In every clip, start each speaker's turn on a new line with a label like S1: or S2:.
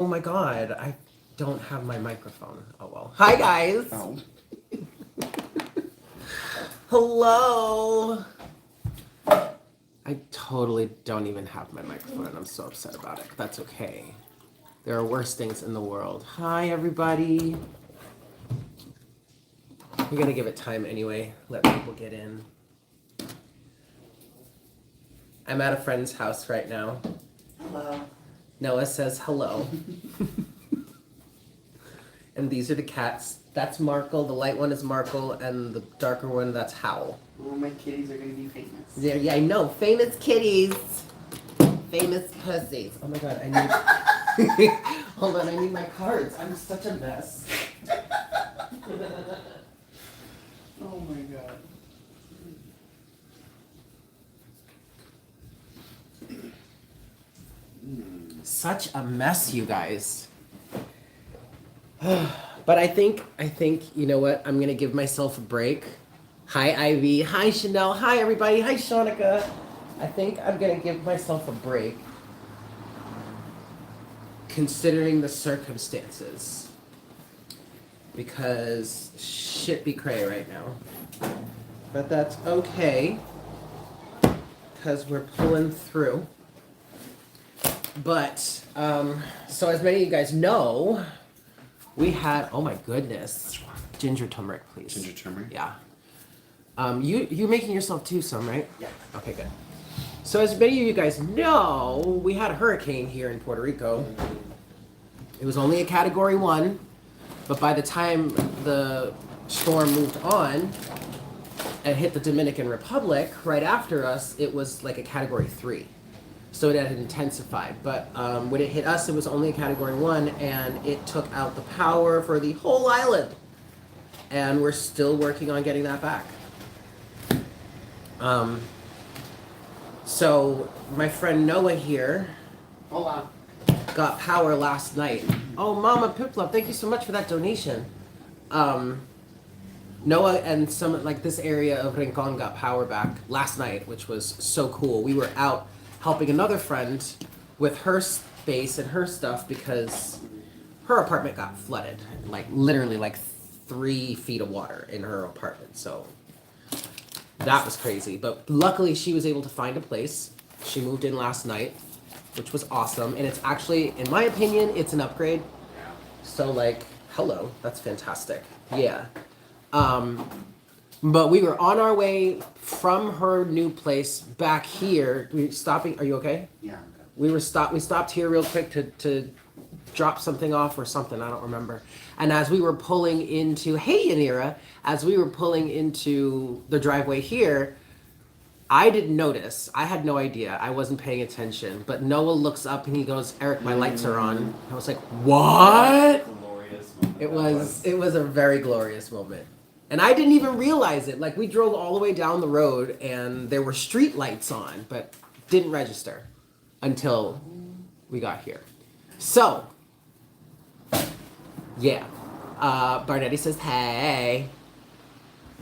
S1: Oh my god, I don't have my microphone. Oh well. Hi guys.
S2: Oh.
S1: Hello. I totally don't even have my microphone and I'm so upset about it. That's okay. There are worse things in the world. Hi everybody. We're gonna give it time anyway. Let people get in. I'm at a friend's house right now.
S2: Hello.
S1: Noah says hello. And these are the cats. That's Markle, the light one is Markle, and the darker one, that's Howl.
S2: Oh, my kitties are gonna be famous.
S1: Yeah, I know. Famous kitties. Famous pussies. Oh my god, I need... Hold on, I need my cards. I'm such a mess.
S2: Oh my god.
S1: Such a mess, you guys. But I think, you know what? I'm gonna give myself a break. Hi, Ivy. Hi, Chanel. Hi, everybody. Hi, Shanika. I think I'm gonna give myself a break, considering the circumstances, because shit be cray right now. But that's okay, because we're pulling through. But, so as many of you guys know, we had, oh my goodness, ginger turmeric, please.
S2: Ginger turmeric?
S1: Yeah. You're making yourself too some, right?
S2: Yeah.
S1: Okay, good. So as many of you guys know, we had a hurricane here in Puerto Rico. It was only a category 1, but by the time the storm moved on and hit the Dominican Republic, right after us, it was like a category 3. So it had intensified, but when it hit us, it was only a category 1, and it took out the power for the whole island. And we're still working on getting that back. So my friend Noah here
S2: Hold on.
S1: got power last night. Oh, Mama Piplup, thank you so much for that donation. Noah and some, like this area of Rincon got power back last night, which was so cool. We were out helping another friend with her space and her stuff because her apartment got flooded. Like literally like 3 feet of water in her apartment. So that was crazy. But luckily she was able to find a place. She moved in last night, which was awesome. And it's actually, in my opinion, it's an upgrade. So like, hello, that's fantastic. Yeah. But we were on our way from her new place back here. We were stopping. Are you okay?
S2: Yeah, I'm good.
S1: We stopped here real quick to drop something off or something. I don't remember. And as we were pulling into, hey Yanira, as we were pulling into the driveway here, I didn't notice. I had no idea. I wasn't paying attention. But Noah looks up and he goes, "Eric, my lights are on." I was like, "What?"
S2: Glorious moment.
S1: It was a very glorious moment. And I didn't even realize it. Like, we drove all the way down the road and there were street lights on, but didn't register until we got here. So, yeah. Barnetti says, hey.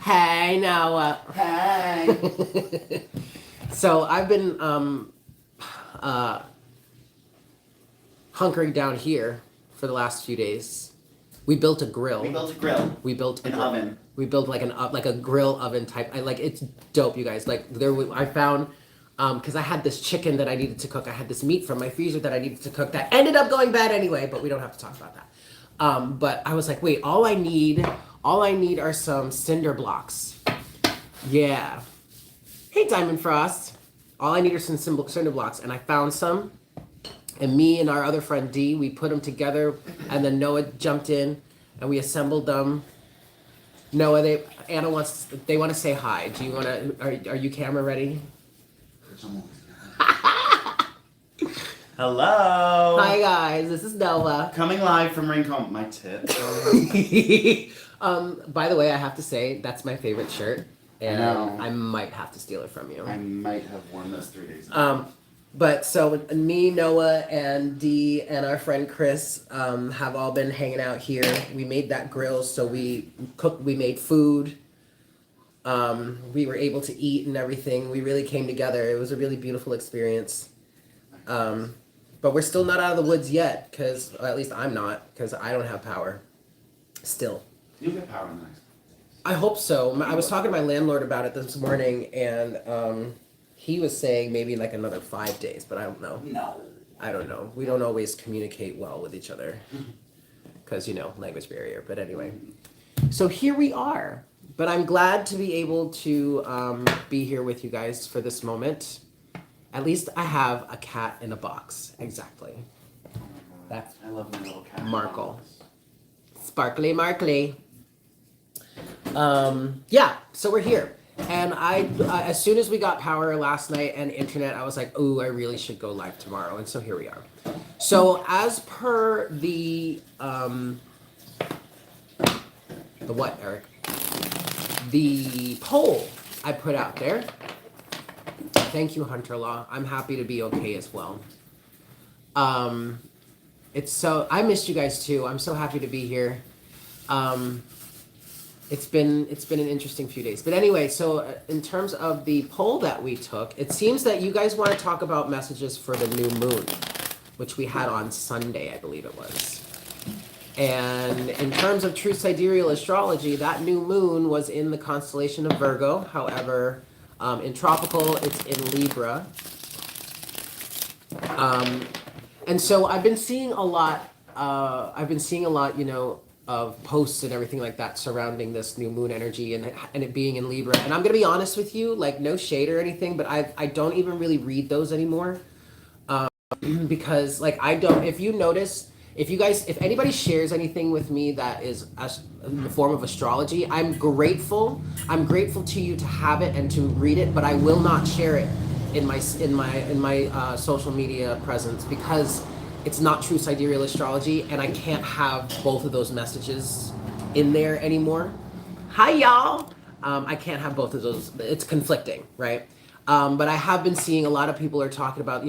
S1: Hey, Noah.
S2: Hey.
S1: So, I've been hunkering down here for the last few days. We built a grill.
S2: We built a grill.
S1: We built
S2: an oven.
S1: We built like a grill oven type. It's dope, you guys. Like I found because I had this chicken that I needed to cook. I had this meat from my freezer that I needed to cook that ended up going bad anyway. But we don't have to talk about that. But I was like, wait, all I need are some cinder blocks. Yeah. Hey, Diamond Frost. All I need are some cinder blocks, and I found some. And me and our other friend D, we put them together, and then Noah jumped in, and we assembled them. Noah, they want to say hi. Do you want to? Are you camera ready?
S2: Hello.
S1: Hi guys, this is Noah.
S2: Coming live from Rincon. My tip.
S1: By the way, I have to say that's my favorite shirt, and
S2: I
S1: might have to steal it from you.
S2: I might have worn this 3 days ago.
S1: But so me, Noah, and Dee, and our friend Chris have all been hanging out here. We made that grill, so we made food. We were able to eat and everything. We really came together. It was a really beautiful experience. But we're still not out of the woods yet, because at least I'm not, because I don't have power. Still.
S2: You'll get power in the next.
S1: I hope so. I was talking to my landlord about it this morning, and he was saying maybe like another 5 days, but I don't know.
S2: No.
S1: I don't know. We don't always communicate well with each other, because, language barrier. But anyway. So here we are. But I'm glad to be able to be here with you guys for this moment. At least I have a cat in a box. Exactly. That's
S2: I love my little cat.
S1: Markle. Sparkly Markly. Yeah, so we're here. And as soon as we got power last night and internet, I was like, ooh, I really should go live tomorrow. And so here we are. So as per the what, Eric? The poll I put out there. Thank you, Hunter Law. I'm happy to be okay as well. I missed you guys too. I'm so happy to be here. It's been an interesting few days. But anyway, so in terms of the poll that we took, it seems that you guys want to talk about messages for the new moon, which we had on Sunday, I believe it was. And in terms of true sidereal astrology, that new moon was in the constellation of Virgo. However, in tropical, it's in Libra. And so I've been seeing a lot, of posts and everything like that surrounding this new moon energy and it being in Libra. And I'm going to be honest with you, like no shade or anything, but I don't even really read those anymore. Because like if you notice, if anybody shares anything with me that is in the form of astrology, I'm grateful to you to have it and to read it, but I will not share it in my social media presence because it's not true sidereal astrology and I can't have both of those messages in there anymore. Hi y'all. I can't have both of those. It's conflicting, right? But I have been seeing a lot of people are talking about,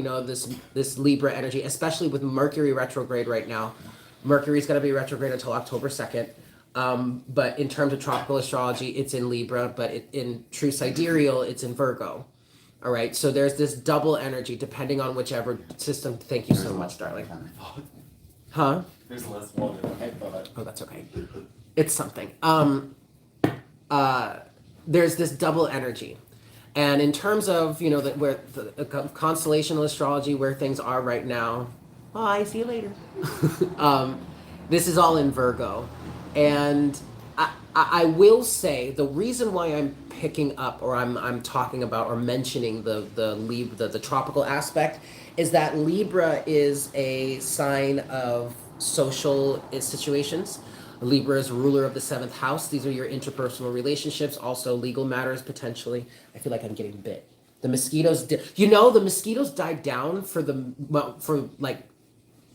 S1: this Libra energy, especially with Mercury retrograde right now. Mercury's going to be retrograde until October 2nd. But in terms of tropical astrology, it's in Libra, but in true sidereal, it's in Virgo. All right. So there's this double energy depending on whichever system. Thank you so much, darling. Huh?
S2: There's less water than I thought.
S1: Oh, that's okay. It's something. There's this double energy. And in terms of, where the constellational astrology, where things are right now, bye, see you later. This is all in Virgo. And I will say the reason why I'm picking up or I'm talking about or mentioning the tropical aspect is that Libra is a sign of social situations. Libra is ruler of the 7th house. These are your interpersonal relationships, also legal matters potentially. I feel like I'm getting bit. The mosquitoes, the mosquitoes died down for like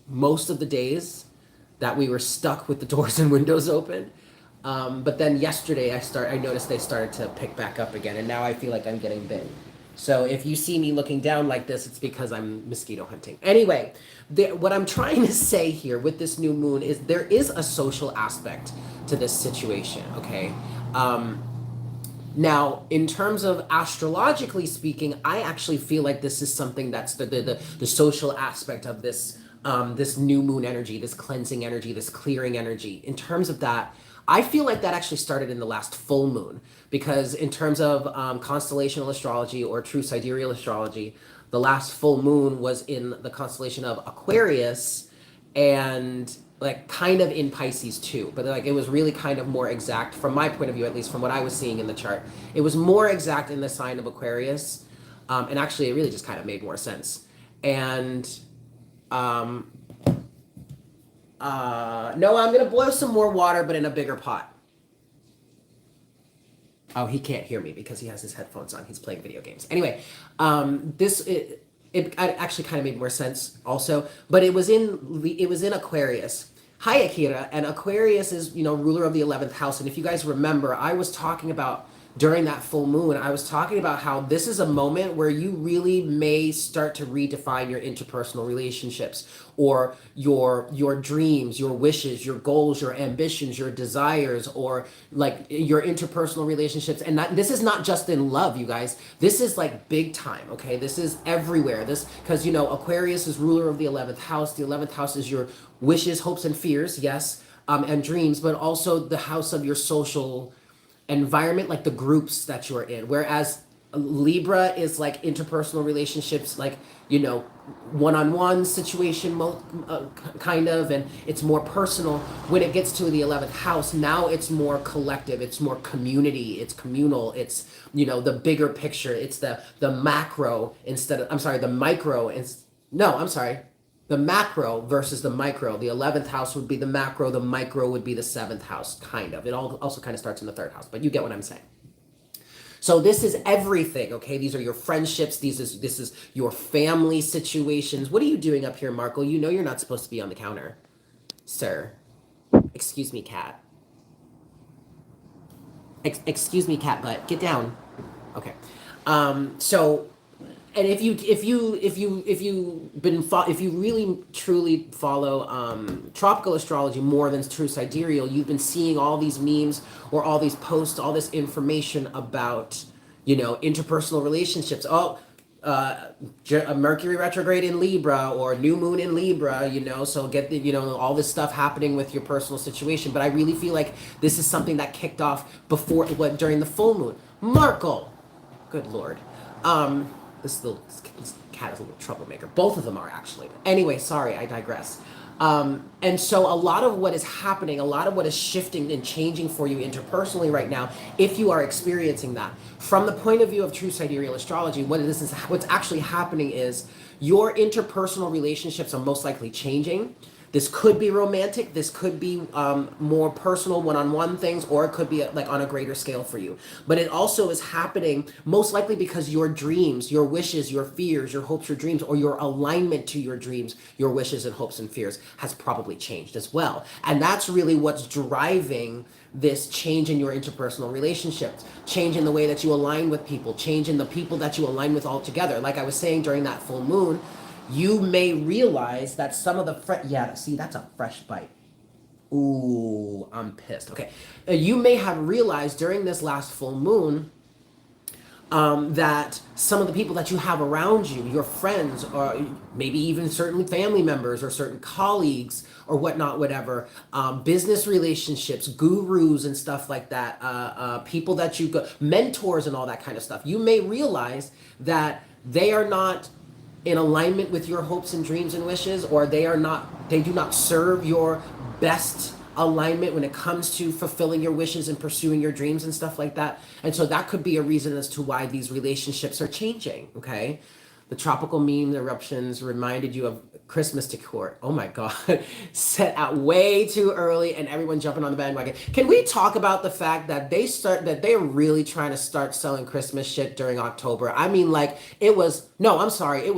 S1: most of the days that we were stuck with the doors and windows open. But then yesterday I noticed they started to pick back up again, and now I feel like I'm getting bit. So if you see me looking down like this, it's because I'm mosquito hunting. Anyway, what I'm trying to say here with this new moon is there is a social aspect to this situation, okay? Now, in terms of astrologically speaking, I actually feel like this is something that's the social aspect of this new moon energy, this cleansing energy, this clearing energy. In terms of that, I feel like that actually started in the last full moon, because in terms of constellational astrology or true sidereal astrology, the last full moon was in the constellation of Aquarius and like kind of in Pisces too, but like it was really kind of more exact from my point of view, at least from what I was seeing in the chart. It was more exact in the sign of Aquarius, and actually it really just kind of made more sense. And no, I'm gonna boil some more water, but in a bigger pot. Oh, he can't hear me because he has his headphones on. He's playing video games. Anyway, it actually kind of made more sense also, but it was in Aquarius. Hi, Akira. And Aquarius is, ruler of the 11th house. And if you guys remember, I was talking about during that full moon, I was talking about how this is a moment where you really may start to redefine your interpersonal relationships, or your dreams, your wishes, your goals, your ambitions, your desires, or like your interpersonal relationships. And this is not just in love, you guys. This is like big time, okay? This is everywhere. This, because Aquarius is ruler of the 11th house. The 11th house is your wishes, hopes, and fears, yes, and dreams, but also the house of your social environment, like the groups that you're in. Whereas Libra is like interpersonal relationships, like one-on-one situation, kind of, and it's more personal. When it gets to the 11th house, now it's more collective, it's more community, it's communal, it's the bigger picture, it's the macro instead of, I'm sorry, the micro, no, I'm sorry, the macro versus the micro. The 11th house would be the macro, the micro would be the 7th house, kind of. It also kind of starts in the 3rd house, but you get what I'm saying. So this is everything, okay? These are your friendships, this is your family situations. What are you doing up here, Marco? You know you're not supposed to be on the counter, sir. Excuse me, cat. Excuse me, cat butt. Get down. Okay. So, and if you really truly follow tropical astrology more than true sidereal, you've been seeing all these memes or all these posts, all this information about interpersonal relationships. A Mercury retrograde in Libra or new moon in Libra, so get all this stuff happening with your personal situation. But I really feel like this is something that kicked off during the full moon. Marco, good Lord. This cat is a little troublemaker. Both of them are, actually. Anyway, sorry, I digress. And so a lot of what is happening, a lot of what is shifting and changing for you interpersonally right now, if you are experiencing that, from the point of view of true sidereal astrology, what's actually happening is your interpersonal relationships are most likely changing. This could be romantic, this could be more personal one-on-one things, or it could be like on a greater scale for you. But it also is happening most likely because your dreams, your wishes, your fears, your hopes, your dreams, or your alignment to your dreams, your wishes and hopes and fears has probably changed as well. And that's really what's driving this change in your interpersonal relationships, change in the way that you align with people, change in the people that you align with altogether. Like I was saying during that full moon, you may realize that some of the see, that's a fresh bite. Ooh, I'm pissed. Okay. You may have realized during this last full moon that some of the people that you have around you, your friends, or maybe even certain family members or certain colleagues or whatnot, whatever, business relationships, gurus and stuff like that, people that you go, mentors and all that kind of stuff, you may realize that they are not in alignment with your hopes and dreams and wishes, or they do not serve your best alignment when it comes to fulfilling your wishes and pursuing your dreams and stuff like that. And so that could be a reason as to why these relationships are changing, okay? The tropical meme eruptions reminded you of Christmas decor. Oh my God, set out way too early and everyone jumping on the bandwagon. Can we talk about the fact that they're really trying to start selling Christmas shit during October? I mean, like it was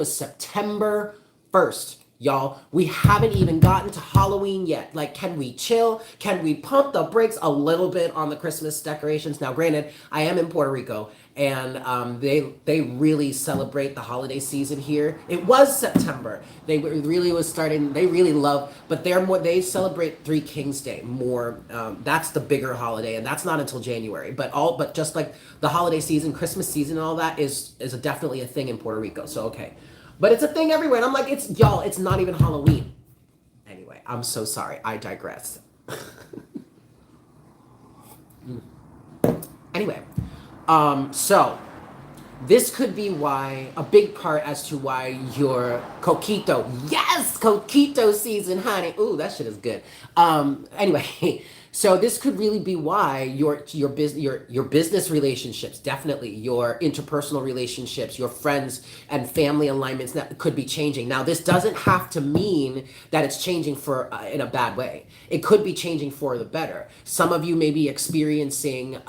S1: September 1st. Y'all, we haven't even gotten to Halloween yet. Like, can we chill? Can we pump the brakes a little bit on the Christmas decorations? Now, granted, I am in Puerto Rico, and they really celebrate the holiday season here. It was September. They really was starting. They really love, but they celebrate Three Kings Day more. That's the bigger holiday, and that's not until January. But just like the holiday season, Christmas season, and all that is definitely a thing in Puerto Rico. So okay. But it's a thing everywhere. And I'm like, it's not even Halloween. Anyway, I'm so sorry. I digress. Anyway, so this could be a big part as to why your coquito, yes, coquito season, honey. Ooh, that shit is good. Anyway, so this could really be why your business relationships, definitely your interpersonal relationships, your friends and family alignments that could be changing. Now, this doesn't have to mean that it's changing for in a bad way. It could be changing for the better. Some of you may be experiencing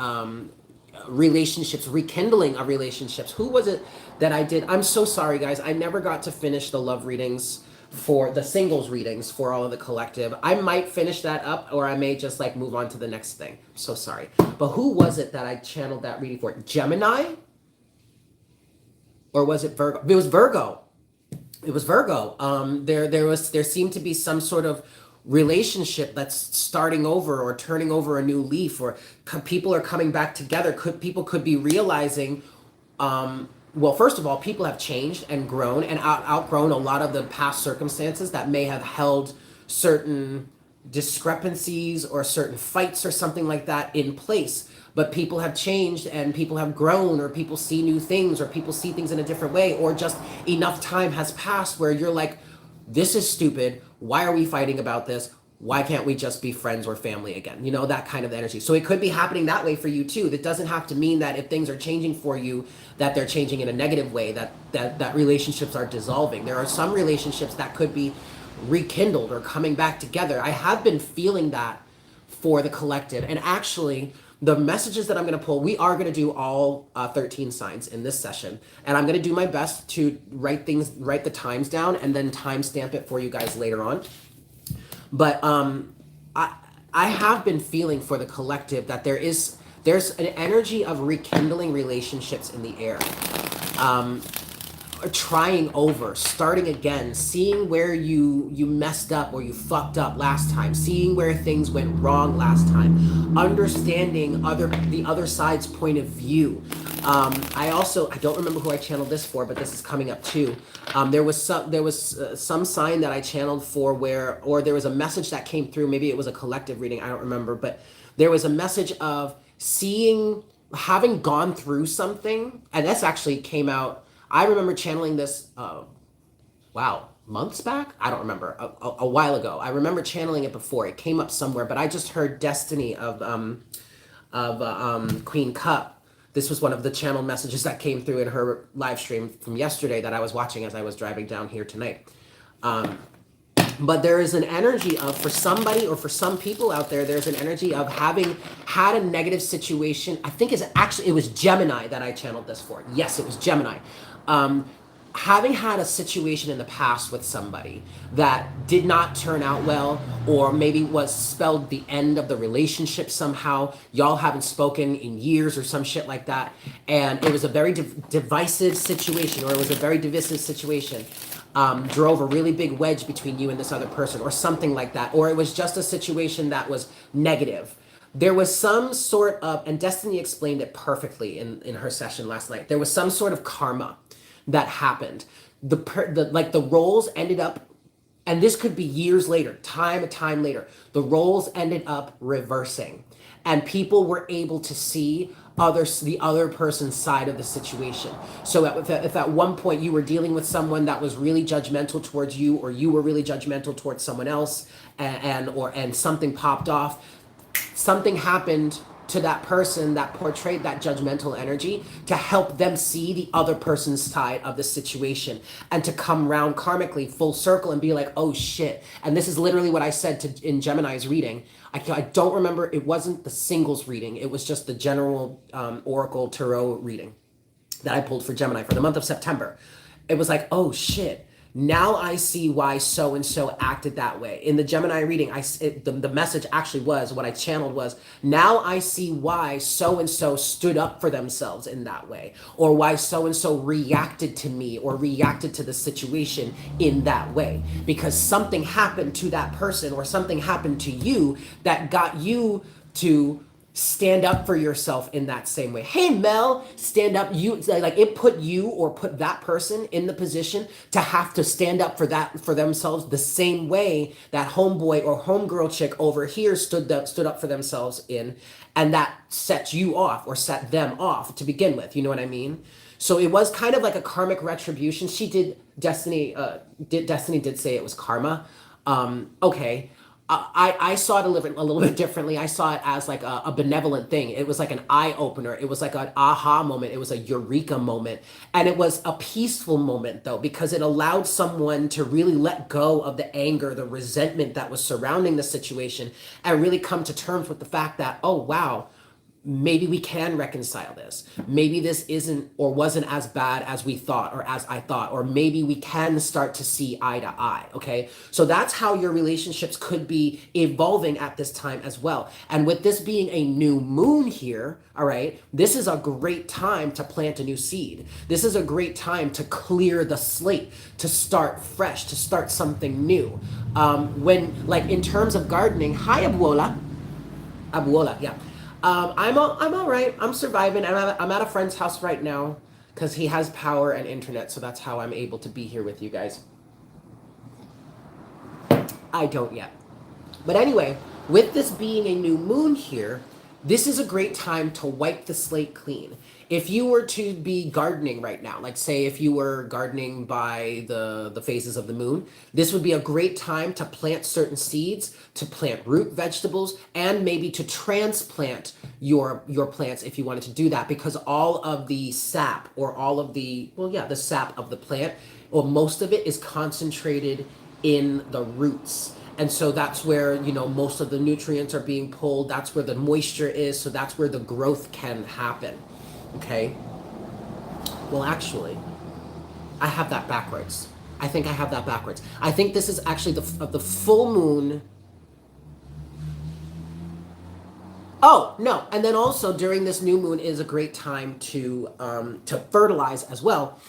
S1: relationships, rekindling of relationships. Who was it that I did? I'm so sorry, guys. I never got to finish the love readings for the singles readings for all of the collective. I might finish that up, or I may just like move on to the next thing. I'm so sorry. But who was it that I channeled that reading for? Gemini? Or was it Virgo? It was Virgo. It was Virgo. There seemed to be some sort of relationship that's starting over or turning over a new leaf, or people are coming back together. People could be realizing, well, first of all, people have changed and grown and outgrown a lot of the past circumstances that may have held certain discrepancies or certain fights or something like that in place. But people have changed and people have grown, or people see new things, or people see things in a different way, or just enough time has passed where you're like, this is stupid. Why are we fighting about this? Why can't we just be friends or family again? You know, that kind of energy. So it could be happening that way for you too. That doesn't have to mean that if things are changing for you, that they're changing in a negative way, that relationships are dissolving. There are some relationships that could be rekindled or coming back together. I have been feeling that for the collective. And actually, the messages that I'm going to pull, we are going to do all 13 signs in this session. And I'm going to do my best to write the times down and then timestamp it for you guys later on. But I have been feeling for the collective that there's an energy of rekindling relationships in the air. Trying over, starting again, seeing where you messed up or you fucked up last time, seeing where things went wrong last time, understanding the other side's point of view. I don't remember who I channeled this for, but this is coming up too. There was some sign that I channeled for or there was a message that came through. Maybe it was a collective reading. I don't remember, but there was a message of having gone through something, and this actually came out. I remember channeling this, months back? I don't remember, a while ago. I remember channeling it before. It came up somewhere, but I just heard Destiny of Queen Cup. This was one of the channeled messages that came through in her live stream from yesterday that I was watching as I was driving down here tonight. But there is an energy of, for somebody or for some people out there, there's an energy of having had a negative situation. I think it was Gemini that I channeled this for. Yes, it was Gemini. Having had a situation in the past with somebody that did not turn out well, or maybe was spelled the end of the relationship somehow, y'all haven't spoken in years or some shit like that, and it was a very divisive situation, or it was a very divisive situation, drove a really big wedge between you and this other person, or something like that, or it was just a situation that was negative. There was some sort of, and Destiny explained it perfectly in her session last night, there was some sort of karma that happened. The roles ended up, and this could be years later, time later, the roles ended up reversing, and people were able to see the other person's side of the situation. So if at one point you were dealing with someone that was really judgmental towards you, or you were really judgmental towards someone else, and something popped off, something happened to that person that portrayed that judgmental energy to help them see the other person's side of the situation, and to come round karmically full circle and be like, oh shit. And this is literally what I said in Gemini's reading. I don't remember, it wasn't the singles reading, it was just the general Oracle Tarot reading that I pulled for Gemini for the month of September. It was like, oh shit. Now I see why so-and-so acted that way. In the Gemini reading, the message actually was, what I channeled was, now I see why so-and-so stood up for themselves in that way, or why so-and-so reacted to me or reacted to the situation in that way. Because something happened to that person, or something happened to you that got you to stand up for yourself in that same way. Hey Mel, stand up. It put you, or put that person in the position to have to stand up for themselves the same way that homeboy or homegirl chick over here stood up for themselves and that set you off, or set them off to begin with. You know what I mean? So it was kind of like a karmic retribution. Destiny did say it was karma. Okay. I saw it a little bit differently. I saw it as like a benevolent thing. It was like an eye opener. It was like an aha moment. It was a eureka moment. And it was a peaceful moment though, because it allowed someone to really let go of the anger, the resentment that was surrounding the situation, and really come to terms with the fact that, oh wow, maybe we can reconcile this. Maybe this isn't or wasn't as bad as we thought or as I thought, or maybe we can start to see eye to eye, okay? So that's how your relationships could be evolving at this time as well. And with this being a new moon here, all right, this is a great time to plant a new seed. This is a great time to clear the slate, to start fresh, to start something new. When, like in terms of gardening, hi Abuola, yeah. I'm all right. I'm surviving. I'm at a friend's house right now because he has power and internet, so that's how I'm able to be here with you guys. I don't yet. But anyway, with this being a new moon here, this is a great time to wipe the slate clean. If you were to be gardening right now, like say if you were gardening by the phases of the moon, this would be a great time to plant certain seeds, to plant root vegetables, and maybe to transplant your plants if you wanted to do that, because all of the sap or all of the, well, yeah, the sap of the plant, or most of it is concentrated in the roots. And so that's where, you know, most of the nutrients are being pulled. That's where the moisture is. So that's where the growth can happen. Okay. Well, actually, I have that backwards. I think I have that backwards. I think this is actually the full moon. Oh, no. And then also during this new moon is a great time to fertilize as well,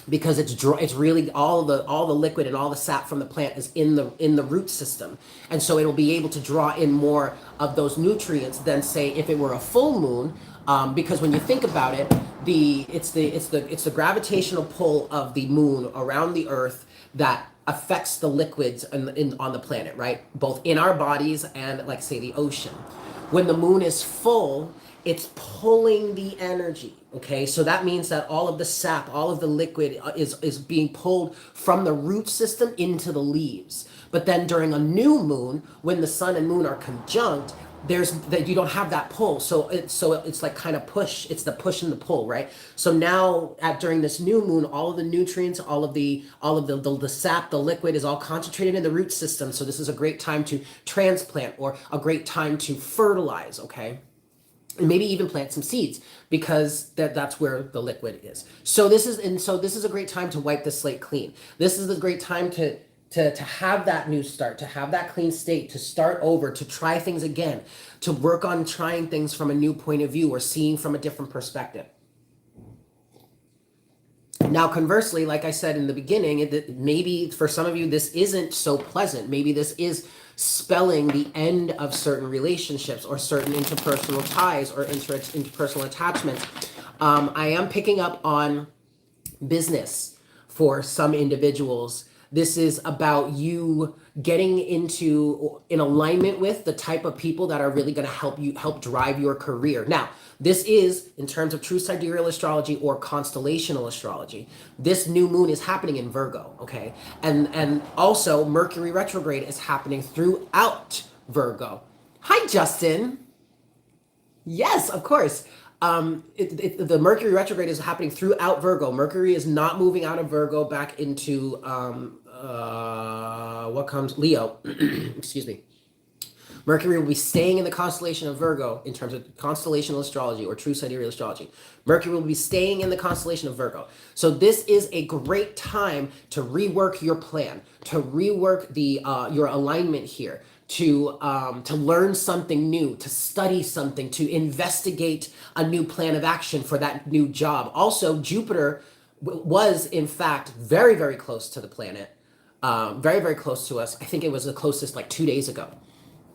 S1: because it's really all the liquid and all the sap from the plant is in the root system, and so it'll be able to draw in more of those nutrients than say if it were a full moon, because when you think about it, it's the gravitational pull of the moon around the earth that affects the liquids on the planet, right? Both in our bodies and, like, say, the ocean. When the moon is full, it's pulling the energy, okay? So that means that all of the sap, all of the liquid is being pulled from the root system into the leaves. But then during a new moon, when the sun and moon are conjunct, you don't have that pull. So it's like kind of push. It's the push and the pull, right? So now during this new moon, all of the nutrients, all of the sap, the liquid is all concentrated in the root system. So this is a great time to transplant or a great time to fertilize, okay? And maybe even plant some seeds, because that's where the liquid is. So this is a great time to wipe the slate clean. This is a great time to have that new start, to have that clean state, to start over, to try things again, to work on trying things from a new point of view or seeing from a different perspective. Now, conversely, like I said in the beginning, maybe for some of you, this isn't so pleasant. Maybe this is spelling the end of certain relationships or certain interpersonal ties or interpersonal attachments. I am picking up on business for some individuals. This is about you getting in alignment with the type of people that are really going to help drive your career. Now, this is in terms of true sidereal astrology or constellational astrology. This new moon is happening in Virgo, okay? And also Mercury retrograde is happening throughout Virgo. Hi, Justin. Yes, of course. The Mercury retrograde is happening throughout Virgo. Mercury is not moving out of Virgo back into what comes Leo. Excuse me. Mercury will be staying in the constellation of Virgo in terms of constellational astrology or true sidereal astrology. Mercury will be staying in the constellation of Virgo. So this is a great time to rework your plan, to rework your alignment here, to learn something new, to study something, to investigate a new plan of action for that new job. Also, Jupiter was in fact very, very close to the planet, very, very close to us. I think it was the closest like 2 days ago.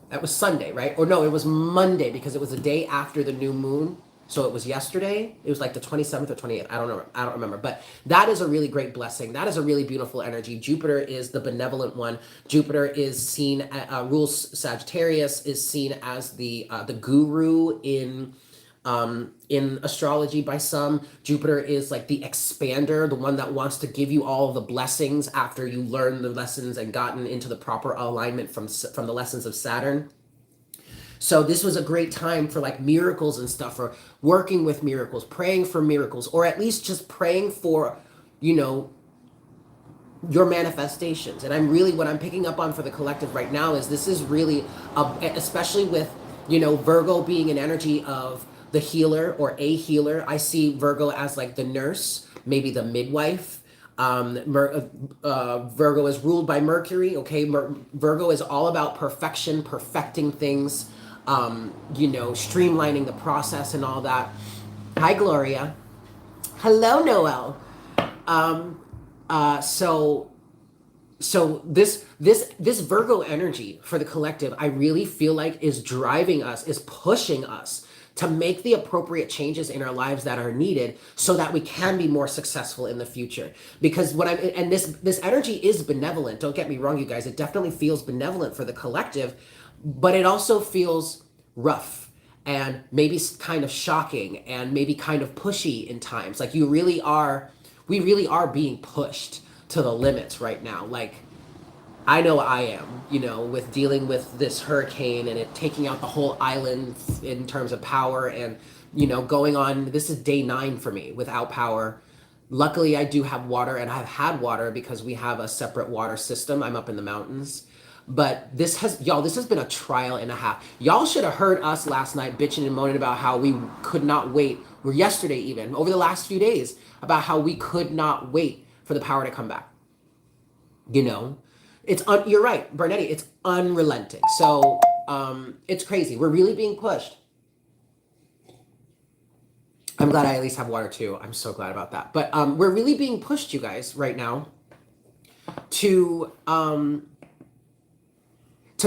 S1: That was Sunday, right? Or no, it was Monday, because it was the day after the new moon. So it was yesterday. It was like the 27th or 28th. I don't remember. But that is a really great blessing. That is a really beautiful energy. Jupiter is the benevolent one. Jupiter is seen, rules Sagittarius, is seen as the guru in astrology by some. Jupiter is like the expander, the one that wants to give you all of the blessings after you learn the lessons and gotten into the proper alignment from the lessons of Saturn. So this was a great time for like miracles and stuff, or working with miracles, praying for miracles, or at least just praying for, you know, your manifestations. And what I'm picking up on for the collective right now is this is really, especially with You know, Virgo being an energy of the healer or a healer. I see Virgo as like the nurse, maybe the midwife. Virgo is ruled by Mercury. Okay, Virgo is all about perfection, perfecting things, you know, streamlining the process and all that. Hi, Gloria. Hello, Noel. Um, so this Virgo energy for the collective, I really feel like is driving us, is pushing us to make the appropriate changes in our lives that are needed so that we can be more successful in the future. Because what I'm and this energy is benevolent. Don't get me wrong, you guys. It definitely feels benevolent for the collective, but it also feels rough and maybe kind of shocking and maybe kind of pushy in times. Like we really are being pushed to the limits right now. Like I know I am, you know, with dealing with this hurricane and it taking out the whole island in terms of power and, you know, going on. This is day 9 for me without power. Luckily, I do have water and I've had water because we have a separate water system. I'm up in the mountains. But this has been a trial and a half. Y'all should have heard us last night bitching and moaning about how we could not wait, or yesterday even, over the last few days, about how we could not wait for the power to come back. You know? You're right, Bernetti, it's unrelenting. So it's crazy. We're really being pushed. I'm glad I at least have water too. I'm so glad about that. But we're really being pushed, you guys, right now to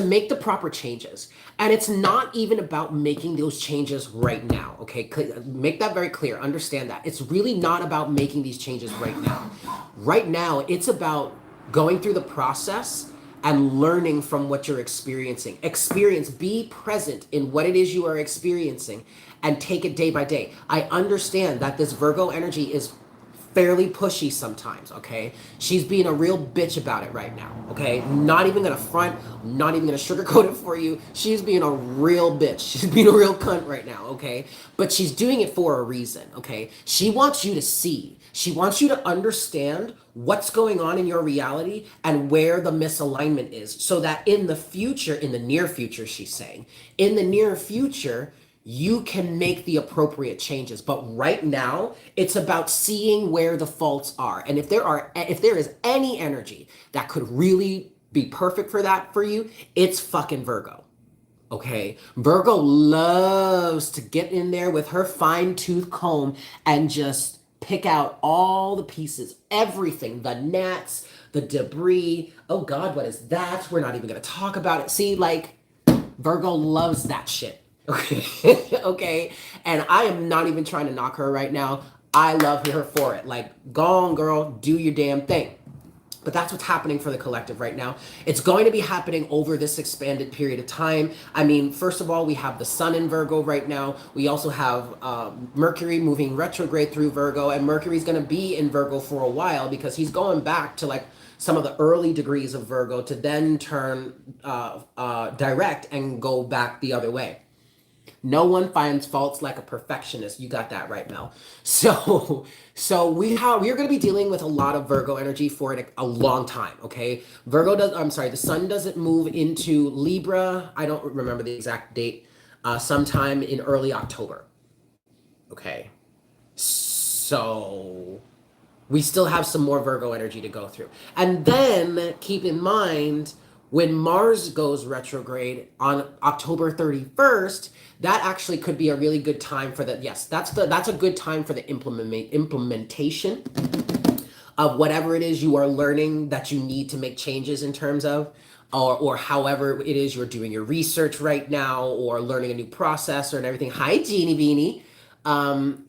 S1: make the proper changes. And it's not even about making those changes right now, okay? Make that very clear. Understand that. It's really not about making these changes right now. Right now, it's about going through the process and learning from what you're experiencing. Be present in what it is you are experiencing and take it day by day. I understand that this Virgo energy is fairly pushy sometimes, okay? She's being a real bitch about it right now, okay? Not even gonna front, not even gonna sugarcoat it for you. She's being a real bitch. She's being a real cunt right now, okay? But she's doing it for a reason, okay? She wants you to see. She wants you to understand what's going on in your reality and where the misalignment is so that in the future, in the near future, she's saying, in the near future, you can make the appropriate changes. But right now, it's about seeing where the faults are. And if there is any energy that could really be perfect for that for you, it's fucking Virgo. Okay? Virgo loves to get in there with her fine-tooth comb and just pick out all the pieces, everything, the gnats, the debris. Oh God, what is that? We're not even gonna talk about it. See, like, Virgo loves that shit. Okay. Okay. And I am not even trying to knock her right now. I love her for it. Like, go on, girl, do your damn thing. But that's what's happening for the collective right now. It's going to be happening over this expanded period of time. I mean, first of all, we have the sun in Virgo right now. We also have Mercury moving retrograde through Virgo, and Mercury's going to be in Virgo for a while because he's going back to like some of the early degrees of Virgo to then turn direct and go back the other way. No one finds faults like a perfectionist. You got that right, Mel. So we're going to be dealing with a lot of Virgo energy for a long time, okay? The sun doesn't move into Libra. I don't remember the exact date. Sometime in early October. Okay. So we still have some more Virgo energy to go through. And then keep in mind, when Mars goes retrograde on October 31st, that actually could be a really good time for that's a good time for the implementation of whatever it is you are learning that you need to make changes in terms of, or however it is you're doing your research right now or learning a new process or everything. Hi, Jeannie Beanie.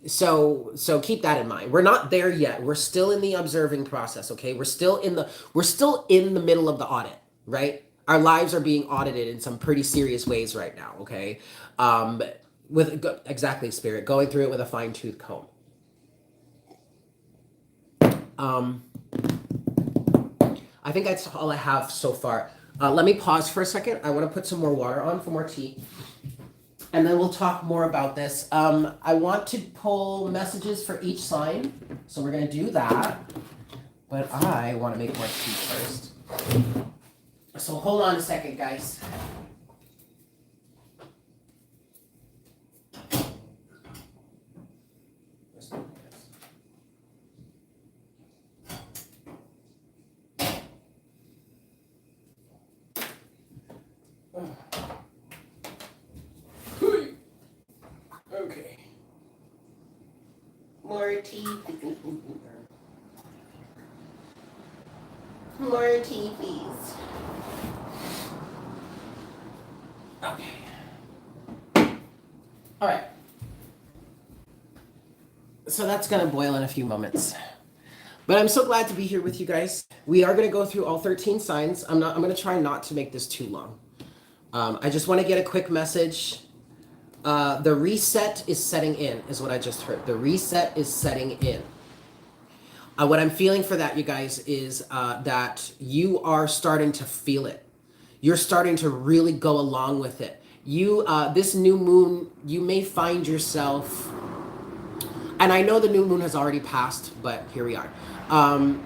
S1: So keep that in mind. We're not there yet. We're still in the observing process, okay? We're still in the middle of the audit, right? Our lives are being audited in some pretty serious ways right now, okay? Exactly, Spirit, going through it with a fine-tooth comb. I think that's all I have so far. Let me pause for a second. I want to put some more water on for more tea. And then we'll talk more about this. I want to pull messages for each sign. So we're going to do that. But I want to make more tea first. So hold on a second, guys. Okay. More tea. More tea, please. Okay. All right. So that's going to boil in a few moments. But I'm so glad to be here with you guys. We are going to go through all 13 signs. I'm going to try not to make this too long. I just want to get a quick message. The reset is setting in, is what I just heard. The reset is setting in. What I'm feeling for that, you guys, is that you are starting to feel it. You're starting to really go along with it. This new moon, you may find yourself, and I know the new moon has already passed, but here we are. Oh,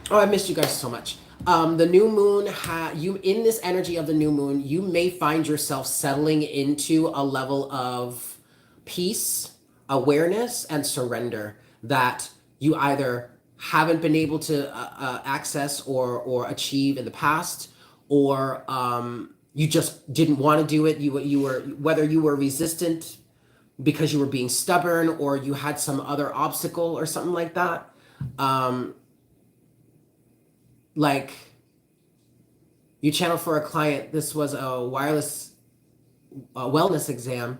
S1: I missed you guys so much. The new moon, in this energy of the new moon, you may find yourself settling into a level of peace, awareness, and surrender that you either haven't been able to access or achieve in the past, or you just didn't want to do it. You were, whether you were resistant because you were being stubborn, or you had some other obstacle or something like that. Like you channeled for a client, this was a wireless wellness exam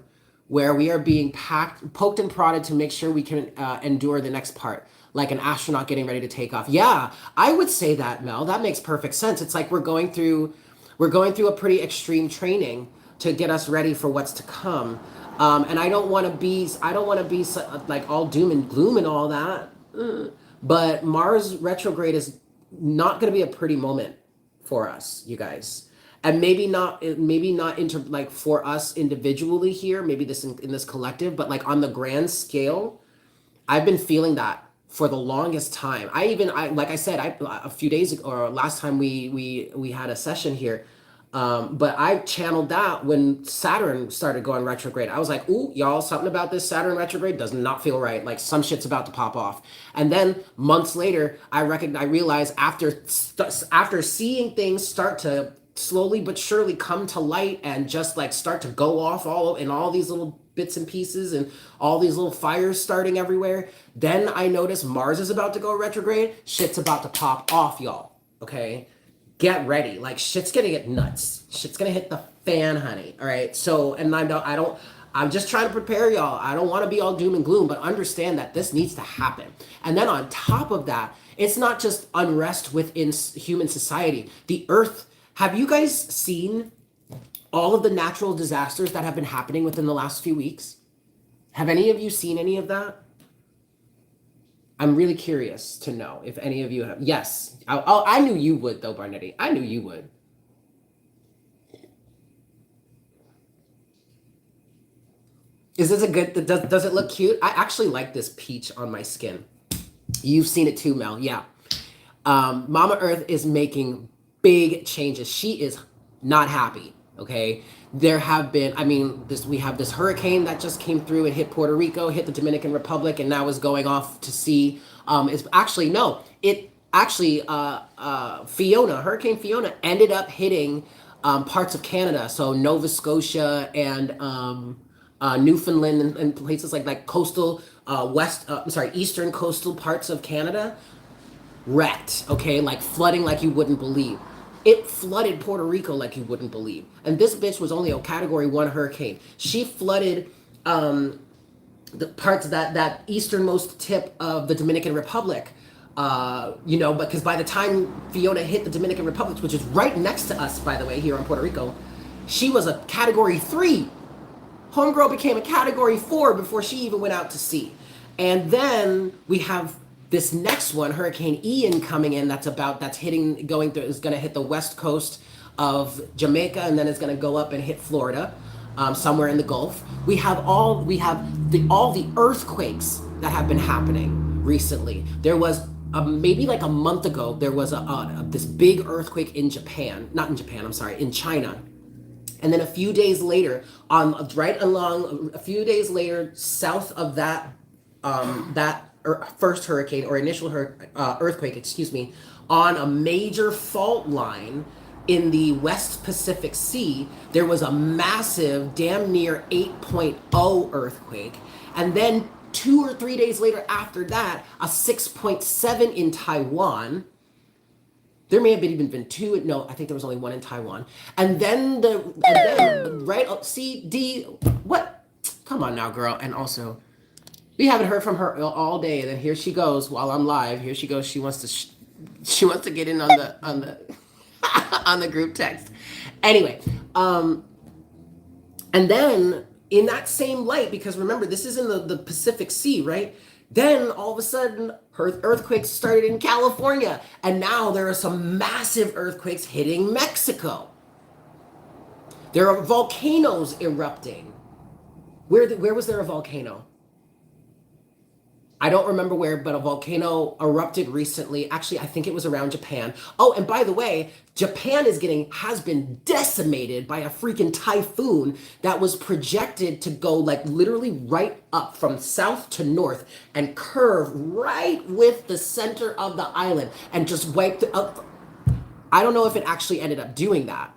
S1: where we are being poked and prodded to make sure we can endure the next part, like an astronaut getting ready to take off. Yeah, I would say that, Mel. That makes perfect sense. It's like we're going through a pretty extreme training to get us ready for what's to come. And I don't want to be like all doom and gloom and all that. But Mars retrograde is not going to be a pretty moment for us, you guys. And maybe not like for us individually here, maybe this in this collective, but like on the grand scale, I've been feeling that for the longest time. Like I said, a few days ago, or last time we had a session here, but I channeled that when Saturn started going retrograde. I was like, ooh, y'all, something about this Saturn retrograde does not feel right. Like some shit's about to pop off. And then months later, I realized after seeing things start to slowly but surely come to light and just like start to go off all these little bits and pieces and all these little fires starting everywhere, then I noticed Mars is about to go retrograde. Shit's about to pop off, y'all. Okay? Get ready. Like shit's gonna get nuts. Shit's gonna hit the fan, honey. All right. So, and I'm just trying to prepare y'all. I don't want to be all doom and gloom, but understand that this needs to happen. And then on top of that, it's not just unrest within human society. The earth, have you guys seen all of the natural disasters that have been happening within the last few weeks? Have any of you seen any of that? I'm really curious to know if any of you have. Yes. I knew you would, though, Barnetti. I knew you would. Is this a good, does it look cute? I actually like this peach on my skin. You've seen it too, Mel. Yeah. Mama Earth is making big changes. She is not happy, okay? There have been, we have this hurricane that just came through and hit Puerto Rico, hit the Dominican Republic, and now is going off to sea. Hurricane Fiona ended up hitting parts of Canada, so Nova Scotia and Newfoundland and places like coastal eastern coastal parts of Canada, wrecked, okay, like flooding like you wouldn't believe. It flooded Puerto Rico like you wouldn't believe. And this bitch was only a Category 1 hurricane. She flooded the parts that easternmost tip of the Dominican Republic, because by the time Fiona hit the Dominican Republic, which is right next to us, by the way, here in Puerto Rico, she was a Category 3. Homegirl became a Category 4 before she even went out to sea. And then we have this next one, Hurricane Ian, coming in. Is going to hit the west coast of Jamaica, and then it's going to go up and hit Florida, somewhere in the Gulf. We have all the earthquakes that have been happening recently. There was maybe like a month ago, there was this big earthquake in in China. And then a few days later, south of that first hurricane or initial earthquake, on a major fault line in the West Pacific Sea, there was a massive, damn near 8.0 earthquake. And then 2 or 3 days later after that, a 6.7 in Taiwan. There may have even been two. No, I think there was only one in Taiwan. And then right, C, D, what? Come on now, girl. And also, we haven't heard from her all day. And then here she goes while I'm live. Here she goes. She wants to get in on the on the group text. Anyway, and then in that same light, because remember, this is in the Pacific Sea, right? Then all of a sudden, earthquakes started in California, and now there are some massive earthquakes hitting Mexico. There are volcanoes erupting. Where was there a volcano? I don't remember where, but a volcano erupted recently. Actually, I think it was around Japan. Oh, and by the way, Japan has been decimated by a freaking typhoon that was projected to go like literally right up from south to north and curve right with the center of the island and just wiped it up. I don't know if it actually ended up doing that.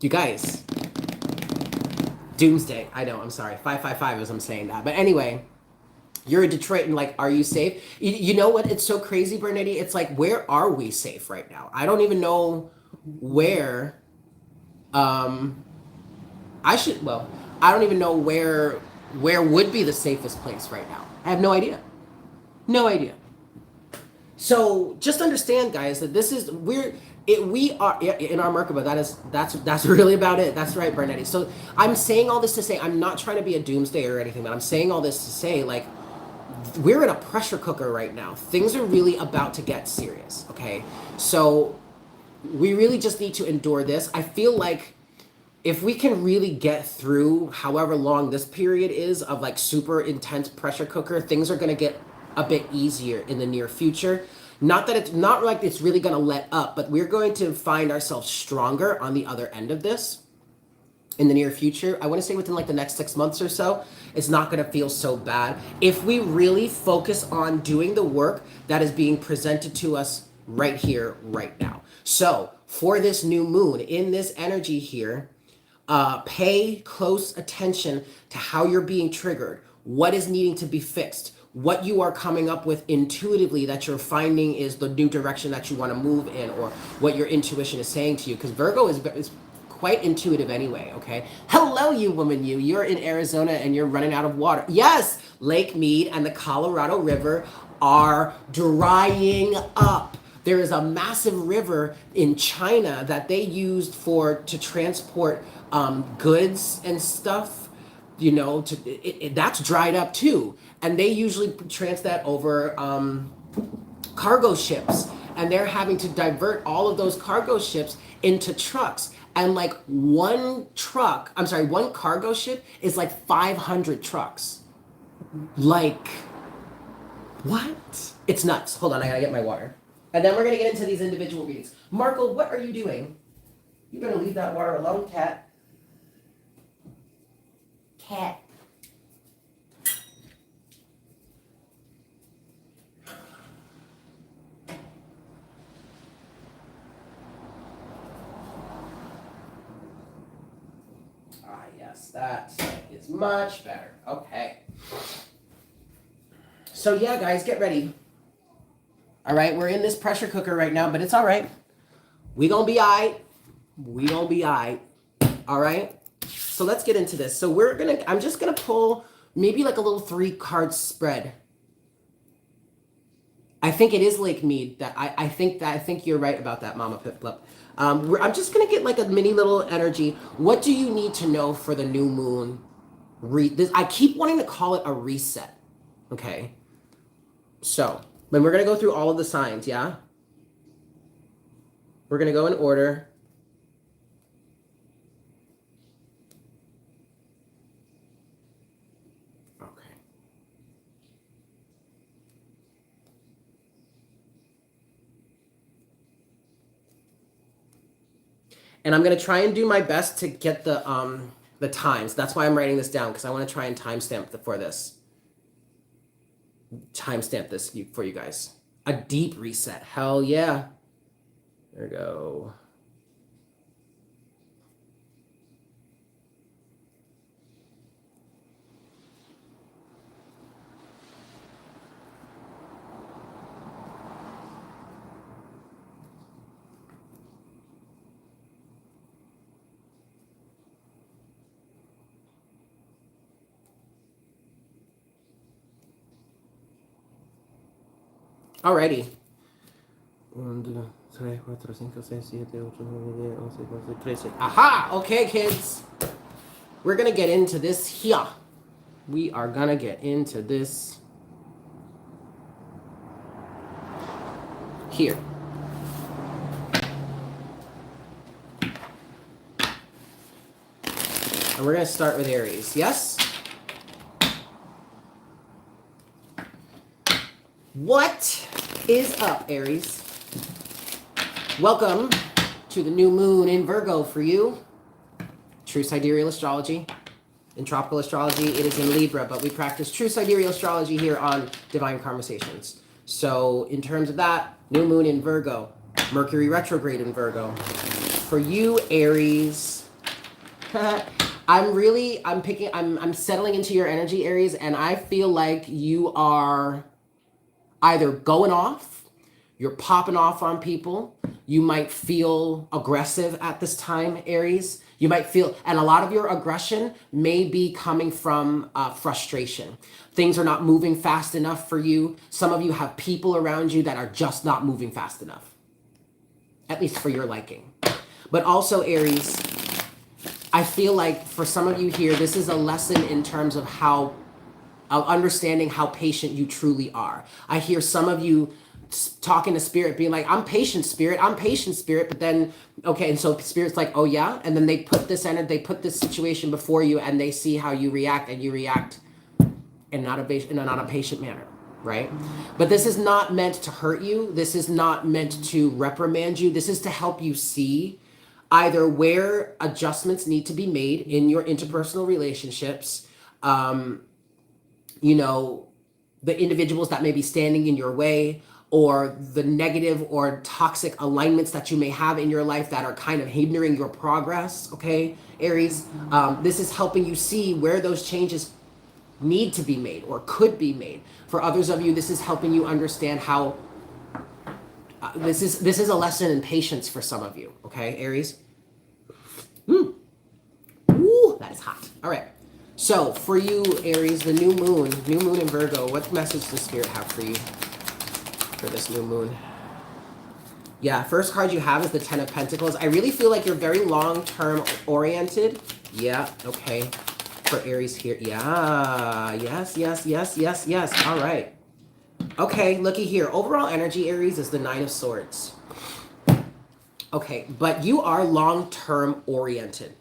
S1: You guys. Doomsday. I know, I'm sorry. 555 as I'm saying that. But anyway, you're a Detroit and like, are you safe? You know what? It's so crazy, Bernetti. It's like, where are we safe right now? I don't even know where. I don't even know where would be the safest place right now. I have no idea. No idea. So just understand, guys, that this is we are in our Merkaba. That's really about it. That's right, Bernetti. So I'm saying all this to say I'm not trying to be a doomsday or anything, but I'm saying all this to say like we're in a pressure cooker right now. Things are really about to get serious. Okay, so we really just need to endure this. I feel like if we can really get through however long this period is of like super intense pressure cooker, things are going to get a bit easier in the near future. Not that it's not like it's really going to let up, but we're going to find ourselves stronger on the other end of this in the near future. I want to say within like the next 6 months or so, it's not going to feel so bad if we really focus on doing the work that is being presented to us right here, right now. So for this new moon in this energy here, pay close attention to how you're being triggered, what is needing to be fixed, what you are coming up with intuitively that you're finding is the new direction that you want to move in, or what your intuition is saying to you. Because Virgo is quite intuitive anyway, okay? Hello, you woman, you're in Arizona and you're running out of water. Yes, Lake Mead and the Colorado River are drying up. There is a massive river in China that they used to transport goods and stuff, you know, that's dried up too. And they usually trans that over cargo ships. And they're having to divert all of those cargo ships into trucks. And like one cargo ship is like 500 trucks. Like, what? It's nuts. Hold on, I gotta get my water. And then we're gonna get into these individual readings. Marco, what are you doing? You better leave that water alone, cat. Cat. Ah, yes, that is much better. Okay. So yeah, guys, get ready. All right, we're in this pressure cooker right now, but it's all right. We gonna be all right. We gonna be all right. All right. So let's get into this. So I'm just gonna pull maybe like a little 3-card spread. I think it is Lake Mead. I think you're right about that, Mama Piplup. I'm just gonna get like a mini little energy. What do you need to know for the new moon? I keep wanting to call it a reset. Okay. So, then we're gonna go through all of the signs, yeah? We're gonna go in order. Okay. And I'm gonna try and do my best to get the times. That's why I'm writing this down, because I want to try and timestamp for this. Timestamp this for you guys. A deep reset. Hell yeah. There we go. Alrighty. 1, 2, 3, 4, 5, 6, 7, 8, 9, 10, 11, 12. Aha! Okay, kids. We're gonna get into this here. We are gonna get into this here. And we're gonna start with Aries. Yes? What is up, Aries? Welcome to the new moon in Virgo for you. True sidereal astrology. In tropical astrology, it is in Libra, but we practice true sidereal astrology here on Divine Conversations. So in terms of that, new moon in Virgo, Mercury retrograde in Virgo. For you, Aries, I'm settling into your energy, Aries, and I feel like you are either going off, you're popping off on people. You might feel aggressive at this time, Aries. You might feel, and a lot of your aggression may be coming from frustration. Things are not moving fast enough for you. Some of you have people around you that are just not moving fast enough, at least for your liking. But also, Aries, I feel like for some of you here, this is a lesson in terms of understanding how patient you truly are. I hear some of you talking to spirit being like, I'm patient, spirit, but then okay, and so spirit's like, oh yeah, and then they put this situation before you and they see how you react, and you react in not a patient manner, right? But this is not meant to hurt you. This is not meant to reprimand you. This is to help you see either where adjustments need to be made in your interpersonal relationships, you know, the individuals that may be standing in your way, or the negative or toxic alignments that you may have in your life that are kind of hindering your progress, okay, Aries? This is helping you see where those changes need to be made or could be made. For others of you, this is helping you understand how, this is a lesson in patience for some of you, okay, Aries? Ooh, that is hot. All right. So for you, Aries, the new moon in Virgo, what message does Spirit have for you for this new moon? Yeah, first card you have is the Ten of Pentacles. I really feel like you're very long-term oriented. Yeah, okay. For Aries here. Yeah, yes. All right. Okay, looky here. Overall energy, Aries, is the Nine of Swords. Okay, but you are long-term oriented.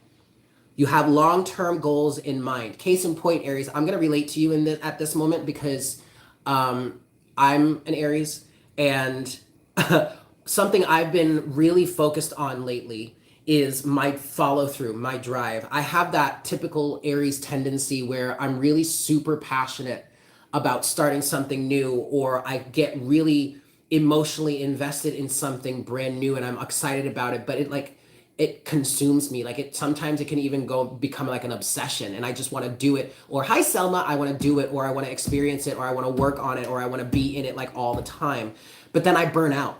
S1: You have long-term goals in mind. Case in point, Aries, I'm going to relate to you at this moment because I'm an Aries, and something I've been really focused on lately is my follow through, my drive. I have that typical Aries tendency where I'm really super passionate about starting something new, or I get really emotionally invested in something brand new and I'm excited about it, but it consumes me. Sometimes it can even become like an obsession, and I just want to do it. Or hi Selma, I want to do it, or I want to experience it, or I want to work on it, or I want to be in it like all the time. But then I burn out.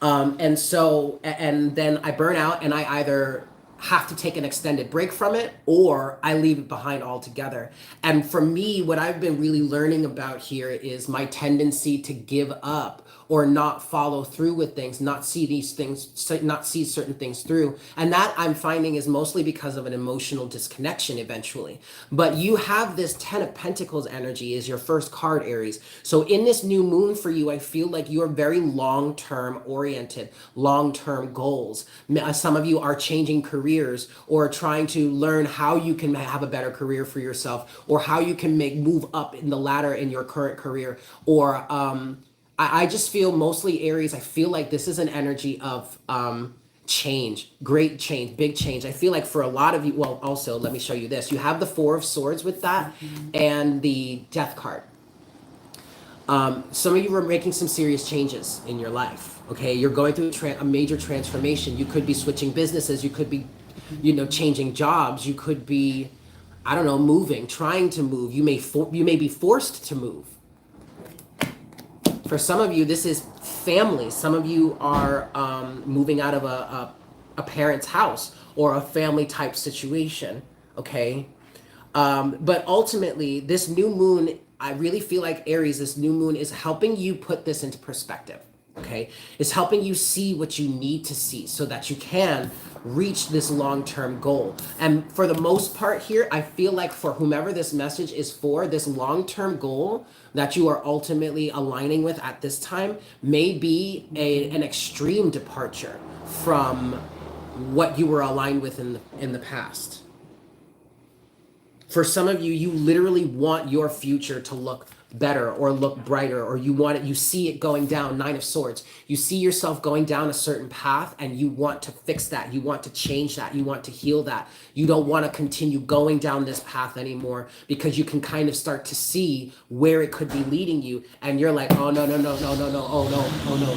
S1: And then I burn out and I either have to take an extended break from it or I leave it behind altogether. And for me, what I've been really learning about here is my tendency to give up or not follow through with things, not see certain things through. And that I'm finding is mostly because of an emotional disconnection eventually. But you have this Ten of Pentacles energy as your first card, Aries. So in this new moon for you, I feel like you're very long-term oriented, long-term goals. Some of you are changing careers or trying to learn how you can have a better career for yourself, or how you can move up in the ladder in your current career, or I just feel mostly, Aries, I feel like this is an energy of change, great change, big change. I feel like for a lot of you, well, also, let me show you this. You have the Four of Swords with that and the Death card. Some of you are making some serious changes in your life. Okay, you're going through a major transformation. You could be switching businesses. You could be, changing jobs. You could be, I don't know, moving, trying to move. You may be forced to move. For some of you, this is family. Some of you are moving out of a parent's house or a family type situation. Okay, but ultimately, this new moon, I really feel like Aries, this new moon is helping you put this into perspective. Okay, it's helping you see what you need to see so that you can reach this long-term goal. And for the most part here, I feel like for whomever this message is for, this long-term goal that you are ultimately aligning with at this time may be an extreme departure from what you were aligned with in the past. For some of you, you literally want your future to look better or look brighter, or you see it going down, Nine of Swords. You see yourself going down a certain path and you want to fix that. You want to change that. You want to heal that. You don't want to continue going down this path anymore because you can kind of start to see where it could be leading you. And you're like, oh, no, no, no, no, no, no, oh, no, oh, no.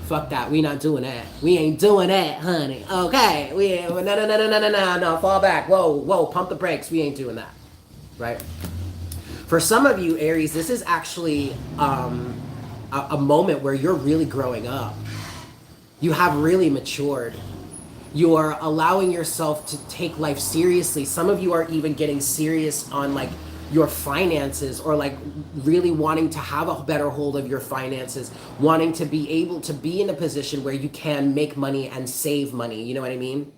S1: Fuck that. We not doing that. We ain't doing that, honey. Okay. We ain't, no, fall back. Whoa, pump the brakes. We ain't doing that. Right? For some of you, Aries, this is actually a moment where you're really growing up. You have really matured. You are allowing yourself to take life seriously. Some of you are even getting serious on like your finances, or like really wanting to have a better hold of your finances, wanting to be able to be in a position where you can make money and save money. You know what I mean?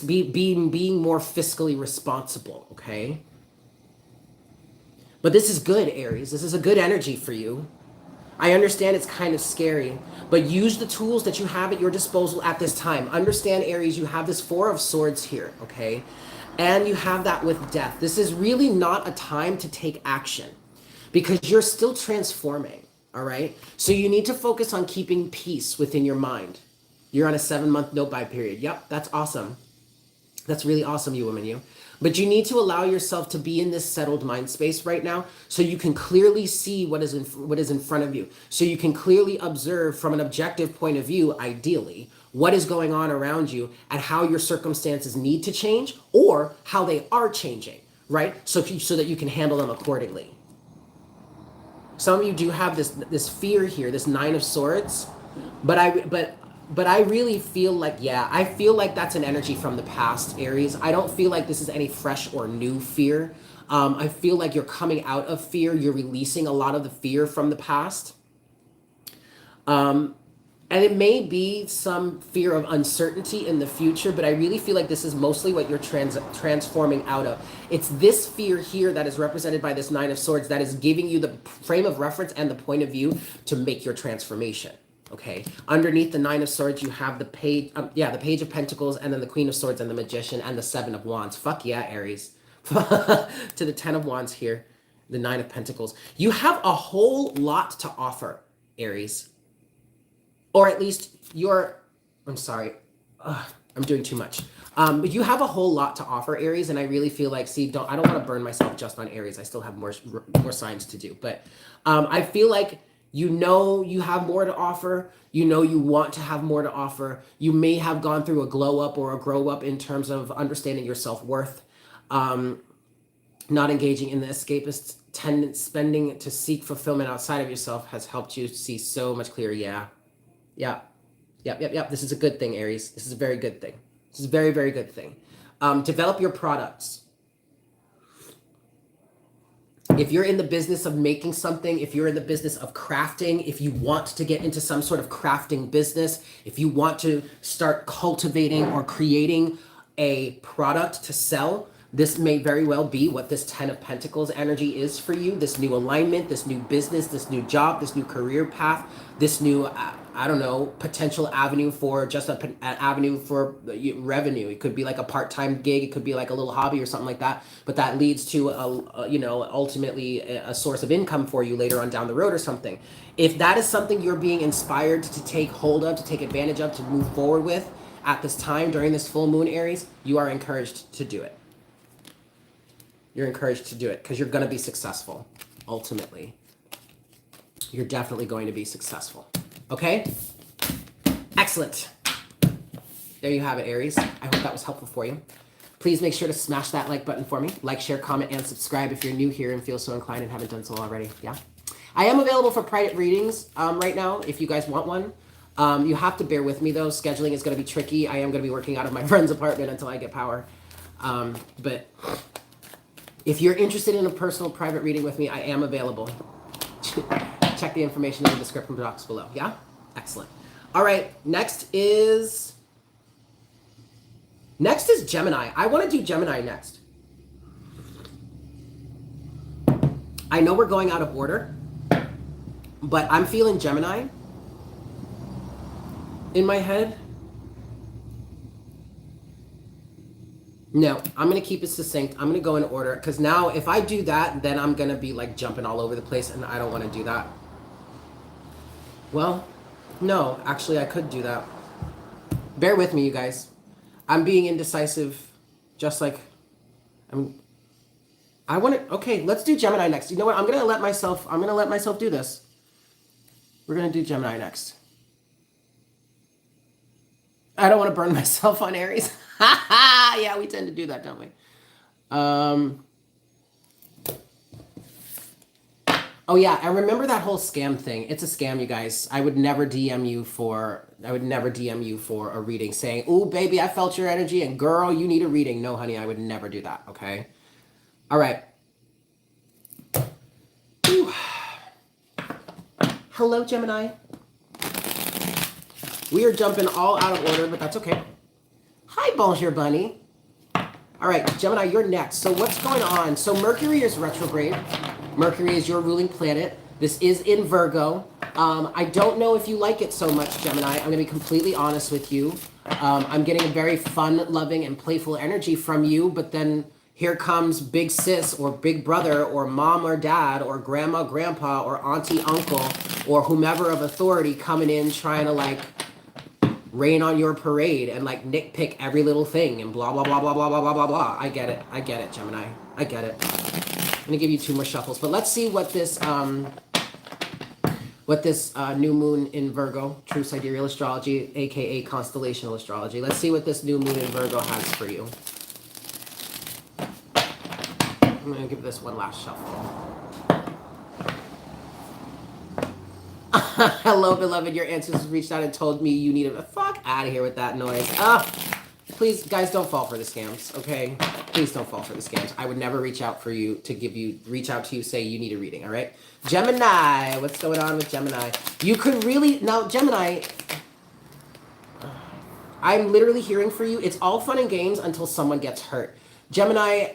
S1: Being more fiscally responsible, okay? But this is good, Aries. This is a good energy for you. I understand it's kind of scary, but use the tools that you have at your disposal at this time. Understand, Aries, you have this Four of Swords here, okay? And you have that with Death. This is really not a time to take action because you're still transforming, all right? So you need to focus on keeping peace within your mind. You're on a 7-month no-buy period. Yep, that's awesome. That's really awesome, you woman, you. But you need to allow yourself to be in this settled mind space right now so you can clearly see what is in front of you. So you can clearly observe from an objective point of view, ideally, what is going on around you and how your circumstances need to change or how they are changing, right? So that you can handle them accordingly. Some of you do have this fear here, this Nine of Swords, but I really feel like, I feel like that's an energy from the past, Aries. I don't feel like this is any fresh or new fear. I feel like you're coming out of fear. You're releasing a lot of the fear from the past. And it may be some fear of uncertainty in the future, but I really feel like this is mostly what you're transforming out of. It's this fear here that is represented by this Nine of Swords that is giving you the frame of reference and the point of view to make your transformation. Okay, underneath the Nine of Swords, you have the Page, the Page of Pentacles, and then the Queen of Swords and the Magician and the Seven of Wands. Fuck yeah, Aries. To the 10 of Wands here, the Nine of Pentacles. You have a whole lot to offer, Aries. Or at least I'm sorry, I'm doing too much. But you have a whole lot to offer, Aries, and I really feel like, I don't want to burn myself just on Aries. I still have more signs to do. But I feel like you have more to offer. You want to have more to offer. You may have gone through a glow up or a grow up in terms of understanding your self-worth. Not engaging in the escapist spending to seek fulfillment outside of yourself has helped you see so much clearer. Yep. This is a good thing, Aries. This is a very good thing. This is a very, very good thing. Develop your products. If you're in the business of making something, if you're in the business of crafting, if you want to get into some sort of crafting business, if you want to start cultivating or creating a product to sell, this may very well be what this 10 of Pentacles energy is for you. This new alignment, this new business, this new job, this new career path, this new, potential avenue for just an avenue for revenue. It could be like a part-time gig. It could be like a little hobby or something like that. But that leads to, ultimately a source of income for you later on down the road or something. If that is something you're being inspired to take hold of, to take advantage of, to move forward with at this time during this full moon, Aries, you are encouraged to do it. You're encouraged to do it because you're going to be successful, ultimately. you're definitely going to be successful. Okay? Excellent. There you have it, Aries. I hope that was helpful for you. Please make sure to smash that like button for me. Like, share, comment, and subscribe if you're new here and feel so inclined and haven't done so already. Yeah? I am available for private readings right now if you guys want one. You have to bear with me, though. Scheduling is going to be tricky. I am going to be working out of my friend's apartment until I get power. But if you're interested in a personal private reading with me, I am available. Check the information in the description box below. Yeah? Excellent. All right. Next is Gemini. I want to do Gemini next. I know we're going out of order, but I'm feeling Gemini in my head. No, I'm going to keep it succinct. I'm going to go in order because now if I do that, then I'm going to be like jumping all over the place and I don't want to do that. Well, no, actually I could do that. Bear with me, you guys. I'm being indecisive, just like I want to. Okay, let's do Gemini next. You know what? I'm gonna let myself do this. We're gonna do Gemini next. I don't want to burn myself on Aries. Yeah, we tend to do that, don't we? Oh yeah, and remember that whole scam thing. It's a scam, you guys. I would never DM you for a reading saying, "Ooh, baby, I felt your energy and girl, you need a reading." No, honey, I would never do that, okay? All right. Ooh. Hello, Gemini. We are jumping all out of order, but that's okay. Hi, Bonjour Bunny. All right, Gemini, you're next. So what's going on? So Mercury is retrograde. Mercury is your ruling planet. This is in Virgo. I don't know if you like it so much, Gemini. I'm going to be completely honest with you. I'm getting a very fun, loving, and playful energy from you, but then here comes big sis or big brother or mom or dad or grandma, grandpa or auntie, uncle or whomever of authority coming in trying to like rain on your parade and like nitpick every little thing and blah, blah, blah, blah, blah, blah, blah, blah, blah. I get it, Gemini. I get it. I'm gonna give you 2 more shuffles, but let's see what this new moon in Virgo, true sidereal astrology, aka constellational astrology. Let's see what this new moon in Virgo has for you. I'm gonna give this one last shuffle. Hello, beloved. Your ancestors reached out and told me you needed a fuck out of here with that noise. Please, guys, don't fall for the scams, okay? Please don't fall for the scams. I would never reach out to you, say you need a reading, all right? Gemini, what's going on with Gemini? You could really, now, Gemini, I'm literally hearing for you. It's all fun and games until someone gets hurt. Gemini,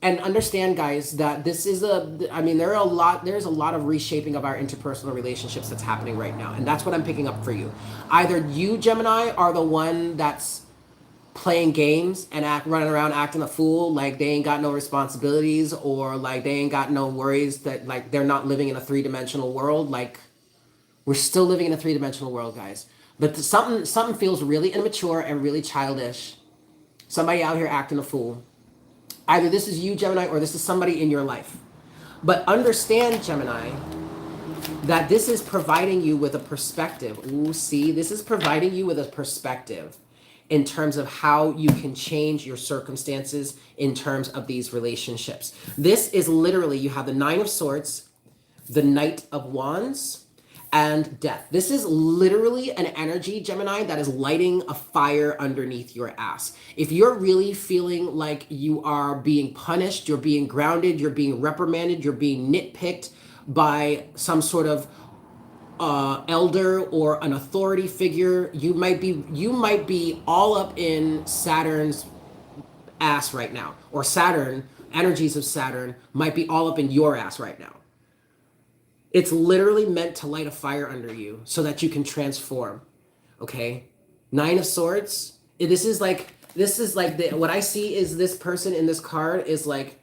S1: and understand, guys, that this is there's a lot of reshaping of our interpersonal relationships that's happening right now. And that's what I'm picking up for you. Either you, Gemini, are the one that's playing games and running around acting a fool like they ain't got no responsibilities or like they ain't got no worries that like they're not living in a 3-dimensional world. Like we're still living in a 3-dimensional world, guys. But something feels really immature and really childish. Somebody out here acting a fool. Either this is you, Gemini, or this is somebody in your life. But understand, Gemini, that this is providing you with a perspective. Ooh, see, this is providing you with a perspective in terms of how you can change your circumstances in terms of these relationships. This is literally, you have the 9 of Swords, the Knight of Wands, and Death. This is literally an energy, Gemini, that is lighting a fire underneath your ass. If you're really feeling like you are being punished, you're being grounded, you're being reprimanded, you're being nitpicked by some sort of elder or an authority figure, you might be all up in Saturn's ass right now, or Saturn, energies of Saturn might be all up in your ass right now. It's literally meant to light a fire under you so that you can transform. Okay? 9 of Swords. This is like what I see is this person in this card is like,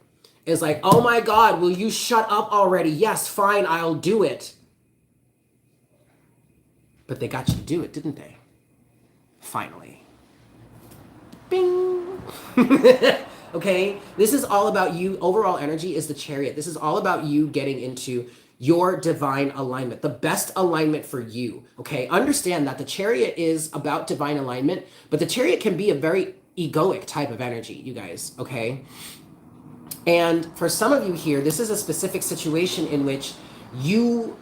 S1: oh my God, will you shut up already? Yes, fine, I'll do it. But they got you to do it, didn't they? Finally. Bing. Okay? This is all about you. Overall energy is the Chariot. This is all about you getting into your divine alignment, the best alignment for you, okay? Understand that the Chariot is about divine alignment, but the Chariot can be a very egoic type of energy, you guys, okay? And for some of you here, this is a specific situation in which you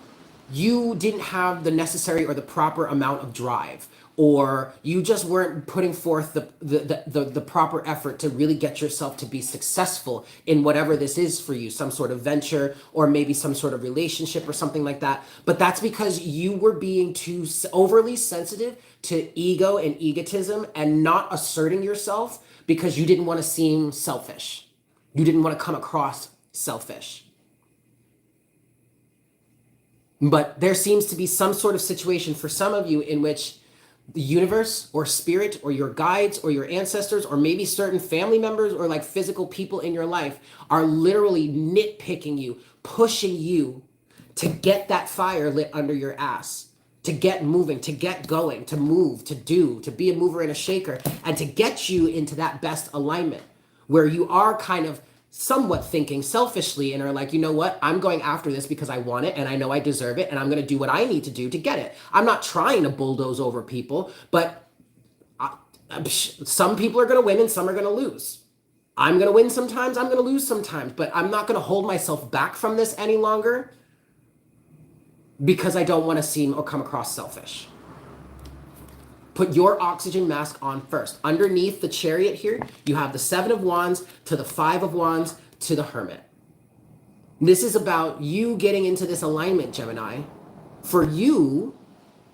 S1: didn't have the necessary or the proper amount of drive, or you just weren't putting forth the proper effort to really get yourself to be successful in whatever this is for you, some sort of venture or maybe some sort of relationship or something like that. But that's because you were being too overly sensitive to ego and egotism and not asserting yourself because you didn't want to seem selfish. You didn't want to come across selfish. But there seems to be some sort of situation for some of you in which the universe or spirit or your guides or your ancestors or maybe certain family members or like physical people in your life are literally nitpicking you, pushing you to get that fire lit under your ass, to get moving, to get going, to move, to do, to be a mover and a shaker, and to get you into that best alignment where you are kind of somewhat thinking selfishly and are like, you know what, I'm going after this because I want it and I know I deserve it and I'm going to do what I need to do to get it. I'm not trying to bulldoze over people, but some people are going to win and some are going to lose. I'm going to win sometimes, I'm going to lose sometimes, but I'm not going to hold myself back from this any longer because I don't want to seem or come across selfish. Put your oxygen mask on first. Underneath the Chariot here, you have the 7 of Wands to the 5 of Wands to the Hermit. This is about you getting into this alignment, Gemini, for you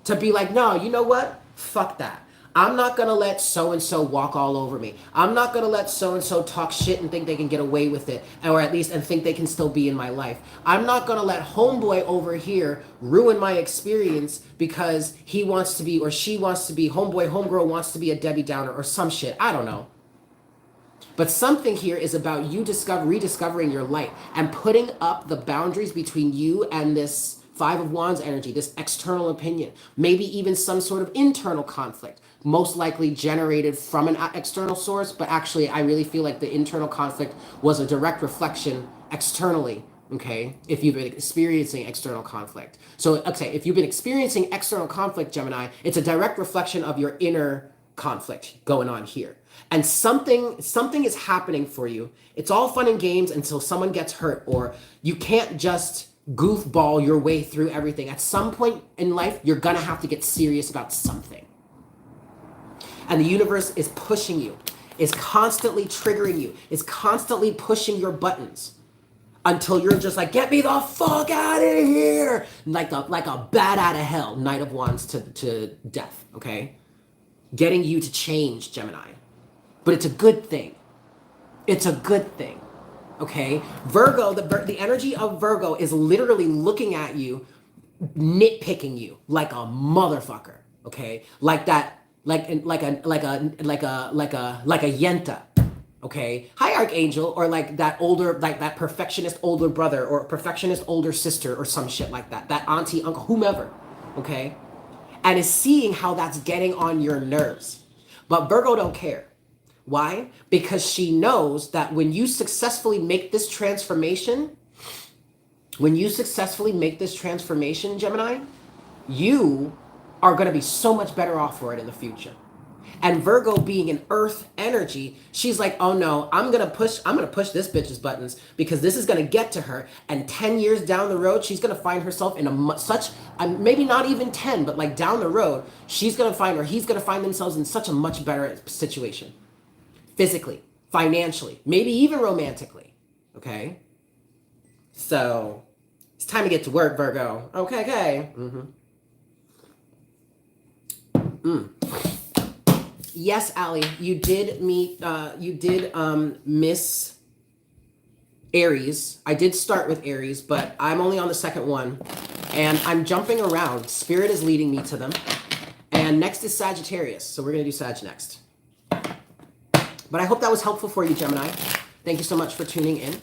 S1: to be like, no, you know what? Fuck that. I'm not going to let so-and-so walk all over me. I'm not going to let so-and-so talk shit and think they can get away with it, or at least and think they can still be in my life. I'm not going to let homeboy over here ruin my experience because he wants to be, or she wants to be, homegirl wants to be a Debbie Downer or some shit. I don't know. But something here is about you rediscovering your light and putting up the boundaries between you and this 5 of Wands energy, this external opinion, maybe even some sort of internal conflict, most likely generated from an external source, but actually I really feel like the internal conflict was a direct reflection externally, okay, if you've been experiencing external conflict. So, okay, if you've been experiencing external conflict, Gemini, it's a direct reflection of your inner conflict going on here. And something is happening for you. It's all fun and games until someone gets hurt, or you can't just goofball your way through everything. At some point in life, you're gonna have to get serious about something. And the universe is pushing you, is constantly triggering you, is constantly pushing your buttons until you're just like, get me the fuck out of here. Like a bat out of hell, Knight of Wands to death, okay? Getting you to change, Gemini. But it's a good thing. It's a good thing. Okay, Virgo, the energy of Virgo is literally looking at you, nitpicking you like a motherfucker. Okay, like that, like a yenta. Okay, hi Archangel, or like that older, like that perfectionist older brother or perfectionist older sister or some shit like that. That auntie, uncle, whomever. Okay, and is seeing how that's getting on your nerves, but Virgo don't care. Why? Because she knows that when you successfully make this transformation, Gemini, you are going to be so much better off for it in the future. And Virgo being an earth energy, she's like, oh no, I'm going to push this bitch's buttons because this is going to get to her. And 10 years down the road, she's going to find herself in maybe not even 10, but like down the road, he's going to find themselves in such a much better situation. Physically, financially, maybe even romantically, okay? So, it's time to get to work, Virgo. Okay. Yes, Allie, you did miss Aries. I did start with Aries, but I'm only on the second one, and I'm jumping around. Spirit is leading me to them. And next is Sagittarius, so we're gonna do Sag next. But I hope that was helpful for you, Gemini. Thank you so much for tuning in.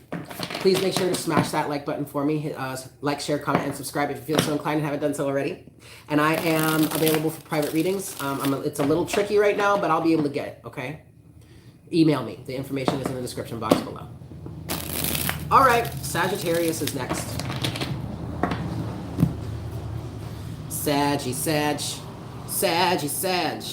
S1: Please make sure to smash that like button for me. Hit, like, share, comment, and subscribe if you feel so inclined and haven't done so already. And I am available for private readings. It's a little tricky right now, but I'll be able to get it, okay? Email me. The information is in the description box below. All right, Sagittarius is next. Saggy, Sag. Saggy, Sag.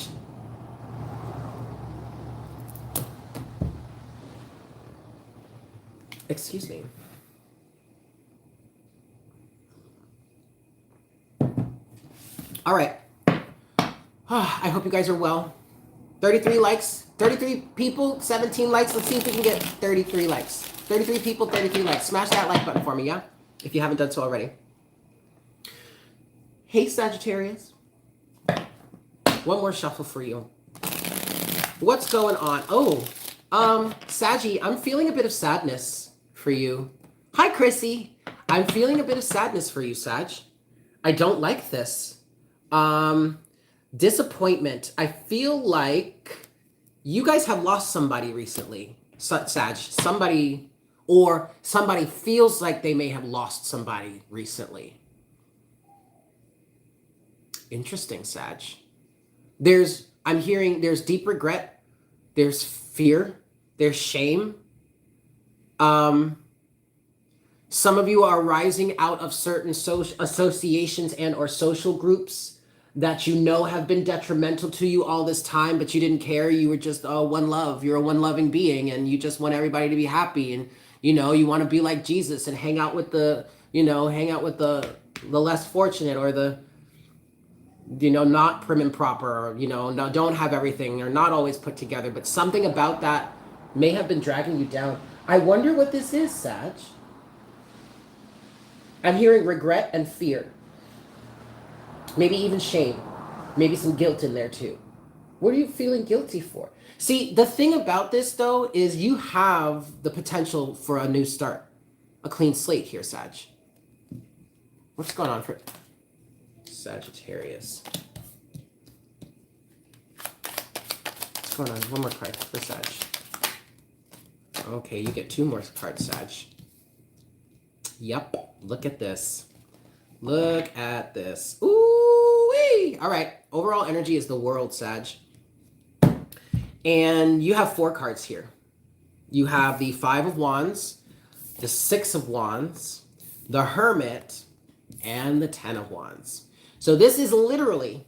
S1: Excuse me. All right. I hope you guys are well. 33 likes, 33 people, 17 likes. Let's see if we can get 33 likes. 33 people, 33 likes. Smash that like button for me, yeah? If you haven't done so already. Hey, Sagittarius. One more shuffle for you. What's going on? Oh, Saggy, I'm feeling a bit of sadness for you. Hi, Chrissy. I'm feeling a bit of sadness for you, Sag. I don't like this. Disappointment. I feel like you guys have lost somebody recently, Sag. Somebody, or somebody feels like they may have lost somebody recently. Interesting, Sag. I'm hearing there's deep regret, there's fear, there's shame. Some of you are rising out of certain associations and or social groups that you know have been detrimental to you all this time, but you didn't care. You were just one love. You're a one loving being, and you just want everybody to be happy, and you want to be like Jesus and hang out with the less fortunate, or the not prim and proper, or no, don't have everything, or not always put together. But something about that may have been dragging you down. I wonder what this is, Sag. I'm hearing regret and fear. Maybe even shame. Maybe some guilt in there too. What are you feeling guilty for? See, the thing about this though is you have the potential for a new start. A clean slate here, Sag. What's going on for Sagittarius? What's going on? One more card for Sag. Okay, you get 2 more cards, Sag. Yep. Look at this. Look at this. Ooh-wee! All right. Overall energy is the World, Sag. And you have 4 cards here. You have the 5 of Wands, the 6 of Wands, the Hermit, and the 10 of Wands. So this is literally,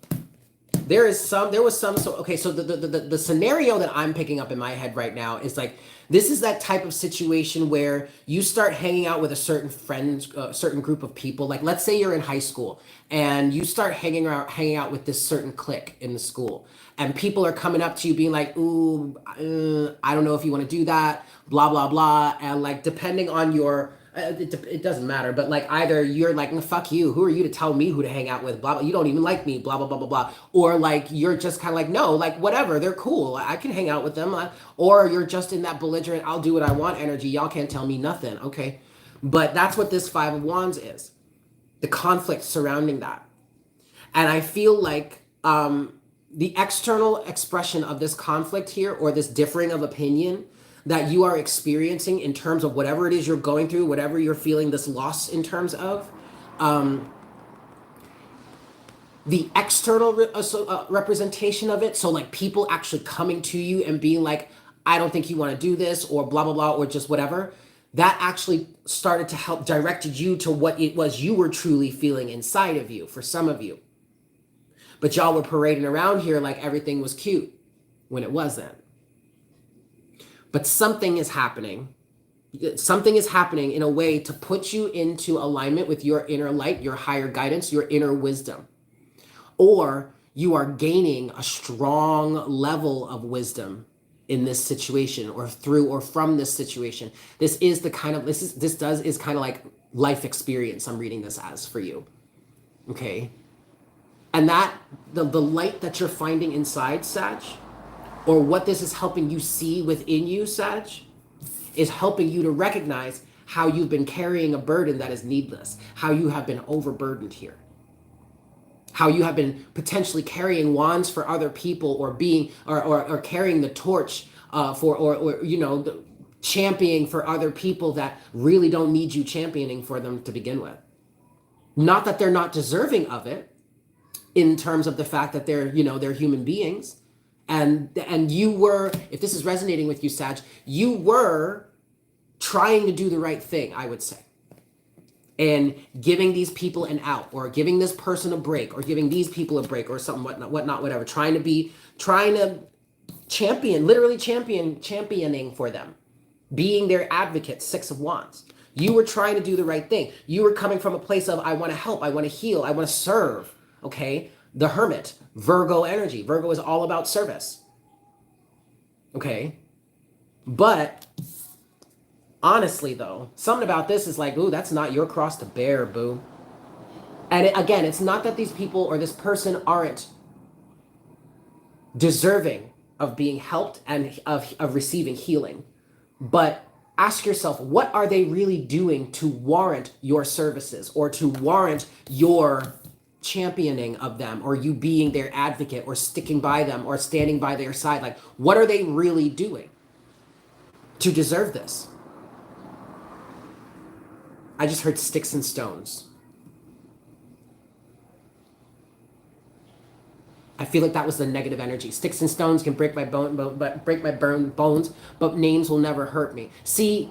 S1: so the scenario that I'm picking up in my head right now is like, this is that type of situation where you start hanging out with a certain group of people. Like, let's say you're in high school and you start hanging out with this certain clique in the school, and people are coming up to you being like, ooh, I don't know if you want to do that, blah, blah, blah. And like, depending on your, it doesn't matter, but like either you're like, fuck you, who are you to tell me who to hang out with, blah, blah, you don't even like me, blah, blah, blah, blah, blah. Or like, you're just kind of like, no, like whatever, they're cool, I can hang out with them. Or you're just in that belligerent, I'll do what I want energy, y'all can't tell me nothing, okay? But that's what this 5 of Wands is, the conflict surrounding that. And I feel like the external expression of this conflict here, or this differing of opinion that you are experiencing in terms of whatever it is you're going through, whatever you're feeling this loss in terms of, the external representation of it, so like people actually coming to you and being like, I don't think you want to do this, or blah, blah, blah, or just whatever, that actually started to help directed you to what it was you were truly feeling inside of you, for some of you. But y'all were parading around here like everything was cute when it wasn't. But something is happening. Something is happening in a way to put you into alignment with your inner light, your higher guidance, your inner wisdom. Or you are gaining a strong level of wisdom in this situation, or through or from this situation. This is kind of like life experience I'm reading this as for you. Okay? And that the light that you're finding inside, Sag, or what this is helping you see within you, Sag, is helping you to recognize how you've been carrying a burden that is needless, how you have been overburdened here, how you have been potentially carrying wands for other people, or being or carrying the torch championing for other people that really don't need you championing for them to begin with. Not that they're not deserving of it, in terms of the fact that they're human beings. And you were, if this is resonating with you, Sag, you were trying to do the right thing, I would say. and giving these people an out, or giving this person a break, or giving these people a break, or something, whatnot, whatever. Trying to champion, literally championing for them, being their advocate. Six of Wands. You were trying to do the right thing. You were coming from a place of, I want to help, I want to heal, I want to serve. Okay, the Hermit, Virgo energy. Virgo is all about service. Okay, but honestly, though, something about this is like, ooh, that's not your cross to bear, boo. And again, it's not that these people or this person aren't deserving of being helped and of receiving healing. But ask yourself, what are they really doing to warrant your services, or to warrant your championing of them, or you being their advocate, or sticking by them, or standing by their side? Like, what are they really doing to deserve this? I just heard sticks and stones. I feel like that was the negative energy. Sticks and stones can break my bones, but names will never hurt me. See,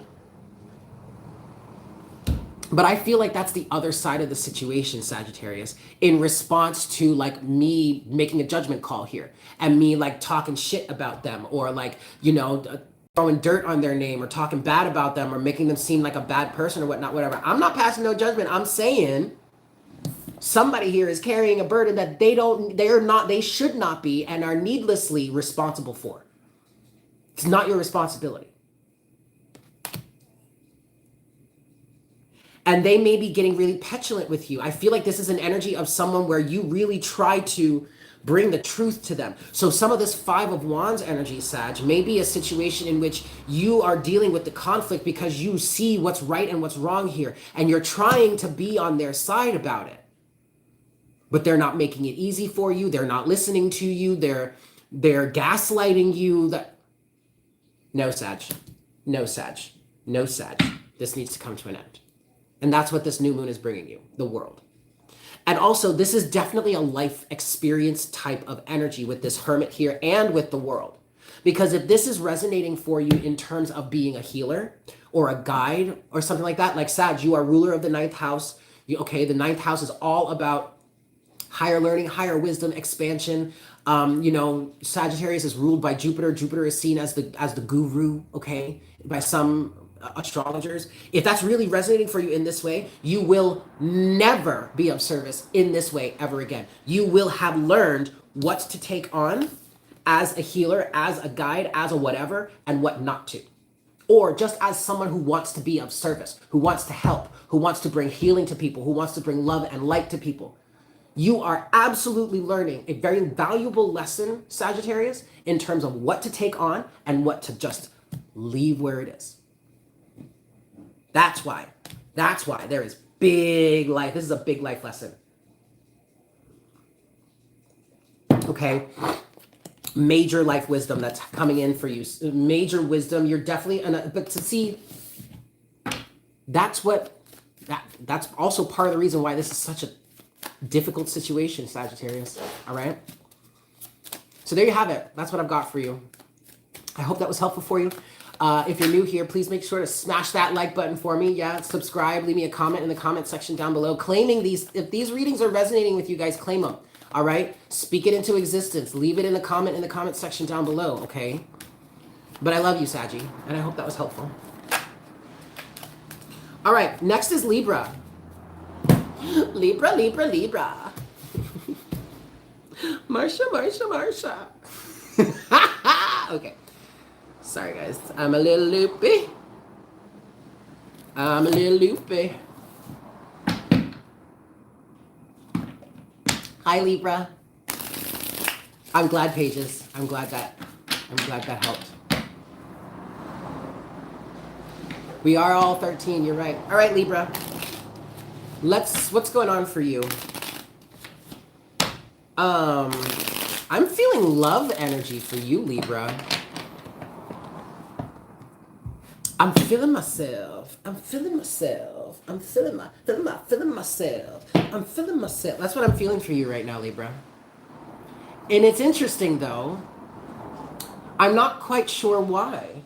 S1: but I feel like that's the other side of the situation, Sagittarius, in response to like me making a judgment call here, and me like talking shit about them, or like, throwing dirt on their name, or talking bad about them, or making them seem like a bad person or whatnot, whatever. I'm not passing no judgment. I'm saying somebody here is carrying a burden that they should not be, and are needlessly responsible for. It's not your responsibility. And they may be getting really petulant with you. I feel like this is an energy of someone where you really try to bring the truth to them. So some of this Five of Wands energy, Sag, may be a situation in which you are dealing with the conflict because you see what's right and what's wrong here, and you're trying to be on their side about it. But they're not making it easy for you. They're not listening to you. They're gaslighting you. No, Sag. No, Sag. No, Sag. This needs to come to an end. And that's what this new moon is bringing you, the world. And also, this is definitely a life experience type of energy with this Hermit here and with the world. Because if this is resonating for you in terms of being a healer or a guide or something like that, like Sag, you are ruler of the ninth house. The ninth house is all about higher learning, higher wisdom, expansion. Sagittarius is ruled by Jupiter. Jupiter is seen as the guru, okay, by some astrologers. If that's really resonating for you in this way, you will never be of service in this way ever again. You will have learned what to take on as a healer, as a guide, as a whatever, and what not to. Or just as someone who wants to be of service, who wants to help, who wants to bring healing to people, who wants to bring love and light to people. You are absolutely learning a very valuable lesson, Sagittarius, in terms of what to take on and what to just leave where it is. That's why there is big life. This is a big life lesson. Okay. Major life wisdom that's coming in for you. Major wisdom. You're definitely, but to see, that's also part of the reason why this is such a difficult situation, Sagittarius. All right. So there you have it. That's what I've got for you. I hope that was helpful for you. If you're new here, please make sure to smash that like button for me. Yeah, subscribe, leave me a comment in the comment section down below. Claiming these, if these readings are resonating with you guys, claim them. All right? Speak it into existence. Leave it in the comment section down below, okay? But I love you, Saggy, and I hope that was helpful. All right, next is Libra. Libra. Marsha. Okay. Sorry, guys. I'm a little loopy. Hi, Libra. I'm glad, Pages. I'm glad that helped. We are all 13. You're right. All right, Libra. What's going on for you? I'm feeling love energy for you, Libra. I'm feeling myself. I'm feeling myself. That's what I'm feeling for you right now, Libra. And it's interesting, though. I'm not quite sure why.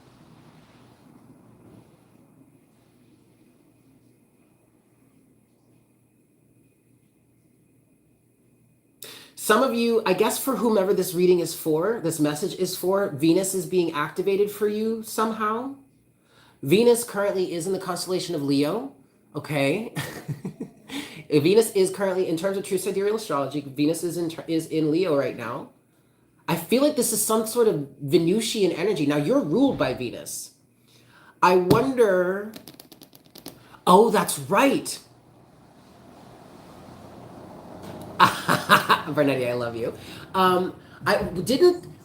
S1: Some of you, I guess for whomever this reading is for, this message is for, Venus is being activated for you somehow. Venus currently is in the constellation of Leo, okay? Venus is currently, in terms of true sidereal astrology, Venus is in Leo right now. I feel like this is some sort of Venusian energy. Now, you're ruled by Venus. I wonder... Oh, that's right. Bernetti, I love you.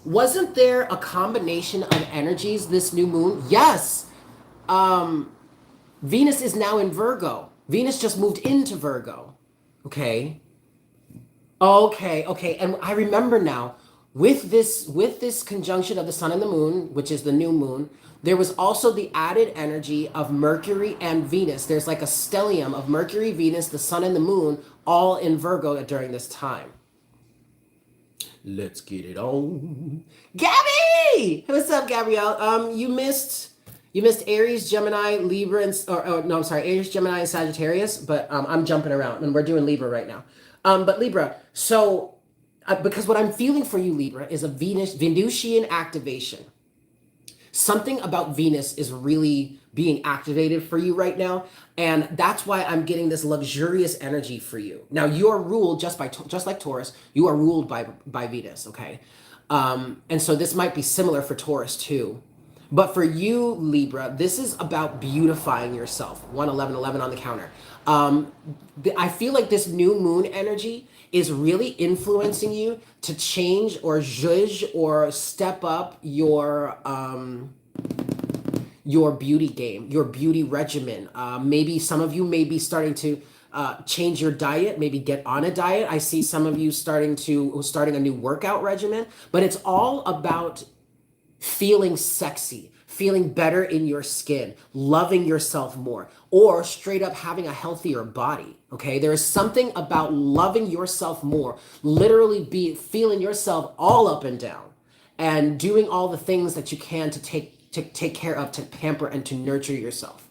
S1: Wasn't there a combination of energies this new moon? Yes. Venus is now in Virgo. Venus just moved into Virgo. Okay. Okay. And I remember now, with this conjunction of the sun and the moon, which is the new moon, there was also the added energy of Mercury and Venus. There's like a stellium of Mercury, Venus, the sun and the moon, all in Virgo during this time. Let's get it on. Gabby! What's up, Gabrielle? You missed Aries, Gemini, Libra, Aries, Gemini, and Sagittarius, but I'm jumping around, and we're doing Libra right now. But Libra, so, because what I'm feeling for you, Libra, is a Venusian activation. Something about Venus is really being activated for you right now, and that's why I'm getting this luxurious energy for you. Now, you are ruled, just like Taurus, you are ruled by Venus, okay? And so this might be similar for Taurus too. But for you, Libra, this is about beautifying yourself. 11111 on the counter. I feel like this new moon energy is really influencing you to change or zhuzh or step up your beauty game, your beauty regimen. Maybe some of you may be starting to change your diet, maybe get on a diet. I see some of you starting a new workout regimen, but it's all about feeling sexy, feeling better in your skin, loving yourself more, or straight up having a healthier body, okay? There is something about loving yourself more, literally feeling yourself all up and down, and doing all the things that you can to take care of, to pamper, and to nurture yourself.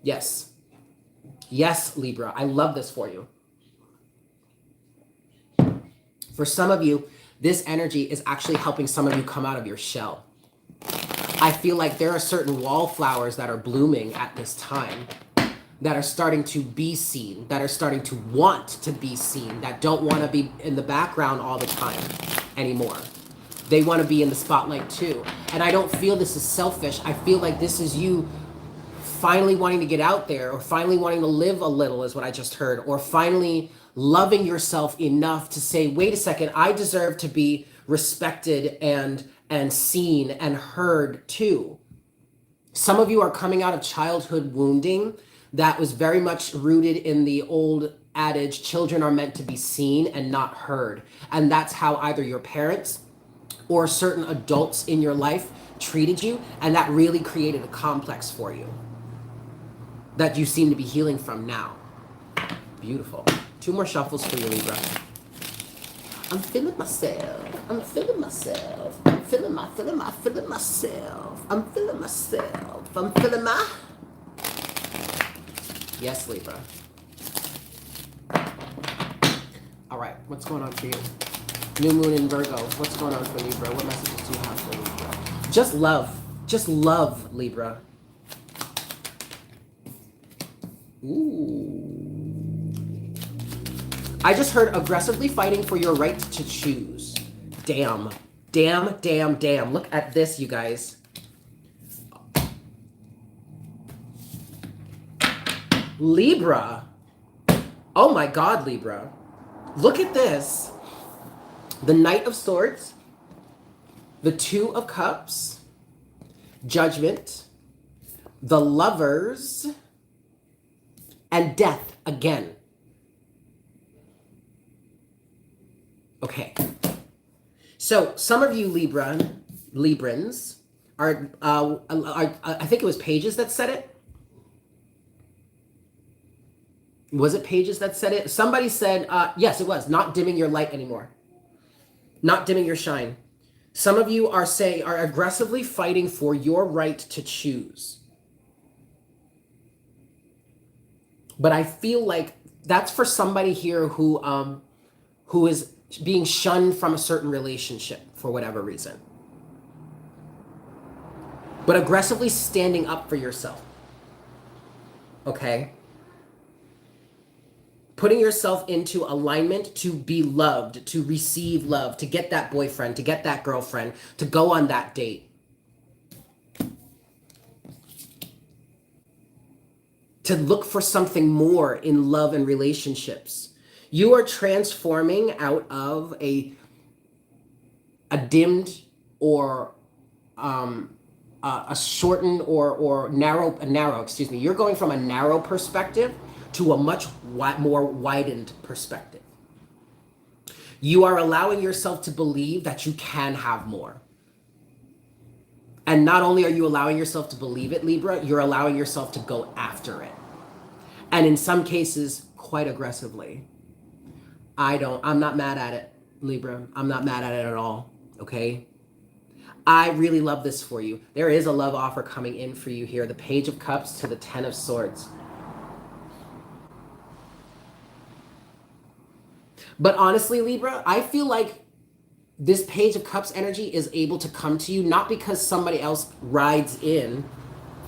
S1: Yes. Yes, Libra, I love this for you. For some of you, this energy is actually helping some of you come out of your shell. I feel like there are certain wallflowers that are blooming at this time, that are starting to be seen, that are starting to want to be seen, that don't want to be in the background all the time anymore. They want to be in the spotlight too. And I don't feel this is selfish. I feel like this is you finally wanting to get out there, or finally wanting to live a little, is what I just heard, or finally loving yourself enough to say, wait a second, I deserve to be respected and seen and heard too. Some of you are coming out of childhood wounding that was very much rooted in the old adage, children are meant to be seen and not heard. And that's how either your parents or certain adults in your life treated you, and that really created a complex for you that you seem to be healing from now. Beautiful. 2 more shuffles for you, Libra. I'm feeling myself. I'm feeling myself. I'm feeling myself. I'm feeling myself. I'm feeling my... Yes, Libra. All right, what's going on for you? New moon in Virgo. What's going on for Libra? What messages do you have for Libra? Just love. Just love, Libra. Ooh. I just heard aggressively fighting for your right to choose. Damn. Damn, damn, damn. Look at this, you guys. Libra. Oh my God, Libra. Look at this. The Knight of Swords. The 2 of Cups. Judgment. The Lovers. And Death again. Okay. So some of you Librans are I think it was Pages that said it. Was it Pages that said it? Somebody said, yes, it was, not dimming your light anymore. Not dimming your shine. Some of you are aggressively fighting for your right to choose. But I feel like that's for somebody here who who is being shunned from a certain relationship for whatever reason. But aggressively standing up for yourself. Okay? Putting yourself into alignment to be loved, to receive love, to get that boyfriend, to get that girlfriend, to go on that date. To look for something more in love and relationships. You are transforming out of a dimmed or a shortened or narrow, excuse me. You're going from a narrow perspective to a much more widened perspective. You are allowing yourself to believe that you can have more. And not only are you allowing yourself to believe it, Libra, you're allowing yourself to go after it. And in some cases, quite aggressively. I'm not mad at it, Libra. I'm not mad at it at all, okay? I really love this for you. There is a love offer coming in for you here. The Page of Cups to the Ten of Swords. But honestly, Libra, I feel like this Page of Cups energy is able to come to you not because somebody else rides in.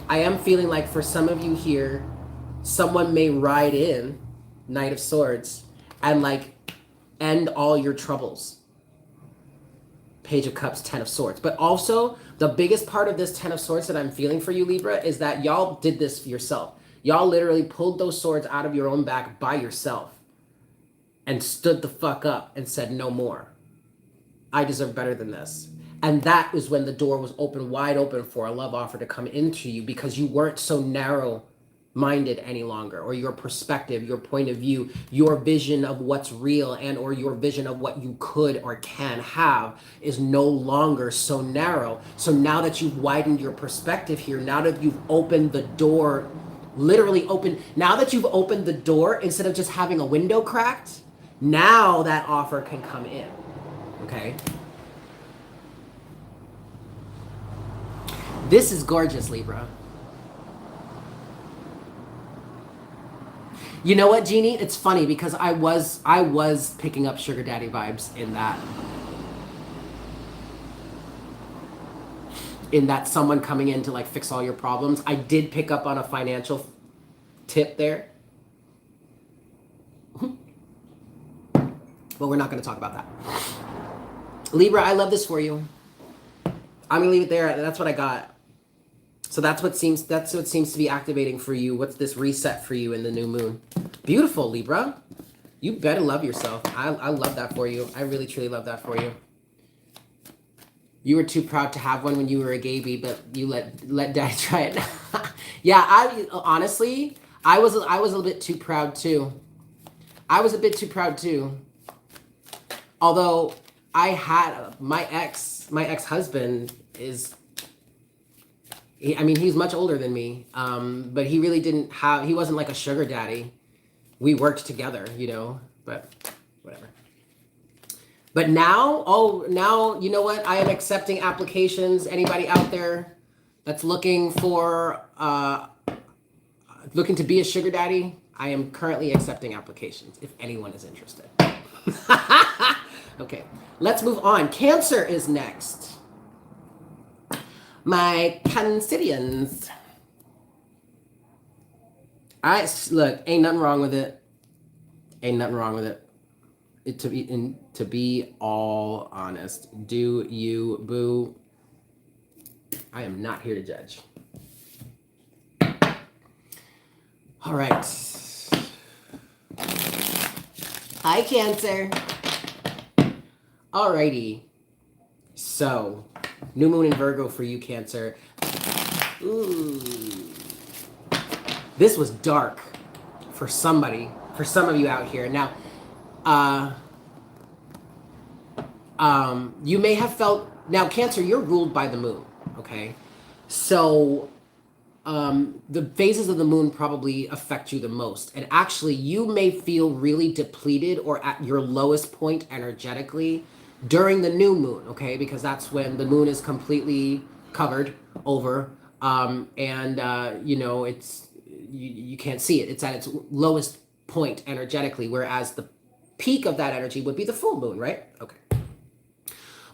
S1: I am feeling like for some of you here, someone may ride in, Knight of Swords, and like end all your troubles. Page of Cups, Ten of Swords. But also, the biggest part of this Ten of Swords that I'm feeling for you, Libra, is that y'all did this for yourself. Y'all literally pulled those swords out of your own back by yourself and stood the fuck up and said, no more. I deserve better than this. And that was when the door was open, wide open for a love offer to come into you because you weren't so narrow-minded any longer, or your perspective, your point of view, your vision of what's real and or your vision of what you could or can have is no longer so narrow. So now that you've widened your perspective here, now that you've opened the door, literally opened, now that you've opened the door instead of just having a window cracked, now that offer can come in, okay? This is gorgeous, Libra. You know what, Jeannie? It's funny because I was picking up sugar daddy vibes in that someone coming in to like fix all your problems. I did pick up on a financial tip there. But we're not going to talk about that. Libra, I love this for you. I'm going to leave it there. That's what I got. So that's what seems to be activating for you. What's this reset for you in the new moon? Beautiful, Libra. You better love yourself. I love that for you. I really, truly love that for you. You were too proud to have one when you were a baby, but you let daddy try it. Yeah, honestly, I was a little bit too proud too. I was a bit too proud too. Although I had my ex-husband is, I mean, he's much older than me, but he really he wasn't like a sugar daddy. We worked together, you know, but whatever. But now, now, you know what? I am accepting applications. Anybody out there that's looking to be a sugar daddy, I am currently accepting applications if anyone is interested. Okay, let's move on. Cancer is next. My Cancerians. Look, ain't nothing wrong with it. Ain't nothing wrong with it. To be all honest, do you, boo? I am not here to judge. All right. Hi, Cancer. Alrighty. So, new moon in Virgo for you, Cancer. Ooh. This was dark for somebody, for some of you out here. Now, you may have felt, now Cancer, you're ruled by the moon, okay? So, the phases of the moon probably affect you the most. And actually, you may feel really depleted or at your lowest point energetically during the new moon, okay? Because that's when the moon is completely covered over, you know, you can't see it. It's at its lowest point energetically, whereas peak of that energy would be the full moon, right? Okay.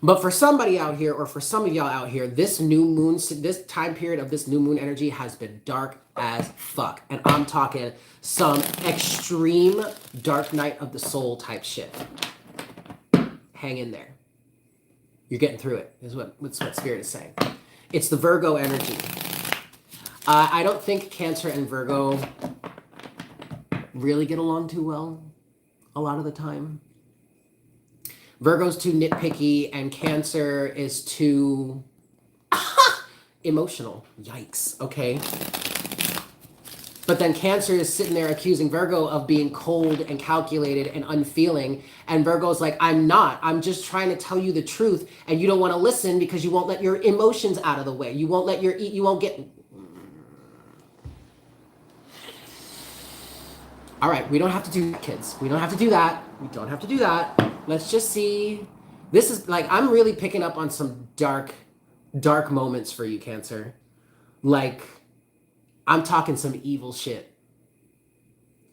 S1: But for somebody out here, or for some of y'all out here, this new moon, this time period of this new moon energy has been dark as fuck. And I'm talking some extreme dark night of the soul type shit. Hang in there. You're getting through it, is what Spirit is saying. It's the Virgo energy. I don't think Cancer and Virgo really get along too well a lot of the time. Virgo's too nitpicky and Cancer is too emotional. Yikes, okay? But then Cancer is sitting there accusing Virgo of being cold and calculated and unfeeling. And Virgo's like, I'm not. I'm just trying to tell you the truth. And you don't want to listen because you won't let your emotions out of the way. You won't let you won't get... All right, we don't have to do that, kids. We don't have to do that. We don't have to do that. Let's just see. This is like, I'm really picking up on some dark moments for you, Cancer. Like, I'm talking some evil shit.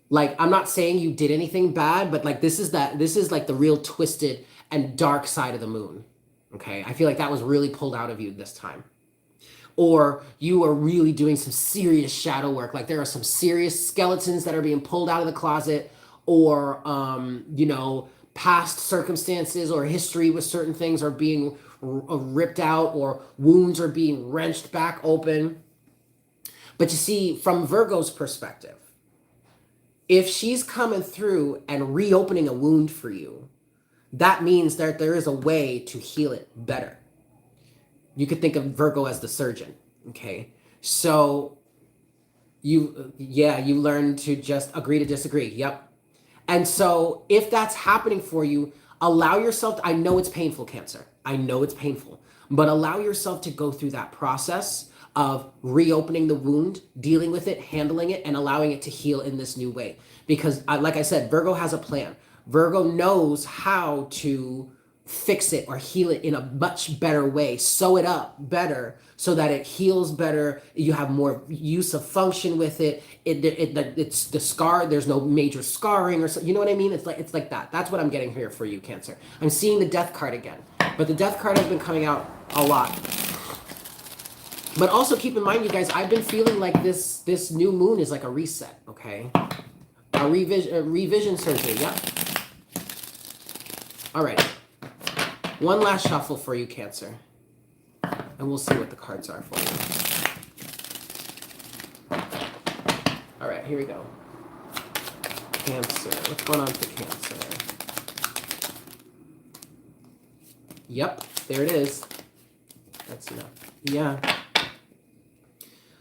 S1: Like, I'm not saying you did anything bad, but like, this is like the real twisted and dark side of the moon. Okay, I feel like that was really pulled out of you this time. Or you are really doing some serious shadow work. Like there are some serious skeletons that are being pulled out of the closet, or, you know, past circumstances or history with certain things are being ripped out, or wounds are being wrenched back open. But you see, from Virgo's perspective, if she's coming through and reopening a wound for you, that means that there is a way to heal it better. You could think of Virgo as the surgeon, okay? So you learn to just agree to disagree. Yep. And so if that's happening for you, allow yourself to, I know it's painful, Cancer. I know it's painful, but allow yourself to go through that process of reopening the wound, dealing with it, handling it, and allowing it to heal in this new way. Because like I said, Virgo has a plan. Virgo knows how to fix it or heal it in a much better way, sew it up better so that it heals better. You have more use of function with it. It's the scar. There's no major scarring or so. You know what I mean? It's like that. That's what I'm getting here for you, Cancer. I'm seeing the Death card again, but the Death card has been coming out a lot. But also keep in mind, you guys, I've been feeling like this new moon is like a reset. Okay, a revision surgery. Yeah. All right. One last shuffle for you, Cancer. And we'll see what the cards are for you. All right, here we go. Cancer. What's going on for Cancer? Yep, there it is. That's enough. Yeah.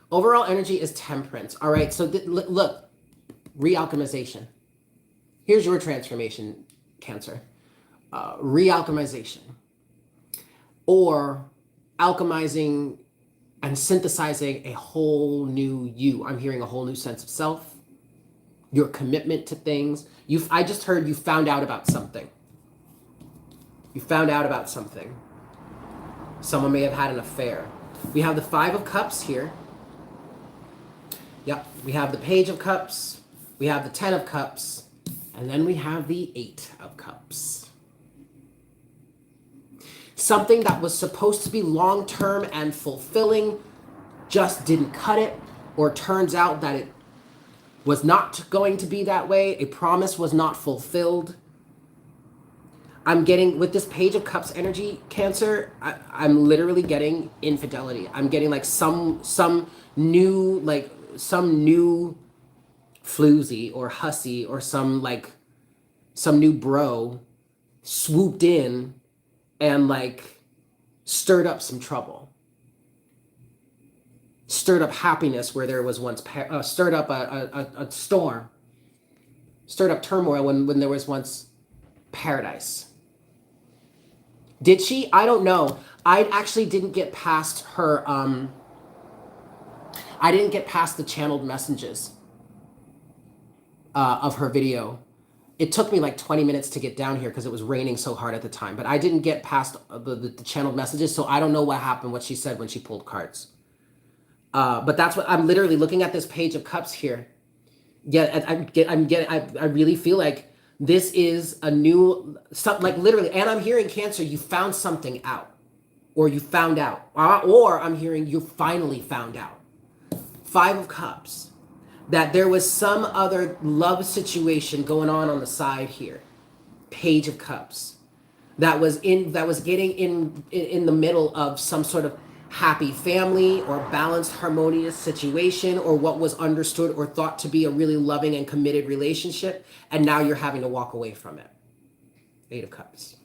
S1: Overall energy is Temperance. All right, so look. Realchemization. Here's your transformation, Cancer. Realchemization, or alchemizing and synthesizing a whole new you. I'm hearing a whole new sense of self, your commitment to things. I just heard you found out about something. You found out about something. Someone may have had an affair. We have the 5 of Cups here. Yep, we have the Page of Cups. We have the 10 of Cups. And then we have the 8 of Cups. Something that was supposed to be long-term and fulfilling just didn't cut it, or turns out that it was not going to be that way. A promise was not fulfilled. I'm getting, with this Page of Cups energy, Cancer, I'm literally getting infidelity. I'm getting like some new floozy or hussy or some new bro swooped in and like stirred up some trouble, stirred up happiness where there was once stirred up a storm, stirred up turmoil when there was once paradise. Did she? I don't know. I actually didn't get past her I didn't get past the channeled messages of her video. It took me like 20 minutes to get down here because it was raining so hard at the time. But I didn't get past the channeled messages, so I don't know what happened, what she said when she pulled cards. But that's what I'm literally looking at, this Page of Cups here. Yeah, I really feel like This is a new, like literally, and I'm hearing Cancer, you found something out, or you found out, or I'm hearing you finally found out. 5 of Cups, that there was some other love situation going on the side here. Page of Cups, that was getting in the middle of some sort of happy family or balanced harmonious situation, or what was understood or thought to be a really loving and committed relationship, and now you're having to walk away from it. 8 of Cups.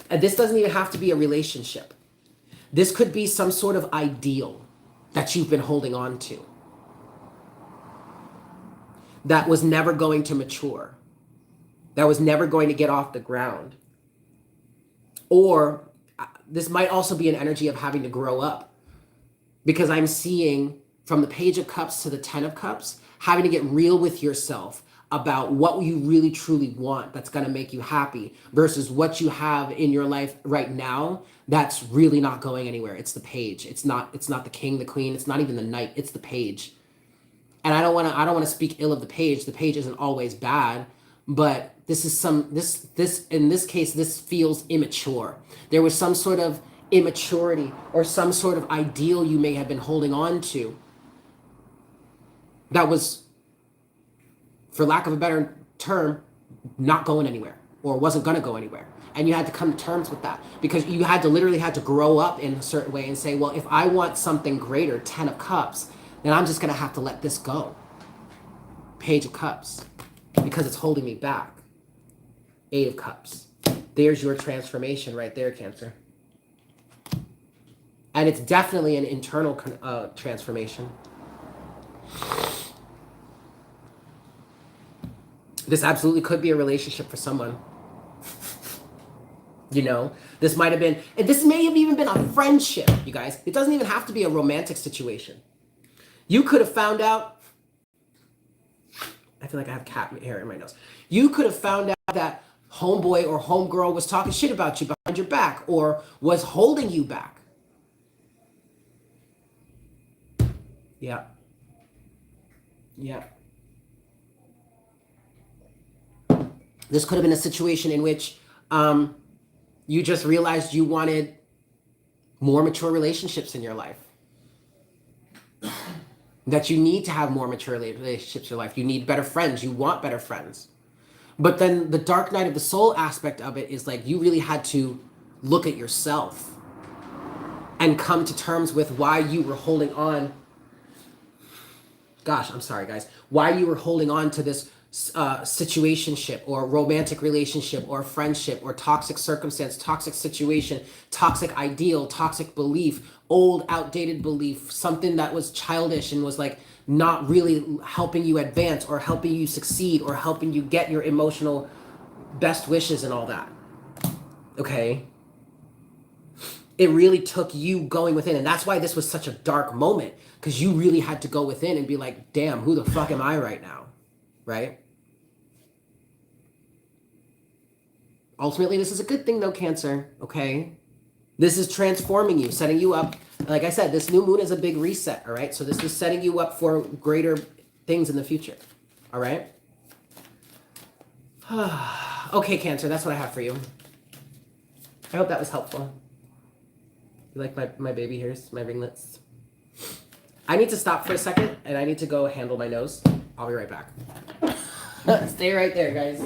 S1: And this doesn't even have to be a relationship. This could be some sort of ideal that you've been holding on to that was never going to mature, that was never going to get off the ground. Or this might also be an energy of having to grow up, because I'm seeing from the Page of Cups to the 10 of Cups, having to get real with yourself about what you really truly want that's going to make you happy versus what you have in your life right now that's really not going anywhere. It's the Page. It's not the King, the Queen, it's not even the Knight, it's the Page. And I don't want to speak ill of the Page. The Page isn't always bad, but this is this in this case, this feels immature. There was some sort of immaturity or some sort of ideal you may have been holding on to that was, for lack of a better term, not going anywhere or wasn't going to go anywhere. And you had to come to terms with that, because you had to literally had to grow up in a certain way and say, well, if I want something greater, 10 of Cups, then I'm just going to have to let this go. Page of Cups, because it's holding me back. 8 of Cups. There's your transformation right there, Cancer. And it's definitely an internal transformation. This absolutely could be a relationship for someone. You know, this might have been, and this may have even been a friendship, you guys. It doesn't even have to be a romantic situation. You could have found out, I feel like I have cat hair in my nose. You could have found out that homeboy or homegirl was talking shit about you behind your back, or was holding you back. Yeah. Yeah. This could have been a situation in which you just realized you wanted more mature relationships in your life. That you need to have more mature relationships in your life. You need better friends. You want better friends. But then the dark night of the soul aspect of it is like you really had to look at yourself and come to terms with why you were holding on. Gosh, I'm sorry, guys. Why you were holding on to this situationship or romantic relationship or friendship or toxic circumstance, toxic situation, toxic ideal, toxic belief, old outdated belief, something that was childish and was like not really helping you advance or helping you succeed or helping you get your emotional best wishes and all that. Okay? It really took you going within, and that's why this was such a dark moment, because you really had to go within and be like, damn, who the fuck am I right now? Right? Ultimately, this is a good thing though, Cancer, okay? This is transforming you, setting you up. Like I said, this new moon is a big reset, all right? So this is setting you up for greater things in the future, all right? Okay, Cancer, that's what I have for you. I hope that was helpful. You like my baby hairs, my ringlets? I need to stop for a second, and I need to go handle my nose. I'll be right back. Stay right there, guys.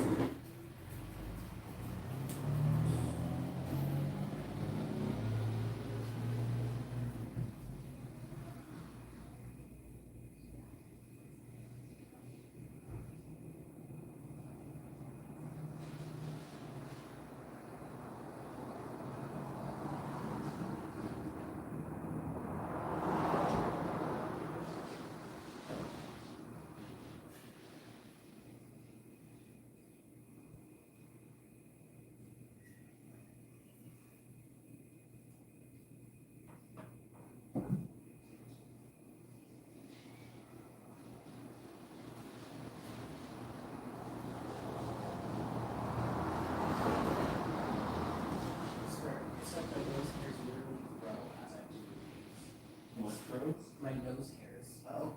S1: My nose hairs. Oh.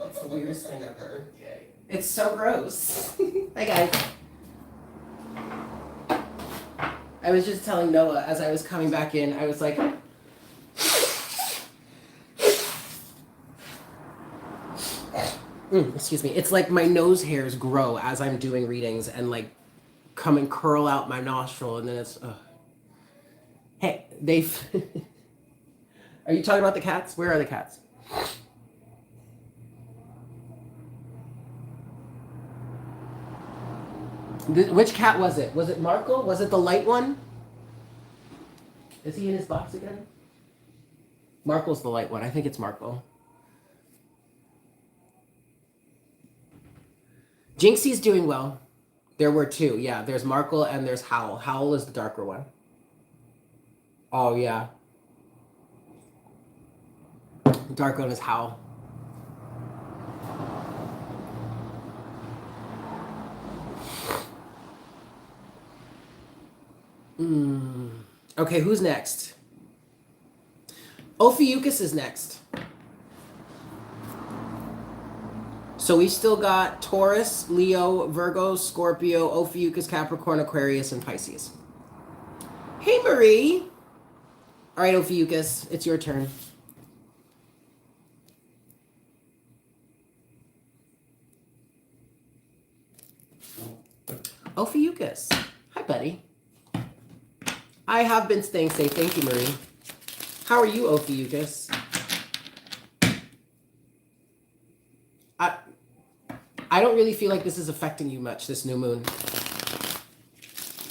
S1: It's the weirdest thing I've heard. Okay. It's so gross. Hi, guys. I was just telling Noah as I was coming back in, I was like, excuse me. It's like my nose hairs grow as I'm doing readings and like come and curl out my nostril, and then it's, hey, are you talking about the cats? Where are the cats? Which cat was it? Was it Marco? Was it the light one? Is he in his box again? Marco's the light one. I think it's Marco. Jinxie's doing well. There were two. Yeah, there's Marco and there's Howl. Howl is the darker one. Oh, yeah. Dark one is Howl. Okay, who's next? Ophiuchus is next. So we've still got Taurus, Leo, Virgo, Scorpio, Ophiuchus, Capricorn, Aquarius, and Pisces. Hey, Marie. All right, Ophiuchus, it's your turn. Ophiuchus. Hi, buddy. I have been staying safe. Thank you, Marie. How are you, Ophiuchus? I don't really feel like this is affecting you much, this new moon.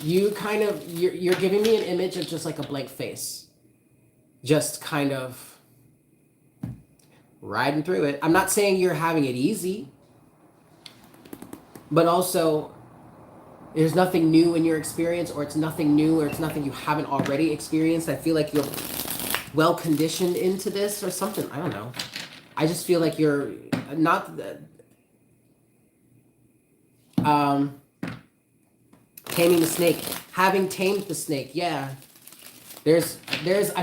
S1: You kind of, you're giving me an image of just like a blank face. Just kind of riding through it. I'm not saying you're having it easy, but also there's nothing new in your experience, or it's nothing new, or it's nothing you haven't already experienced. I feel like you're well conditioned into this or something. I don't know. I just feel like you're not taming the snake, having tamed the snake. Yeah. I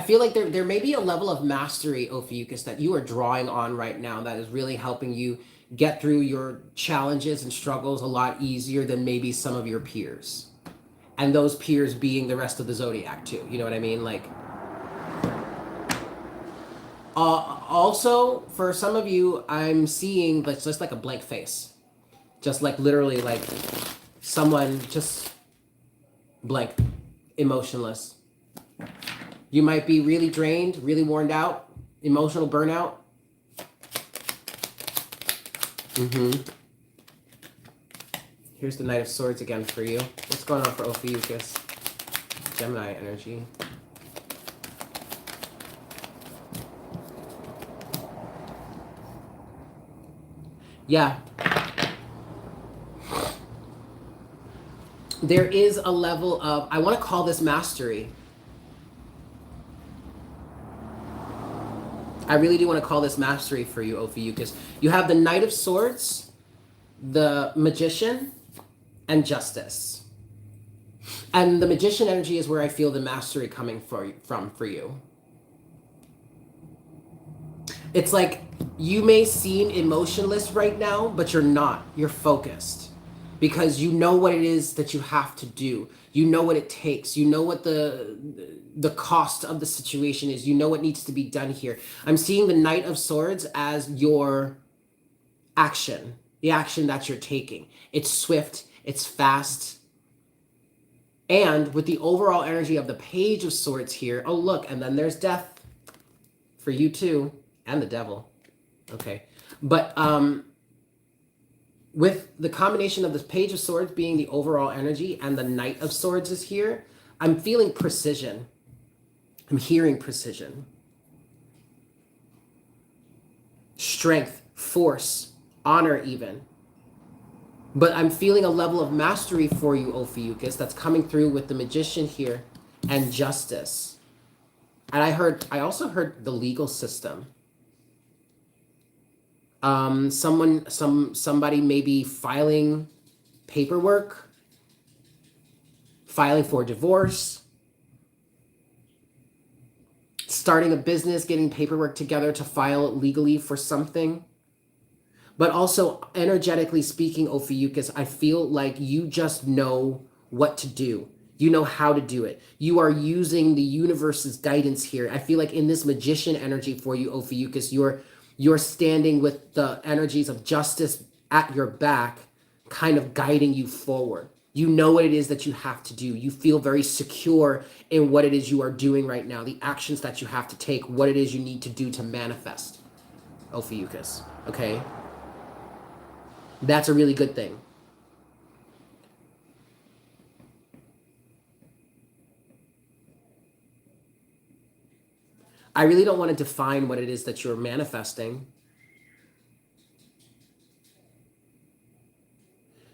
S1: feel like there may be a level of mastery, Ophiuchus, that you are drawing on right now that is really helping you get through your challenges and struggles a lot easier than maybe some of your peers. And those peers being the rest of the zodiac too. You know what I mean? Like, also for some of you, I'm seeing just like a blank face. Just like literally like someone just blank, emotionless. You might be really drained, really worn out, emotional burnout. Here's the Knight of Swords again for you. What's going on for Ophiuchus? Gemini energy. Yeah. There is a level of, I want to call this mastery. I really do want to call this mastery for you, Ophiuchus. You have the Knight of Swords, the Magician, and Justice. And the Magician energy is where I feel the mastery coming from for you. It's like you may seem emotionless right now, but you're not. You're focused. Because you know what it is that you have to do. You know what it takes. You know what the cost of the situation is. You know what needs to be done here. I'm seeing the Knight of Swords as your action. The action that you're taking. It's swift. It's fast. And with the overall energy of the Page of Swords here. Oh, look. And then there's death. For you too. And the devil. Okay. But, with the combination of this Page of Swords being the overall energy and the Knight of Swords is here, I'm feeling precision. I'm hearing precision. Strength, force, honor even. But I'm feeling a level of mastery for you, Ophiuchus, that's coming through with the Magician here and Justice. And I also heard the legal system. Somebody may be filing paperwork, filing for divorce, starting a business, getting paperwork together to file legally for something. But also, energetically speaking, Ophiuchus, I feel like you just know what to do. You know how to do it. You are using the universe's guidance here. I feel like in this magician energy for you, Ophiuchus, you're standing with the energies of justice at your back, kind of guiding you forward. You know what it is that you have to do. You feel very secure in what it is you are doing right now, the actions that you have to take, what it is you need to do to manifest, Ophiuchus. Okay? That's a really good thing. I really don't want to define what it is that you're manifesting.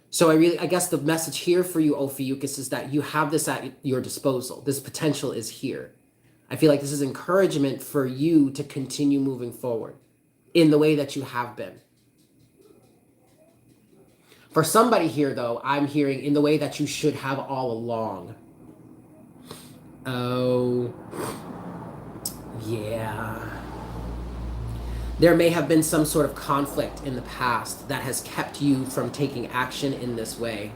S1: So I guess the message here for you, Ophiuchus, is that you have this at your disposal. This potential is here. I feel like this is encouragement for you to continue moving forward in the way that you have been. For somebody here, though, I'm hearing in the way that you should have all along. Oh, yeah. There may have been some sort of conflict in the past that has kept you from taking action in this way.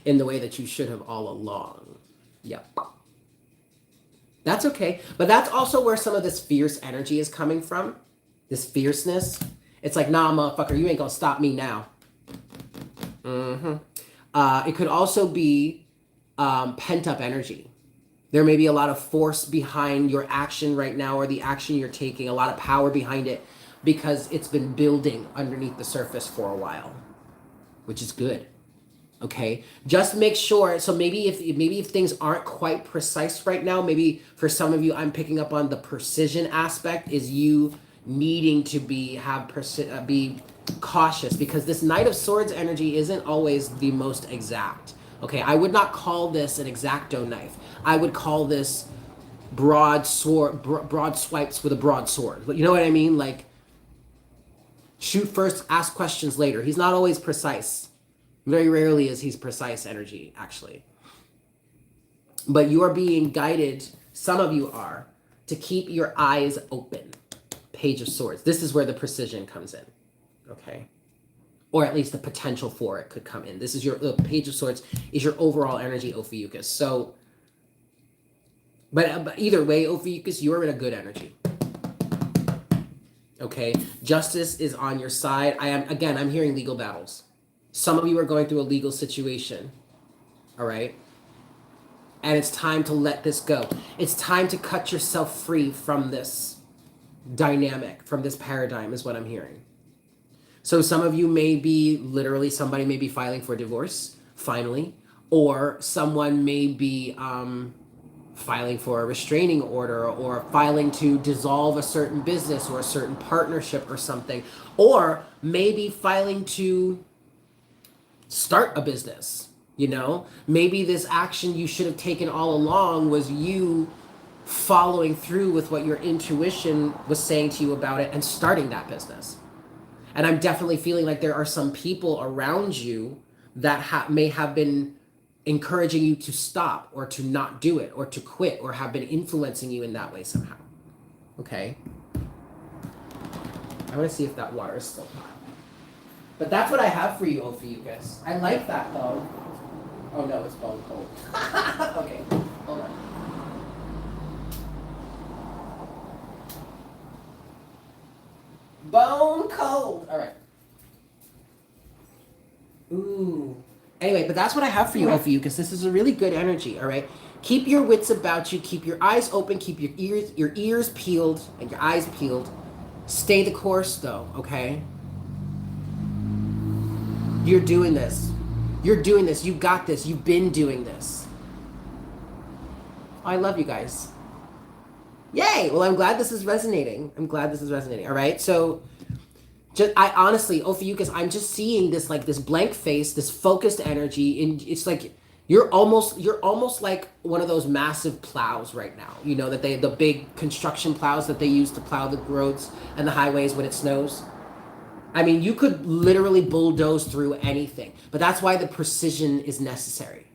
S1: In the way that you should have all along. Yep. That's okay. But that's also where some of this fierce energy is coming from. This fierceness. It's like, nah, motherfucker, you ain't gonna stop me now. It could also be pent-up energy. There may be a lot of force behind your action right now, or the action you're taking, a lot of power behind it, because it's been building underneath the surface for a while, which is good. Okay, just make sure. So maybe if things aren't quite precise right now, maybe for some of you, I'm picking up on the precision aspect is you needing to be cautious, because this Knight of Swords energy isn't always the most exact. Okay, I would not call this an X-Acto knife. I would call this broad swipes with a broad sword. You know what I mean? Like, shoot first, ask questions later. He's not always precise. Very rarely is he's precise energy, actually. But you are being guided, some of you are, to keep your eyes open. Page of Swords. This is where the precision comes in. Okay? Or at least the potential for it could come in. This is the Page of Swords is your overall energy, Ophiuchus. So, but either way, Ophiuchus, you are in a good energy. Okay? Justice is on your side. I'm hearing legal battles. Some of you are going through a legal situation. All right? And it's time to let this go. It's time to cut yourself free from this dynamic, from this paradigm, is what I'm hearing. So some of you may be, literally, somebody may be filing for divorce, finally, or someone may be filing for a restraining order, or filing to dissolve a certain business or a certain partnership or something, or maybe filing to start a business. You know, maybe this action you should have taken all along was you following through with what your intuition was saying to you about it and starting that business. And I'm definitely feeling like there are some people around you that may have been encouraging you to stop, or to not do it, or to quit, or have been influencing you in that way somehow. Okay? I want to see if that water is still hot. But that's what I have for you, Ophiuchus. I like that, though. Oh no, it's bone cold. Okay, hold on. Bone cold. All right. Ooh. Anyway, but that's what I have for you, Ophiuchus. This is a really good energy. All right. Keep your wits about you. Keep your eyes open. Keep your ears peeled and your eyes peeled. Stay the course, though. Okay. You're doing this. You're doing this. You got this. You've been doing this. I love you guys. Yay! Well, I'm glad this is resonating. All right. So, I honestly, Ophiuchus, I'm just seeing this, like, this blank face, this focused energy, and it's like you're almost like one of those massive plows right now. You know, that the big construction plows that they use to plow the roads and the highways when it snows. I mean, you could literally bulldoze through anything, but that's why the precision is necessary.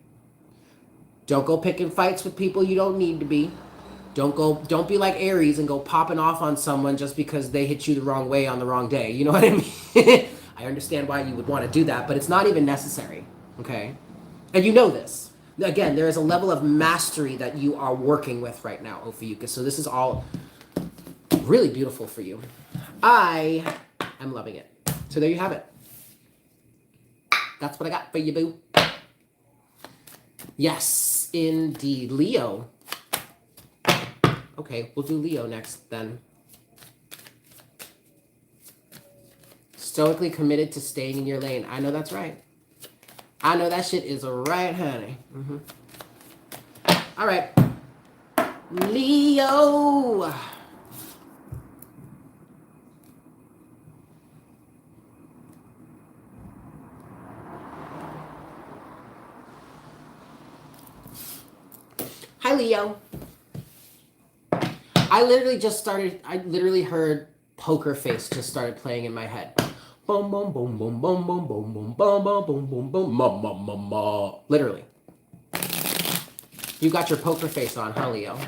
S1: Don't go picking fights with people you don't need to be. Don't be like Aries and go popping off on someone just because they hit you the wrong way on the wrong day. You know what I mean? I understand why you would want to do that, but it's not even necessary. Okay? And you know this. Again, there is a level of mastery that you are working with right now, Ophiuchus. So this is all really beautiful for you. I am loving it. So there you have it. That's what I got for you, boo. Yes, indeed. Leo. Okay, we'll do Leo next then. Stoically committed to staying in your lane. I know that's right. I know that shit is right, honey. All right. Leo. Hi, Leo. I literally heard Poker Face just started playing in my head. Boom, boom, boom, boom, boom, boom, boom, boom, boom, boom, boom, boom, boom, ma, ma, ma, ma. Literally. You got your Poker Face on, huh, Leo?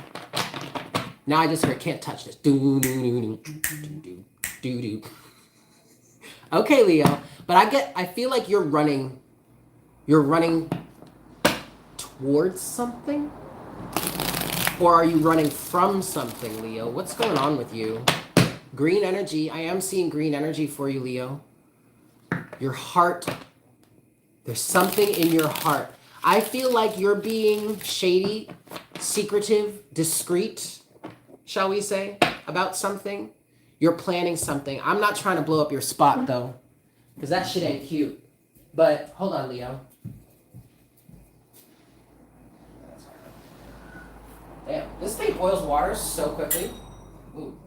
S1: Now I just heard can't touch this. Do, do, do, do, do, do. Okay, Leo. But I feel like you're running towards something? Or are you running from something, Leo? What's going on with you? Green energy. I am seeing green energy for you, Leo. Your heart. There's something in your heart. I feel like you're being shady, secretive, discreet, shall we say, about something. You're planning something. I'm not trying to blow up your spot, though, because that shit ain't cute. But hold on, Leo. Damn, this thing boils water so quickly. Ooh.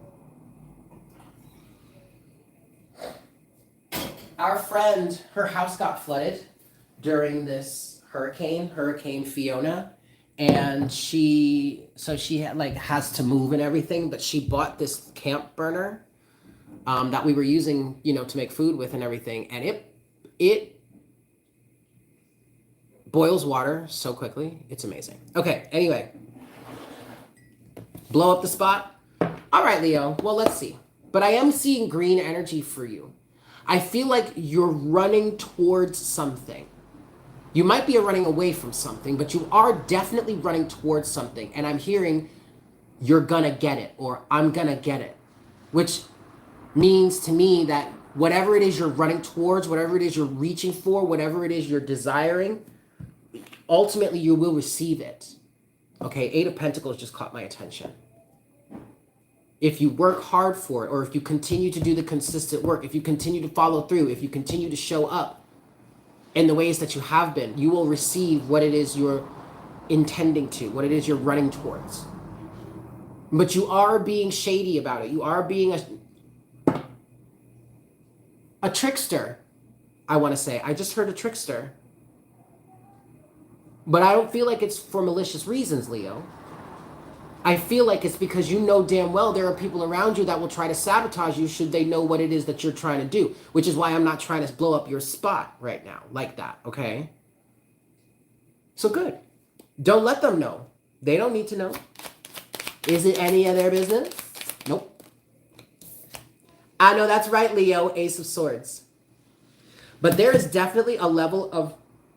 S1: Our friend, her house got flooded during this Hurricane Fiona, and she has to move and everything, but she bought this camp burner that we were using, to make food with and everything, and it boils water so quickly. It's amazing. Okay, anyway. Blow up the spot? All right, Leo. Well, let's see. But I am seeing green energy for you. I feel like you're running towards something. You might be running away from something, but you are definitely running towards something. And I'm hearing you're gonna get it, or I'm gonna get it. Which means to me that whatever it is you're running towards, whatever it is you're reaching for, whatever it is you're desiring, ultimately you will receive it. Okay, Eight of Pentacles just caught my attention. If you work hard for it, or if you continue to do the consistent work, if you continue to follow through, if you continue to show up in the ways that you have been, you will receive what it is you're intending to, what it is you're running towards. But you are being shady about it. You are being a trickster, I want to say. I just heard a trickster. But I don't feel like it's for malicious reasons, Leo. I feel like it's because you know damn well there are people around you that will try to sabotage you should they know what it is that you're trying to do, which is why I'm not trying to blow up your spot right now like that, okay? So good. Don't let them know. They don't need to know. Is it any of their business? Nope. I know that's right, Leo, Ace of Swords. But there is definitely a level of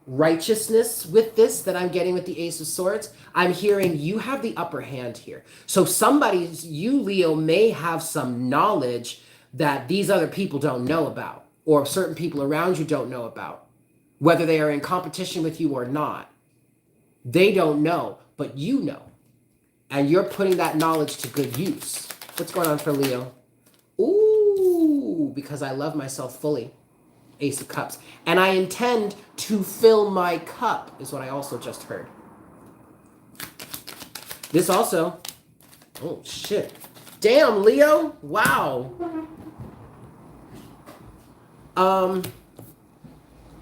S1: righteousness with this that I'm getting with the Ace of Swords. I'm hearing you have the upper hand here. So you, Leo, may have some knowledge that these other people don't know about, or certain people around you don't know about, whether they are in competition with you or not. They don't know, but you know. And you're putting that knowledge to good use. What's going on for Leo? Ooh, because I love myself fully. Ace of Cups. And I intend to fill my cup, is what I also just heard. This also, oh shit. Damn, Leo. Wow.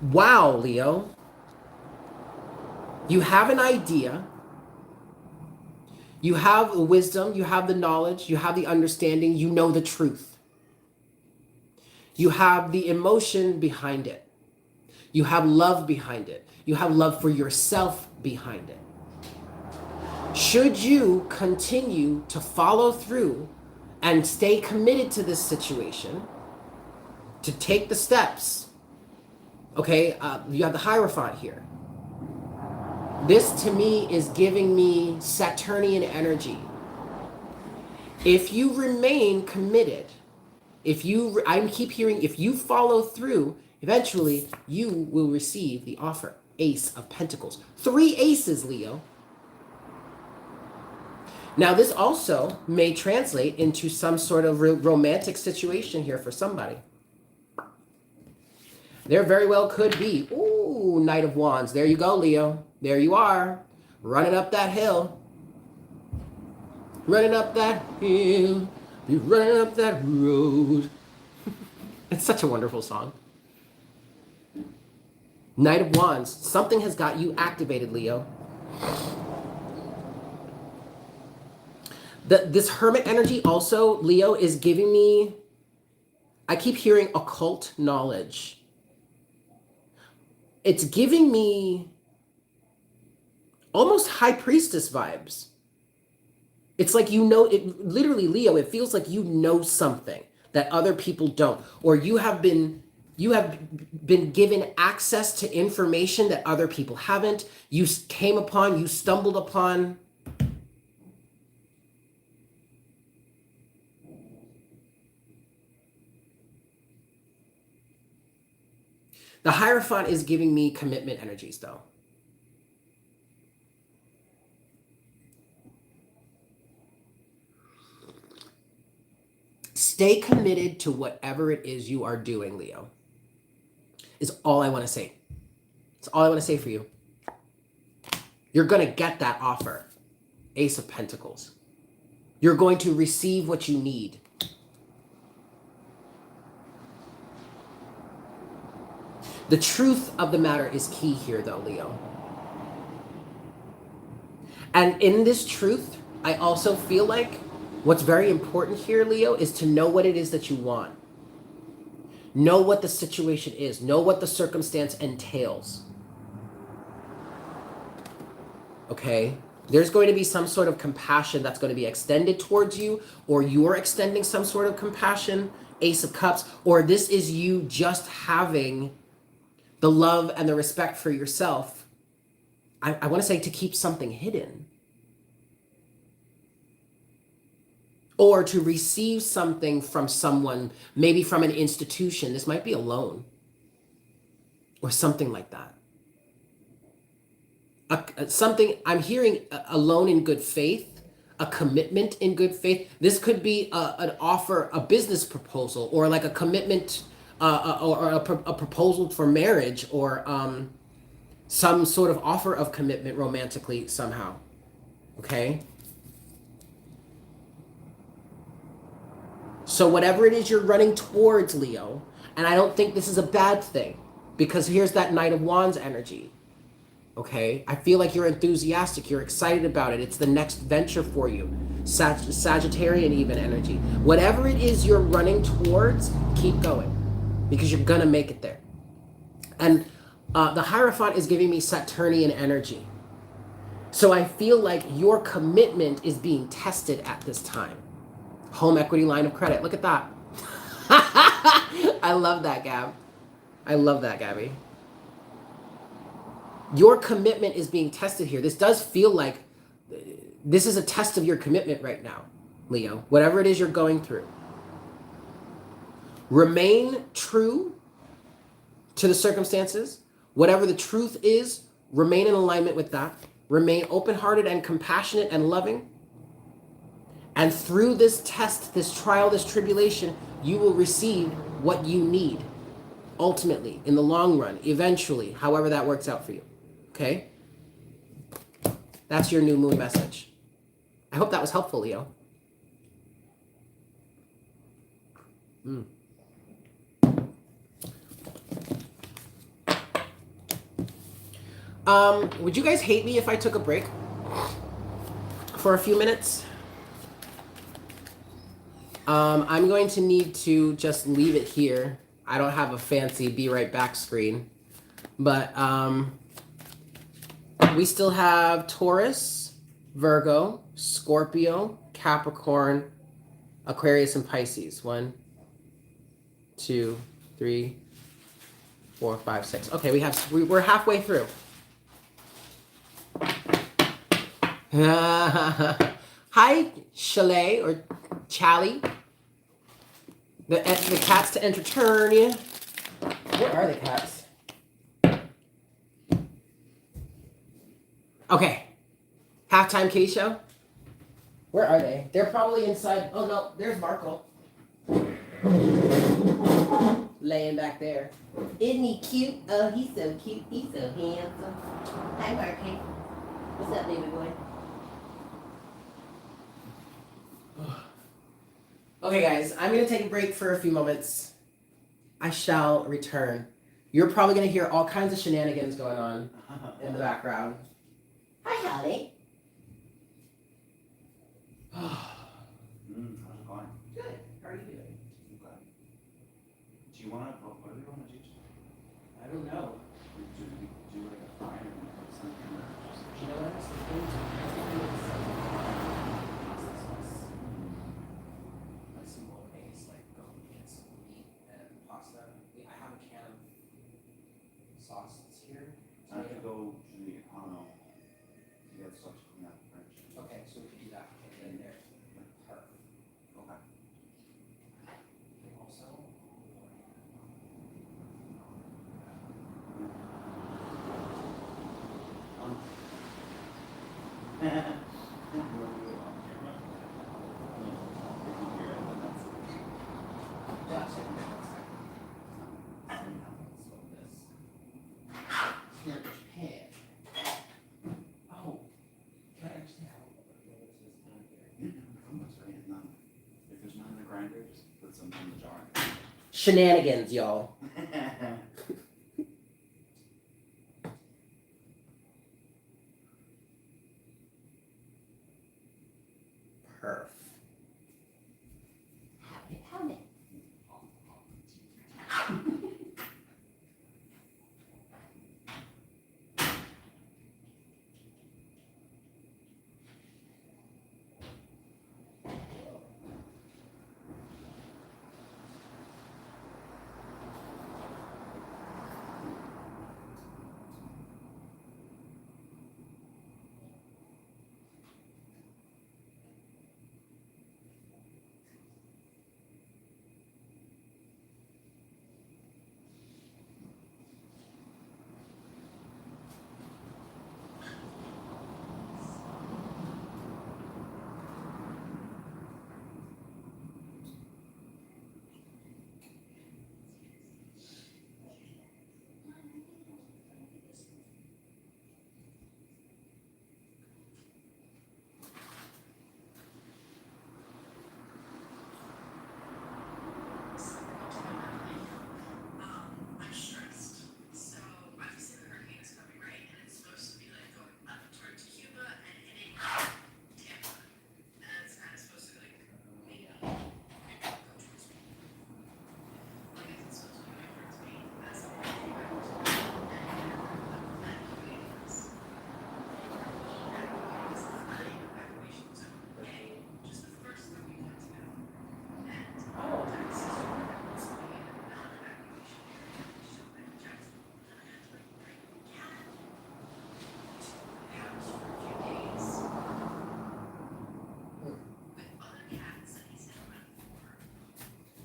S1: Wow, Leo. You have an idea. You have the wisdom, you have the knowledge, you have the understanding, you know the truth. You have the emotion behind it. You have love behind it. You have love for yourself behind it. Should you continue to follow through and stay committed to this situation, to take the steps, okay, you have the Hierophant here. This to me is giving me Saturnian energy. If you remain committed, I keep hearing, if you follow through, eventually you will receive the offer. Ace of Pentacles. 3 aces, Leo. Now, this also may translate into some sort of romantic situation here for somebody. There very well could be. Ooh, Knight of Wands. There you go, Leo. There you are. Running up that hill. Running up that hill. Be running up that road. It's such a wonderful song. Knight of Wands. Something has got you activated, Leo. This Hermit energy also, Leo, is giving me, I keep hearing occult knowledge. It's giving me almost High Priestess vibes. It's like, you know, it literally, Leo, it feels like you know something that other people don't, or you have been given access to information that other people haven't. You stumbled upon. The Hierophant is giving me commitment energies, though. Stay committed to whatever it is you are doing, Leo, is all I want to say. It's all I want to say for you. You're going to get that offer. Ace of Pentacles. You're going to receive what you need. The truth of the matter is key here, though, Leo. And in this truth, I also feel like what's very important here, Leo, is to know what it is that you want. Know what the situation is. Know what the circumstance entails. Okay? There's going to be some sort of compassion that's going to be extended towards you, or you're extending some sort of compassion, Ace of Cups, or this is you just having the love and the respect for yourself. I want to say to keep something hidden. Or to receive something from someone, maybe from an institution. This might be a loan. Or something like that. Something, I'm hearing a loan in good faith, a commitment in good faith. This could be an offer, a business proposal, or like a commitment, or a proposal for marriage, or some sort of offer of commitment romantically somehow. Okay? So whatever it is you're running towards, Leo, and I don't think this is a bad thing, because here's that Knight of Wands energy. Okay? I feel like you're enthusiastic, you're excited about it. It's the next venture for you. Sagittarian even energy. Whatever it is you're running towards, keep going, because you're gonna make it there. And the Hierophant is giving me Saturnian energy. So I feel like your commitment is being tested at this time. Home equity line of credit. Look at that. I love that, Gab. I love that, Gabby. Your commitment is being tested here. This does feel like this is a test of your commitment right now, Leo. Whatever it is you're going through. Remain true to the circumstances. Whatever the truth is, remain in alignment with that. Remain open-hearted and compassionate and loving. And through this test, this trial, this tribulation, you will receive what you need. Ultimately, in the long run, eventually, however that works out for you. Okay? That's your new moon message. I hope that was helpful, Leo. Would you guys hate me if I took a break for a few minutes? I'm going to need to just leave it here. I don't have a fancy be right back screen, but we still have Taurus Virgo, Scorpio, Capricorn, Aquarius, and Pisces. 1, 2, 3, 4, 5, 6. Okay, we're halfway through. Hi, Chalet or Chally. The cats to entertain you. Where are the cats? Okay. Halftime kitty show. Where are they? They're probably inside. Oh no, there's Markle. Laying back there. Isn't he cute? Oh, he's so cute. He's so handsome. Hi, Marky. What's up, baby boy? Okay, guys, I'm going to take a break for a few moments. I shall return. You're probably going to hear all kinds of shenanigans going on in the background. Hi, Holly.
S2: How's it going?
S1: Good. How are you doing?
S2: Okay. Do you want to, what do we want to do?
S1: I don't know.
S2: Do like a fire or something?
S1: You know what I was thinking? Like some bolognese, like go get some meat and pasta. I have a can of sauce that's here.
S2: I have to go to the, I don't know, to get stuff to clean out the fridge.
S1: Okay, so we could do that. Okay, in there. Perfect.
S2: Okay.
S1: Also,
S2: If there's none in the grinder, just put some in the jar.
S1: shenanigans, y'all. Perf. Have it.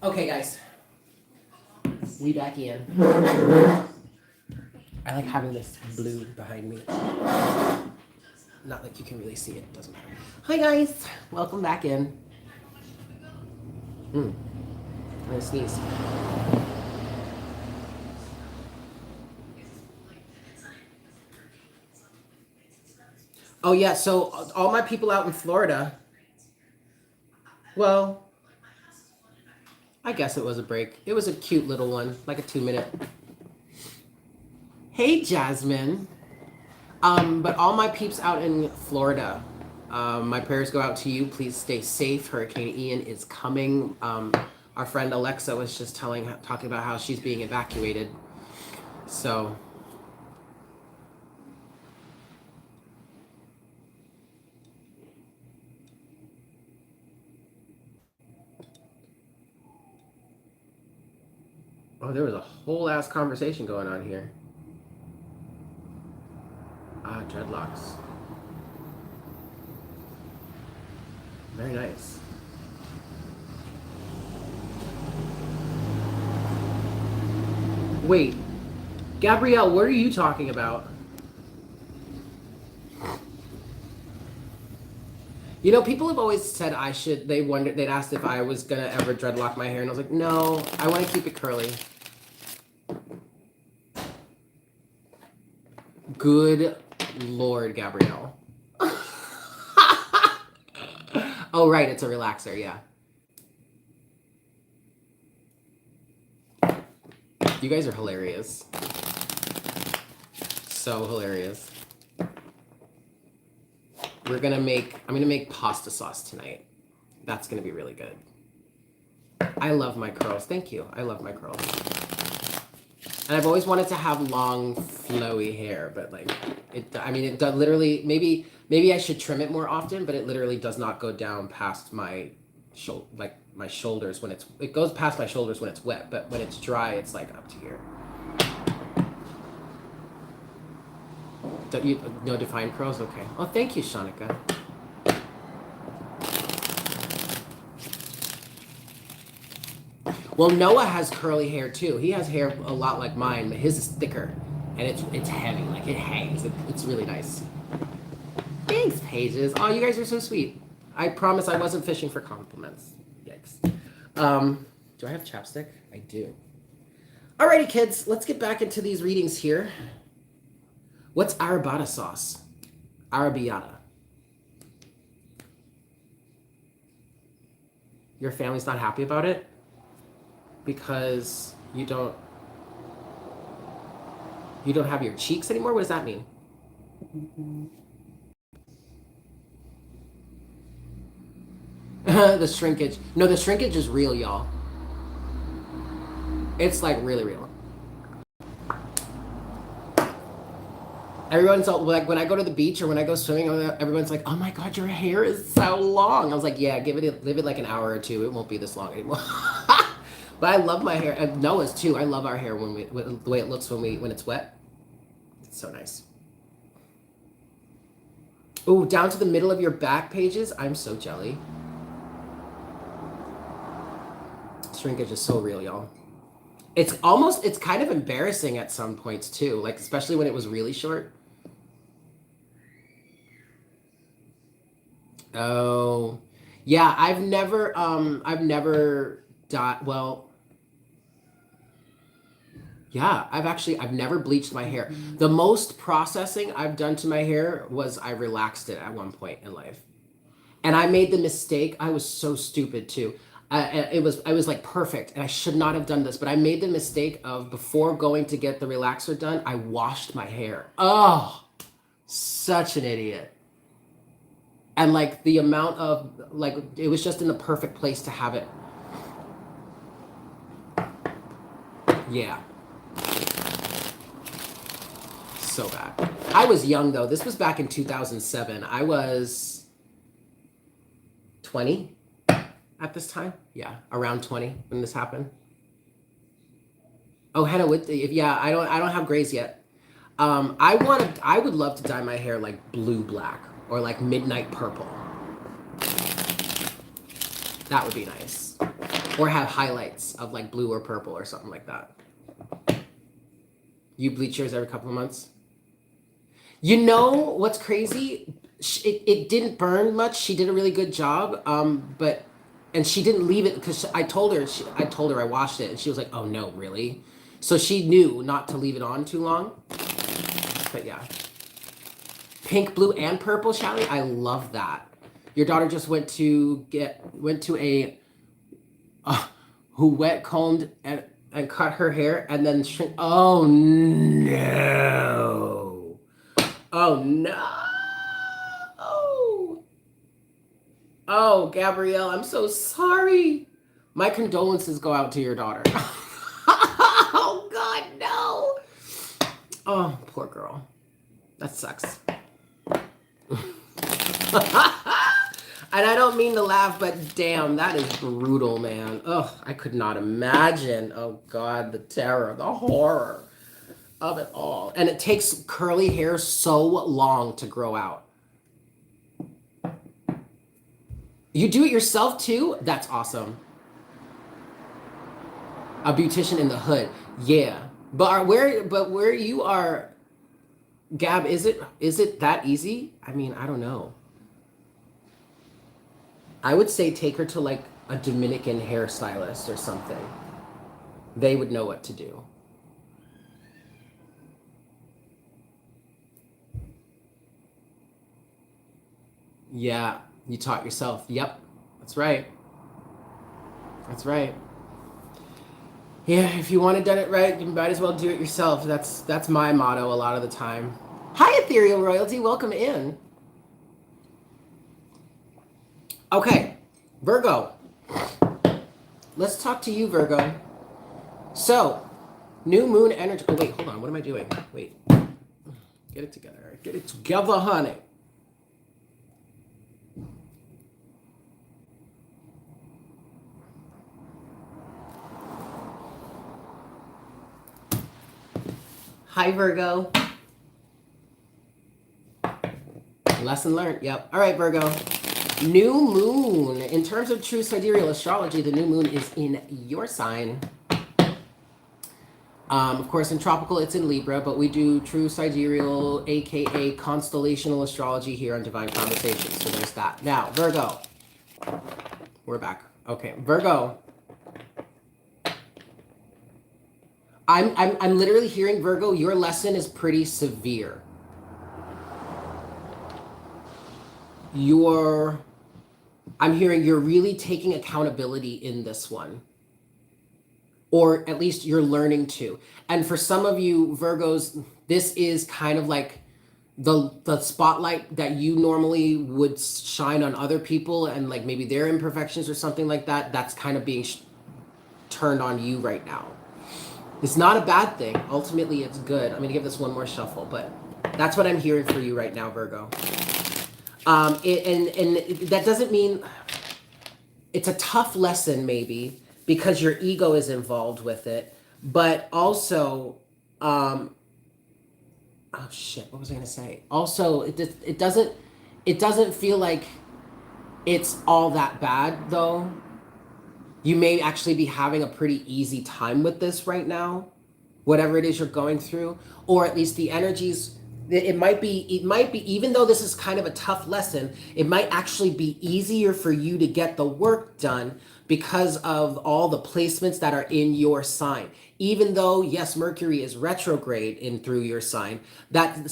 S1: Okay, guys. We back in. I like having this blue behind me. Not like you can really see it. Doesn't matter. Hi, guys. Welcome back in. I'm gonna sneeze. Oh, yeah. So all my people out in Florida. Well, I guess it was a break. It was a cute little one, like a 2-minute. Hey, Jasmine. But all my peeps out in Florida, my prayers go out to you. Please stay safe. Hurricane Ian is coming. Our friend Alexa was just talking about how she's being evacuated. So. Oh, there was a whole ass conversation going on here. Ah, dreadlocks. Very nice. Wait, Gabrielle, what are you talking about? You know, people have always said I should, they'd asked if I was gonna ever dreadlock my hair, and I was like, no, I want to keep it curly. Good Lord, Gabrielle. Oh, right, it's a relaxer, yeah. You guys are hilarious. So hilarious. I'm gonna make pasta sauce tonight. That's gonna be really good. I love my curls. Thank you. I love my curls. And I've always wanted to have long, flowy hair, but like, it does literally, maybe I should trim it more often, but it literally does not go down past my my shoulders when it goes past my shoulders when it's wet, but when it's dry, it's like up to here. Don't you no defined curls? Okay. Oh, thank you, Shanika. Well, Noah has curly hair too. He has hair a lot like mine, but his is thicker, and it's heavy. Like it hangs. It's really nice. Thanks, Pages. Oh, you guys are so sweet. I promise I wasn't fishing for compliments. Yikes. Do I have chapstick? I do. Alrighty, kids. Let's get back into these readings here. What's arrabbiata sauce? Arrabbiata. Your family's not happy about it? Because you don't have your cheeks anymore? What does that mean? The shrinkage. No, the shrinkage is real, y'all. It's like really real. Everyone's all, like, when I go to the beach or when I go swimming, everyone's like, oh my God, your hair is so long. I was like, yeah, live it like an hour or two. It won't be this long anymore. But I love my hair, and Noah's too. I love our hair the way it looks when it's wet. It's so nice. Ooh, down to the middle of your back, Pages. I'm so jelly. Shrinkage is so real, y'all. It's kind of embarrassing at some points too, like especially when it was really short. Oh, yeah, I've never done, well, yeah, I've never bleached my hair. The most processing I've done to my hair was I relaxed it at one point in life. And I made the mistake, I was so stupid too. I was like perfect, and I should not have done this, but I made the mistake of before going to get the relaxer done, I washed my hair. Oh, such an idiot. And like the amount of, like, it was just in the perfect place to have it. Yeah. So bad. I was young though. This was back in 2007. I was 20 at this time. Yeah, around 20 when this happened. Oh, Hannah, yeah, I don't have grays yet. I would love to dye my hair like blue black or like midnight purple. That would be nice. Or have highlights of like blue or purple or something like that. You bleach yours every couple of months? You know what's crazy? It didn't burn much. She did a really good job. And she didn't leave it because I told her I washed it, and she was like, "Oh no, really?" So she knew not to leave it on too long. But yeah, pink, blue, and purple, Shelly. I love that. Your daughter just went to a who wet combed and cut her hair and then shrink. Oh no! Oh no! Oh, Gabrielle, I'm so sorry. My condolences go out to your daughter. Oh, God, no. Oh, poor girl. That sucks. And I don't mean to laugh, but damn, that is brutal, man. Ugh, I could not imagine. Oh God, the terror, the horror of it all. And it takes curly hair so long to grow out. You do it yourself too? That's awesome. A beautician in the hood. Yeah. But where you are, Gab, is it that easy? I mean, I don't know. I would say take her to like a Dominican hairstylist or something. They would know what to do. Yeah, you taught yourself. Yep, that's right. That's right. Yeah, if you want it done it right, you might as well do it yourself. That's my motto a lot of the time. Hi, Ethereal Royalty. Welcome in. Okay, Virgo. Let's talk to you, Virgo. So, new moon energy. Oh, wait, hold on. What am I doing? Wait. Get it together. Get it together, honey. Hi, Virgo. Lesson learned. Yep. All right, Virgo. New moon. In terms of true sidereal astrology, the new moon is in your sign. Of course, in tropical, it's in Libra, but we do true sidereal, aka constellational astrology here on Divine Conversations. So there's that. Now, Virgo. We're back. Okay, Virgo. I'm literally hearing, Virgo, your lesson is pretty severe. I'm hearing you're really taking accountability in this one. Or at least you're learning to. And for some of you Virgos, this is kind of like the spotlight that you normally would shine on other people and like maybe their imperfections or something like that. That's kind of being turned on you right now. It's not a bad thing. Ultimately, it's good. I'm going to give this one more shuffle, but that's what I'm hearing for you right now, Virgo. And that doesn't mean it's a tough lesson, maybe, because your ego is involved with it. But also, oh shit, what was I going to say? Also, it doesn't feel like it's all that bad, though. You may actually be having a pretty easy time with this right now, whatever it is you're going through, or at least the energies. It might be, even though this is kind of a tough lesson, it might actually be easier for you to get the work done because of all the placements that are in your sign. Even though, yes, Mercury is retrograde in through your sign, that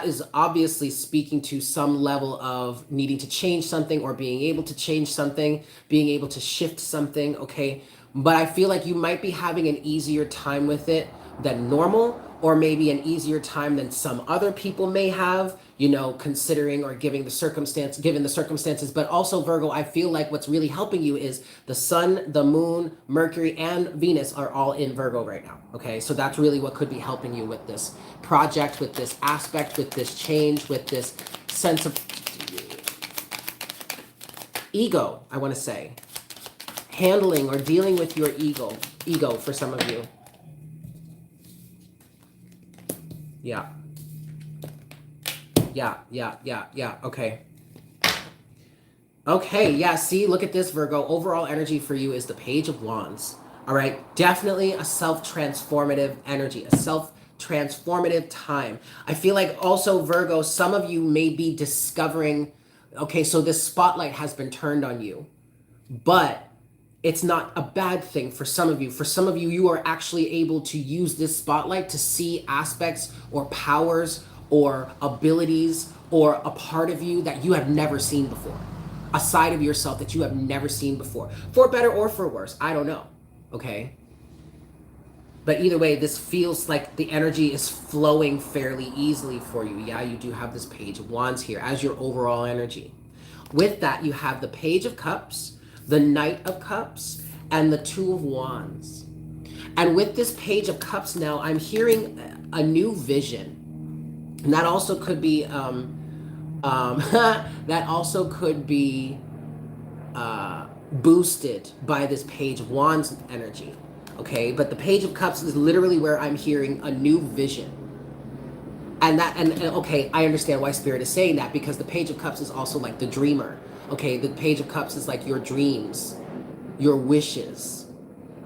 S1: is obviously speaking to some level of needing to change something or being able to change something, being able to shift something, okay? But I feel like you might be having an easier time with it than normal, or maybe an easier time than some other people may have, you know, considering or given the circumstances. But also, Virgo, I feel like what's really helping you is the sun, the moon, Mercury, and Venus are all in Virgo right now. Okay, so that's really what could be helping you with this project, with this aspect, with this change, with this sense of ego, I want to say. Handling or dealing with your ego for some of you. Yeah. Okay. Okay, yeah, see, look at this, Virgo. Overall energy for you is the Page of Wands. All right, definitely a self-transformative energy, a self-transformative time. I feel like also, Virgo, some of you may be discovering, okay, so this spotlight has been turned on you, but it's not a bad thing for some of you. For some of you, you are actually able to use this spotlight to see aspects or powers or abilities or a part of you that you have never seen before. A side of yourself that you have never seen before. For better or for worse, I don't know, okay? But either way, this feels like the energy is flowing fairly easily for you. Yeah, you do have this Page of Wands here as your overall energy. With that, you have the Page of Cups, the Knight of Cups, and the Two of Wands. And with this Page of Cups now, I'm hearing a new vision. And that also could be, that also could be boosted by this Page of Wands energy. Okay, but the Page of Cups is literally where I'm hearing a new vision. And okay, I understand why Spirit is saying that, because the Page of Cups is also like the dreamer. Okay, the Page of Cups is like your dreams, your wishes.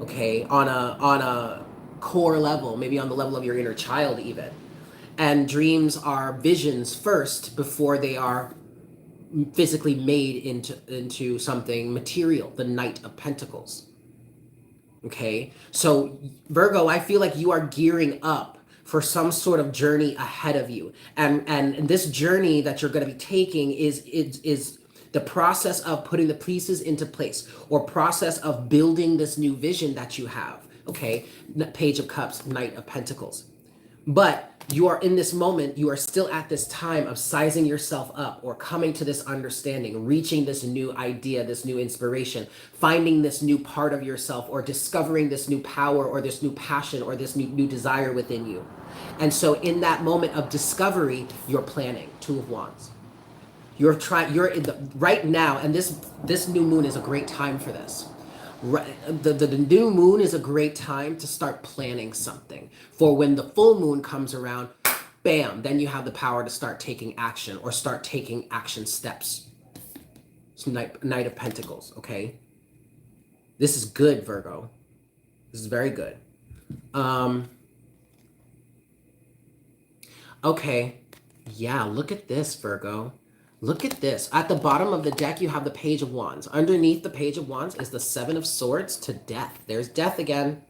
S1: Okay, on a core level, maybe on the level of your inner child even. And dreams are visions first before they are physically made into something material, the Knight of Pentacles. Okay, so Virgo, I feel like you are gearing up for some sort of journey ahead of you, and this journey that you're going to be taking is the process of putting the pieces into place, or process of building this new vision that you have. Okay, Page of Cups, Knight of Pentacles. But you are in this moment, you are still at this time of sizing yourself up, or coming to this understanding, reaching this new idea, this new inspiration, finding this new part of yourself, or discovering this new power, or this new passion, or this new desire within you. And so in that moment of discovery, you're planning. Two of Wands. You're in the right now, and this new moon is a great time for this. The new moon is a great time to start planning something, for when the full moon comes around, bam, then you have the power to start taking action, or start taking action steps. It's Knight of Pentacles, okay? This is good, Virgo. This is very good. Okay. Yeah, look at this, Virgo. Look at this. At the bottom of the deck, you have the Page of Wands. Underneath the Page of Wands is the Seven of Swords to Death. There's death again.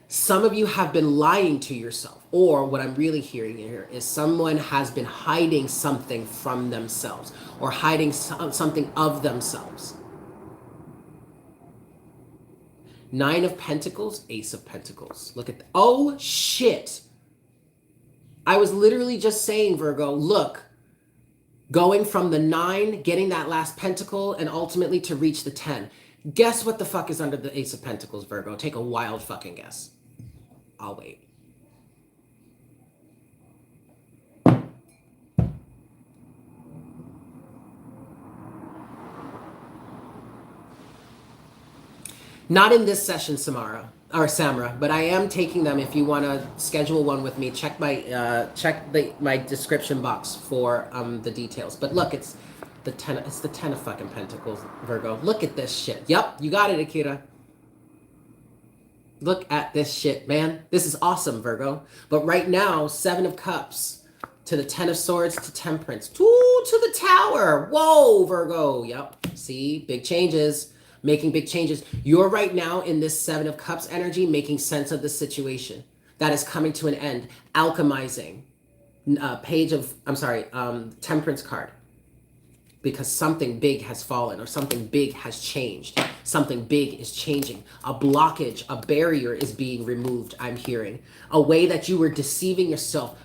S1: Some of you have been lying to yourself, or what I'm really hearing here is someone has been hiding something from themselves, or hiding something of themselves. Nine of Pentacles, Ace of Pentacles. Look at that. Oh, shit. I was literally just saying, Virgo, look, going from the 9, getting that last pentacle, and ultimately to reach the 10. Guess what the fuck is under the Ace of Pentacles, Virgo? Take a wild fucking guess. I'll wait. Not in this session, Samara, but I am taking them. If you want to schedule one with me, check my description box for the details. But look, it's the 10 of fucking Pentacles, Virgo. Look at this shit. Yep, you got it, Akira. Look at this shit, man. This is awesome, Virgo. But right now, 7 of Cups to the 10 of Swords to Temperance. To the Tower. Whoa, Virgo. Yep. See, big changes. Making big changes. You're right now in this 7 of Cups energy, making sense of the situation that is coming to an end. Alchemizing. Temperance card. Because something big has fallen, or something big has changed. Something big is changing. A blockage, a barrier is being removed, I'm hearing. A way that you were deceiving yourself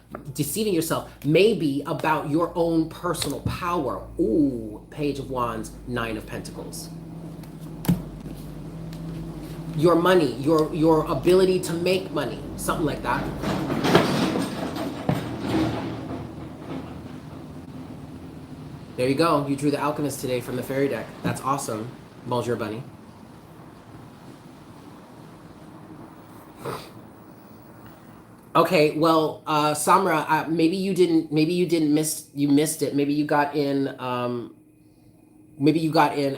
S1: maybe about your own personal power. Ooh, Page of Wands, 9 of Pentacles. Your money, your ability to make money, something like that. There you go. You drew the Alchemist today from the fairy deck. That's awesome, Bonjour Bunny. Okay, well, Samra, maybe you missed it. Maybe you got in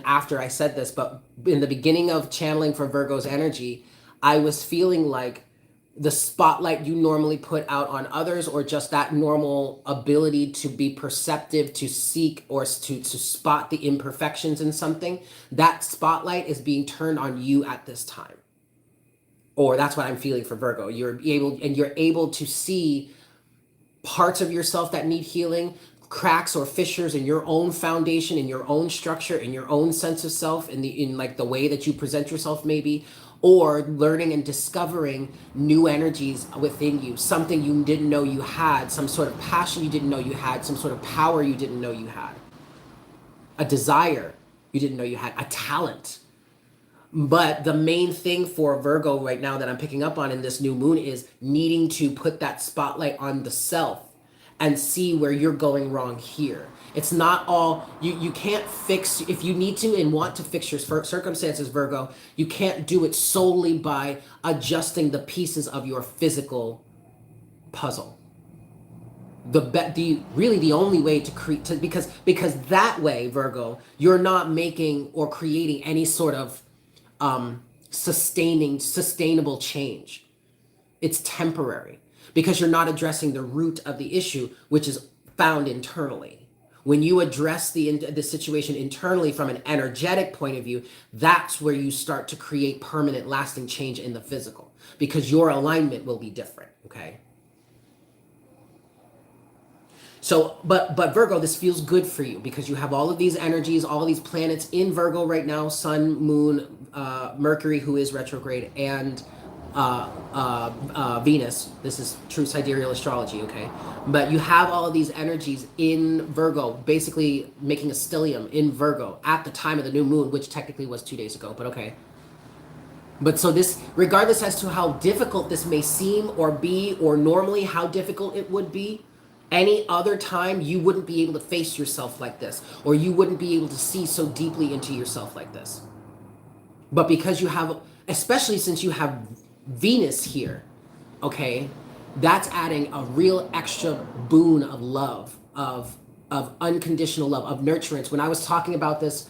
S1: after I said this, but in the beginning of channeling for Virgo's energy, I was feeling like the spotlight you normally put out on others, or just that normal ability to be perceptive, to seek, or to spot the imperfections in something, that spotlight is being turned on you at this time. Or that's what I'm feeling for Virgo. You're able to see parts of yourself that need healing, cracks or fissures in your own foundation, in your own structure, in your own sense of self, in like the way that you present yourself maybe, or learning and discovering new energies within you, something you didn't know you had, some sort of passion you didn't know you had, some sort of power you didn't know you had, a desire you didn't know you had, a talent. But the main thing for Virgo right now that I'm picking up on in this new moon is needing to put that spotlight on the self and see where you're going wrong here. It's not all, you can't fix, if you need to and want to fix your circumstances, Virgo, you can't do it solely by adjusting the pieces of your physical puzzle. Really the only way to create, because that way, Virgo, you're not making or creating any sort of sustainable change. It's temporary because you're not addressing the root of the issue, which is found internally. When you address the situation internally from an energetic point of view, that's where you start to create permanent, lasting change in the physical, because your alignment will be different, okay? So, but Virgo, this feels good for you because you have all of these energies, all of these planets in Virgo right now, Sun, Moon, Mercury, who is retrograde, and Venus. This is true sidereal astrology, okay? But you have all of these energies in Virgo, basically making a stellium in Virgo at the time of the new moon, which technically was 2 days ago, but okay. But so this, regardless as to how difficult this may seem or be, or normally how difficult it would be, any other time you wouldn't be able to face yourself like this, or you wouldn't be able to see so deeply into yourself like this. But because you have, especially since you have Venus here, okay, that's adding a real extra boon of love, of unconditional love, of nurturance. When I was talking about this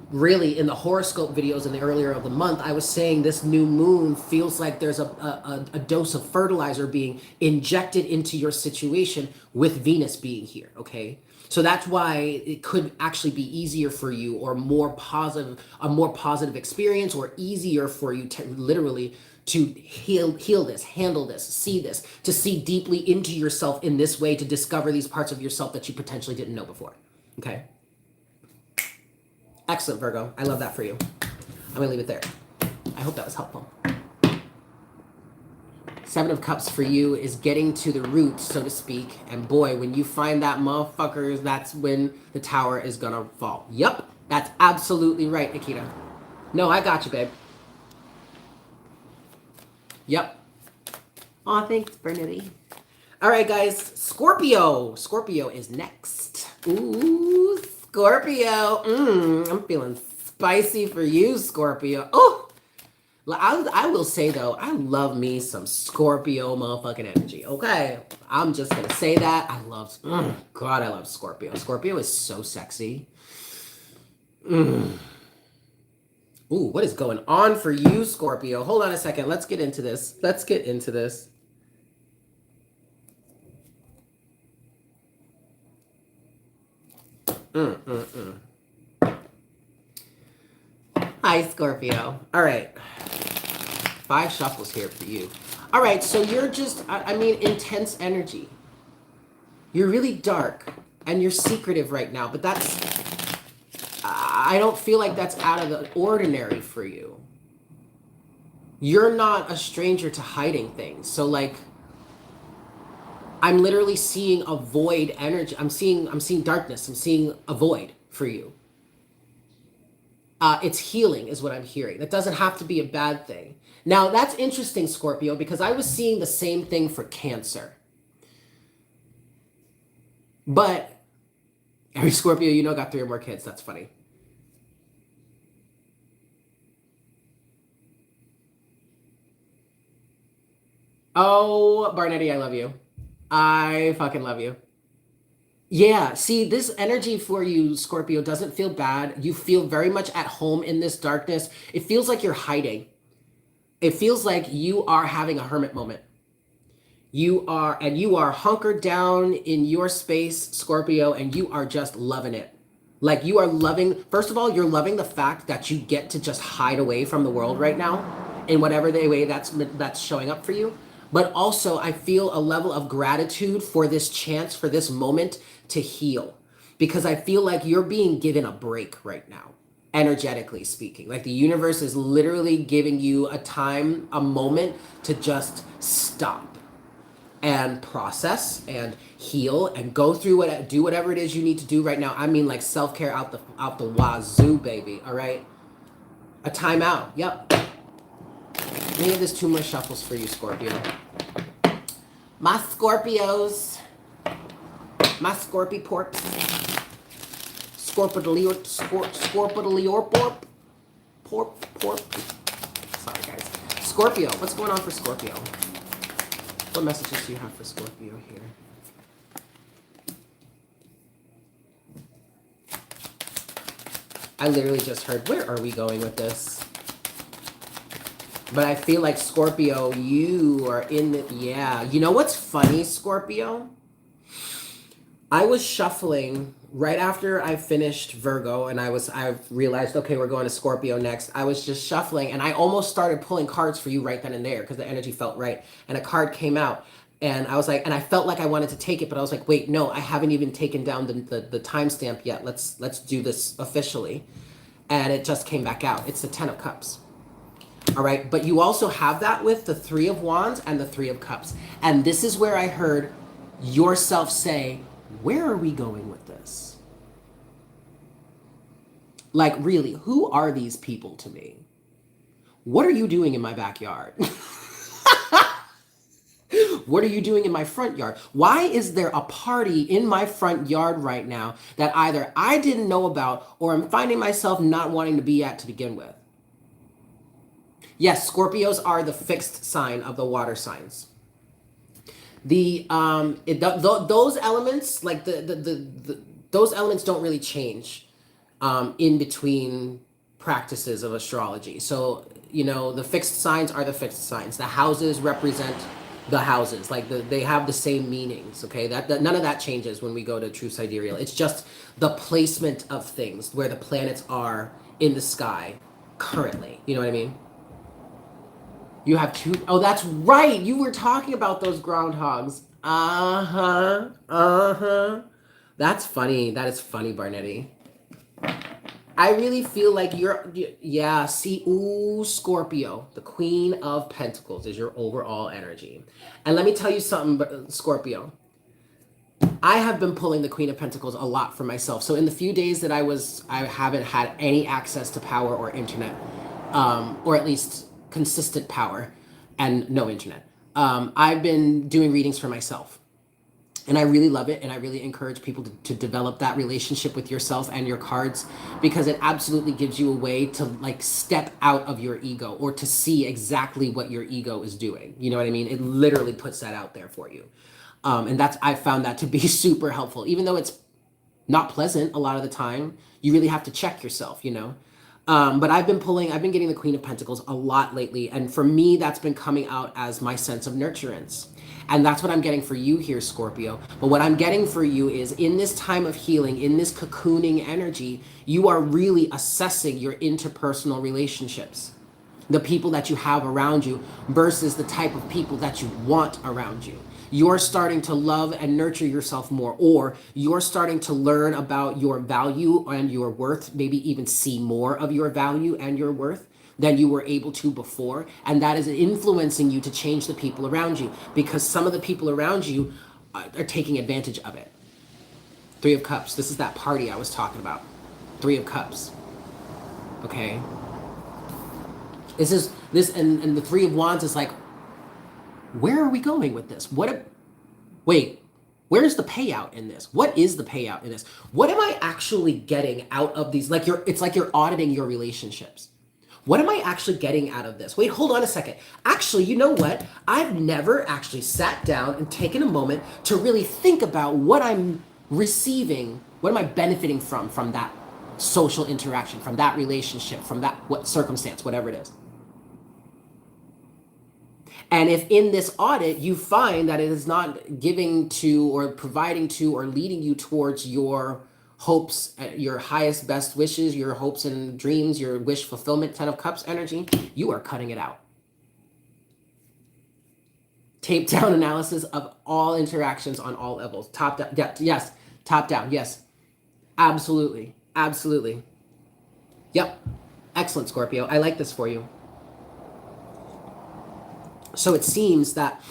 S1: really in the horoscope videos in the earlier of the month, I was saying this new moon feels like there's a dose of fertilizer being injected into your situation with Venus being here, okay? So that's why it could actually be easier for you, or a more positive experience, or easier for you to literally to heal this, handle this, see this, to see deeply into yourself in this way, to discover these parts of yourself that you potentially didn't know before, okay? Excellent, Virgo. I love that for you. I'm going to leave it there. I hope that was helpful. 7 of Cups for you is getting to the root, so to speak. And boy, when you find that motherfuckers, that's when the tower is going to fall. Yep, that's absolutely right, Nikita. No, I got you, babe. Yep. Aw, thanks, Bernetti. All right, guys. Scorpio. Scorpio is next. Ooh, Scorpio. I'm feeling spicy for you, Scorpio. Oh, I will say, though, I love me some Scorpio motherfucking energy, okay? I'm just going to say that. God, I love Scorpio. Scorpio is so sexy. Ooh, what is going on for you, Scorpio? Hold on a second. Let's get into this. Hi, Scorpio. All right. 5 shuffles here for you. All right, so you're just, intense energy. You're really dark, and you're secretive right now, but that's, I don't feel like that's out of the ordinary for you. You're not a stranger to hiding things. So, like, I'm literally seeing a void energy. I'm seeing darkness. I'm seeing a void for you. It's healing is what I'm hearing. That doesn't have to be a bad thing. Now, that's interesting, Scorpio, because I was seeing the same thing for Cancer. But every Scorpio, got 3 or more kids. That's funny. Oh, Barnetti, I love you. I fucking love you. Yeah, see, this energy for you, Scorpio, doesn't feel bad. You feel very much at home in this darkness. It feels like you're hiding. It feels like you are having a hermit moment. You are hunkered down in your space, Scorpio, and you are just loving it. Like, you are loving, first of all, you're loving the fact that you get to just hide away from the world right now in whatever the way that's showing up for you. But also, I feel a level of gratitude for this chance, for this moment to heal. Because I feel like you're being given a break right now, energetically speaking. Like, the universe is literally giving you a moment to just stop and process and heal and go through do whatever it is you need to do right now. I mean, like, self-care out the wazoo, baby. All right. A timeout. Yep. Let me have this 2 more shuffles for you, Scorpio. My Scorpios. My Scorpio porp. Scorpio porp. Sorry, guys. Scorpio. What's going on for Scorpio? What messages do you have for Scorpio here? I literally just heard, where are we going with this? But I feel like Scorpio, you are in the, yeah. You know what's funny, Scorpio? I was shuffling right after I finished Virgo and I realized, okay, we're going to Scorpio next. I was just shuffling and I almost started pulling cards for you right then and there because the energy felt right. And a card came out and I was like, and I felt like I wanted to take it, but I was like, wait, no, I haven't even taken down the timestamp yet. Let's do this officially. And it just came back out. It's the 10 of Cups. All right. But you also have that with the 3 of Wands and the 3 of Cups. And this is where I heard yourself say, where are we going with this? Like, really, who are these people to me? What are you doing in my backyard? What are you doing in my front yard? Why is there a party in my front yard right now that either I didn't know about or I'm finding myself not wanting to be at to begin with? Yes, Scorpios are the fixed sign of the water signs. Those elements, like those elements don't really change in between practices of astrology. So, you know, the fixed signs are the fixed signs. The houses represent the houses, like they have the same meanings. Okay, that none of that changes when we go to true sidereal. It's just the placement of things where the planets are in the sky currently. You know what I mean? You have 2. Oh, that's right. You were talking about those groundhogs. That's funny. That is funny, Barnetti. I really feel like yeah, see, ooh, Scorpio, the Queen of Pentacles is your overall energy. And let me tell you something, Scorpio. I have been pulling the Queen of Pentacles a lot for myself. So in the few days that I haven't had any access to power or internet, or at least consistent power and no internet. I've been doing readings for myself. And I really love it. And I really encourage people to develop that relationship with yourself and your cards, because it absolutely gives you a way to like step out of your ego or to see exactly what your ego is doing. You know what I mean? It literally puts that out there for you. And I found that to be super helpful, even though it's not pleasant a lot of the time. You really have to check yourself, you know? But I've been getting the Queen of Pentacles a lot lately. And for me, that's been coming out as my sense of nurturance. And that's what I'm getting for you here, Scorpio. But what I'm getting for you is in this time of healing, in this cocooning energy, you are really assessing your interpersonal relationships, the people that you have around you versus the type of people that you want around you. You're starting to love and nurture yourself more, or you're starting to learn about your value and your worth, maybe even see more of your value and your worth than you were able to before. And that is influencing you to change the people around you, because some of the people around you are taking advantage of it. 3 of Cups. This is that party I was talking about. 3 of Cups. Okay. And the 3 of Wands is like, where are we going with this? Wait, where's the payout in this? What is the payout in this? What am I actually getting out of these? It's like you're auditing your relationships. What am I actually getting out of this? Wait, hold on a second. Actually, you know what? I've never actually sat down and taken a moment to really think about what I'm receiving. What am I benefiting from that social interaction, from that relationship, from that circumstance, whatever it is. And if in this audit you find that it is not giving to or providing to or leading you towards your hopes, your highest best wishes, your hopes and dreams, your wish fulfillment, 10 of Cups energy, you are cutting it out. Tape down analysis of all interactions on all levels. Top down, yes. Top down, yes. Absolutely, absolutely. Yep. Excellent, Scorpio. I like this for you. So it seems that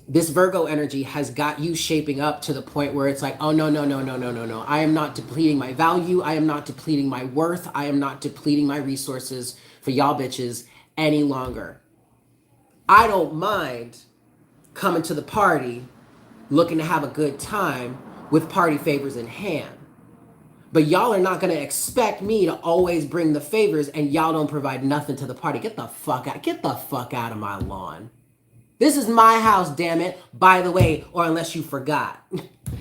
S1: this Virgo energy has got you shaping up to the point where it's like, oh, no. I am not depleting my value. I am not depleting my worth. I am not depleting my resources for y'all bitches any longer. I don't mind coming to the party looking to have a good time with party favors in hand. But y'all are not going to expect me to always bring the favors and y'all don't provide nothing to the party. Get the fuck out. Get the fuck out of my lawn. This is my house, damn it. By the way, or unless you forgot.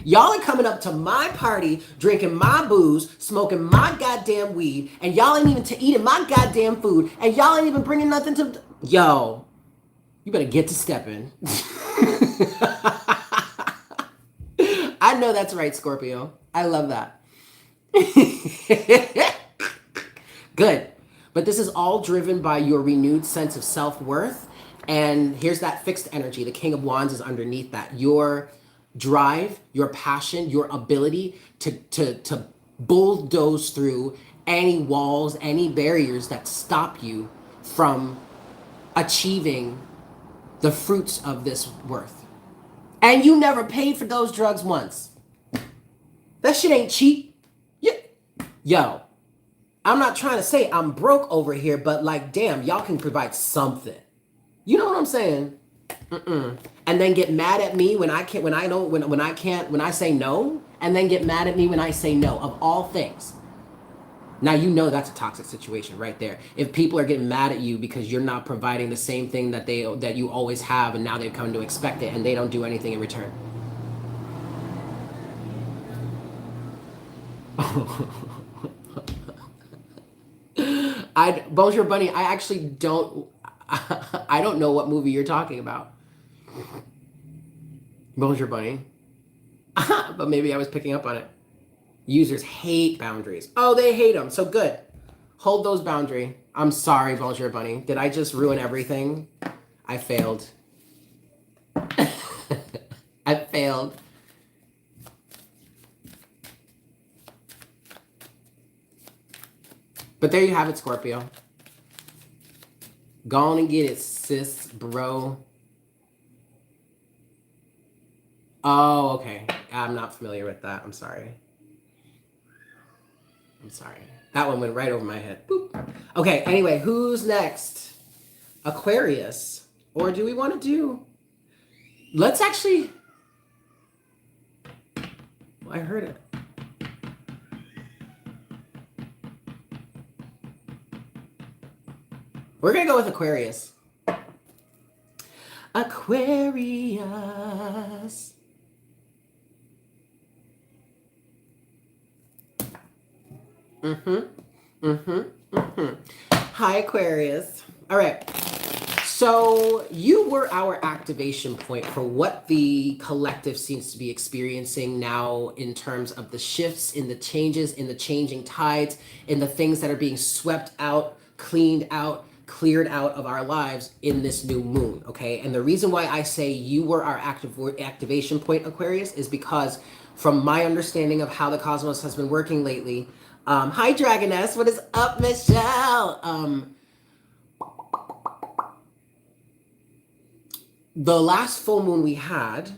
S1: Y'all are coming up to my party, drinking my booze, smoking my goddamn weed, and y'all ain't even eating my goddamn food, and y'all ain't even bringing nothing to... Yo, you better get to stepping. I know that's right, Scorpio. I love that. Good. But this is all driven by your renewed sense of self-worth. And here's that fixed energy. The King of Wands is underneath that. Your drive, your passion, your ability to bulldoze through any walls, any barriers that stop you from achieving the fruits of this worth. And you never paid for those drugs once. That shit ain't cheap. Yo, I'm not trying to say I'm broke over here, but like, damn, y'all can provide something. You know what I'm saying? And then get mad at me when I can't, when I say no, and then get mad at me when I say no, of all things. Now, you know that's a toxic situation right there. If people are getting mad at you because you're not providing the same thing that you always have, and now they've come to expect it and they don't do anything in return. Bonjour Bunny, I actually don't know what movie you're talking about. Bonjour Bunny. But maybe I was picking up on it. Users hate boundaries. Oh, they hate them. So good. Hold those boundaries. I'm sorry, Bonjour Bunny. Did I just ruin everything? I failed. I failed. But there you have it, Scorpio. Go on and get it, sis, bro. Oh, okay. I'm not familiar with that. I'm sorry. That one went right over my head. Boop. Okay, anyway, who's next? Aquarius. Or do we want to do... Let's actually... I heard it. We're going to go with Aquarius. Aquarius. Hi, Aquarius. All right. So you were our activation point for what the collective seems to be experiencing now in terms of the shifts, in the changes, in the changing tides, in the things that are being swept out, cleaned out, cleared out of our lives in this new moon, okay? And the reason why I say you were our activation point, Aquarius, is because from my understanding of how the cosmos has been working lately, hi, Dragoness, what is up, Michelle? The last full moon we had,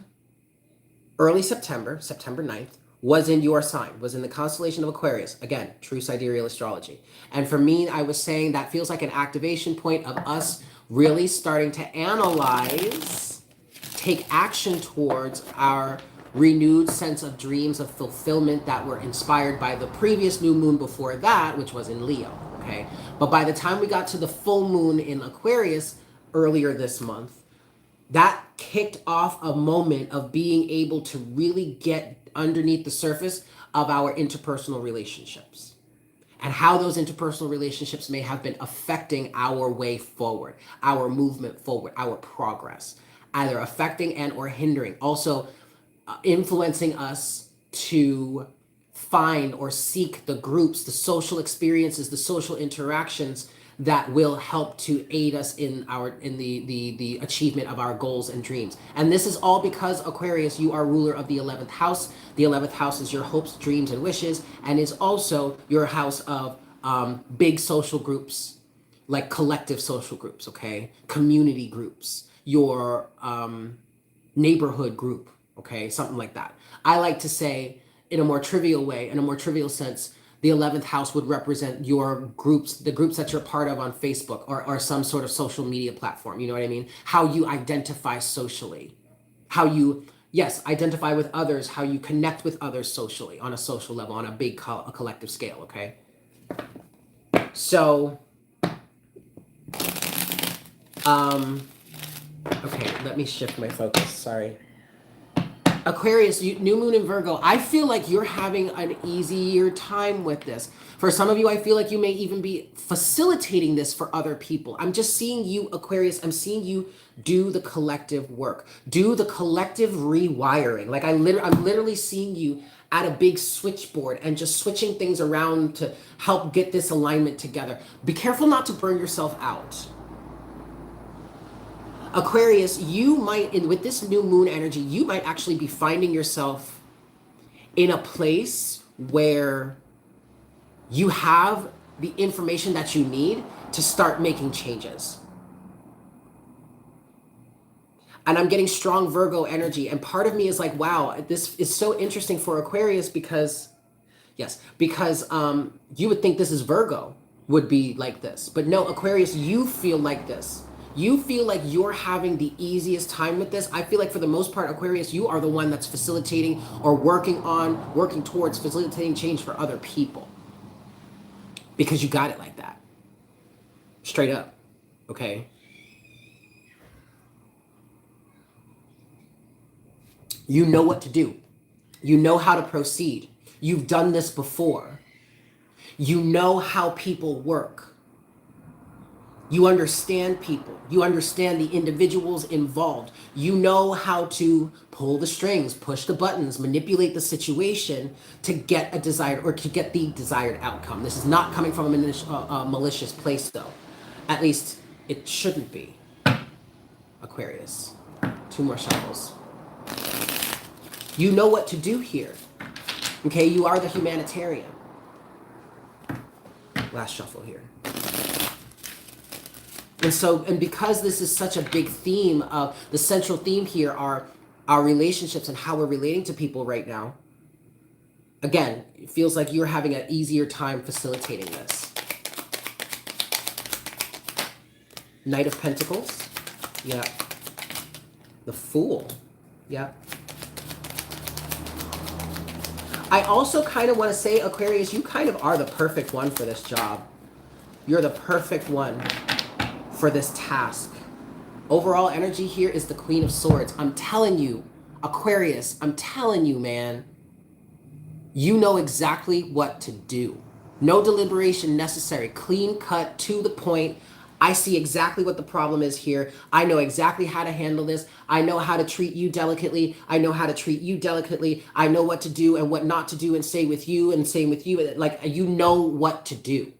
S1: early September 9th, was in your sign, was in the constellation of Aquarius. Again, true sidereal astrology. And for me, I was saying that feels like an activation point of us really starting to analyze, take action towards our renewed sense of dreams of fulfillment that were inspired by the previous new moon before that, which was in Leo, okay? But by the time we got to the full moon in Aquarius earlier this month, that kicked off a moment of being able to really get underneath the surface of our interpersonal relationships and how those interpersonal relationships may have been affecting our way forward, our movement forward, our progress, either affecting and or hindering, also influencing us to find or seek the groups, the social experiences, the social interactions that will help to aid us in the achievement of our goals and dreams. And this is all because, Aquarius, you are ruler of the 11th house. The 11th house is your hopes, dreams, and wishes, and is also your house of big social groups, like collective social groups, okay? Community groups, your neighborhood group, okay? Something like that. I like to say, in a more trivial way, in a more trivial sense, the 11th house would represent your groups, the groups that you're part of on Facebook or some sort of social media platform. You know what I mean? How you identify socially, how you Yes, identify with others, how you connect with others socially, on a social level, on a big a collective scale, okay? So, okay, let me shift my focus, sorry. Aquarius, new moon in Virgo, I feel like you're having an easier time with this. For some of you, I feel like you may even be facilitating this for other people. I'm just seeing you, Aquarius, I'm seeing you do the collective work, do the collective rewiring. Like I'm literally seeing you at a big switchboard and just switching things around to help get this alignment together. Be careful not to burn yourself out. Aquarius, you might, with this new moon energy, you might actually be finding yourself in a place where you have the information that you need to start making changes. And I'm getting strong Virgo energy. And part of me is like, wow, this is so interesting for Aquarius because, yes, because you would think this is Virgo would be like this. But no, Aquarius, you feel like this. You feel like you're having the easiest time with this. I feel like for the most part, Aquarius, you are the one that's facilitating or working towards facilitating change for other people. Because you got it like that. Straight up. Okay? You know what to do. You know how to proceed. You've done this before. You know how people work. You understand people. You understand the individuals involved. You know how to pull the strings, push the buttons, manipulate the situation to get a desired or to get the desired outcome. This is not coming from a malicious place, though. At least it shouldn't be. Aquarius. 2 more shuffles. You know what to do here. Okay, you are the humanitarian. Last shuffle here. And because this is such a big theme of the central theme here are our relationships and how we're relating to people right now. Again, it feels like you're having an easier time facilitating this. Knight of Pentacles. Yeah. The Fool. Yeah. I also kind of want to say, Aquarius, you kind of are the perfect one for this job. You're the perfect one for this task. Overall energy here is the Queen of Swords. I'm telling you, Aquarius, I'm telling you, man, you know exactly what to do. No deliberation necessary. Clean cut, to the point. I see exactly what the problem is here. I know exactly how to handle this. I know how to treat you delicately. I know how to treat you delicately. I know what to do and what not to do and say with you and same with you. Like, you know what to do.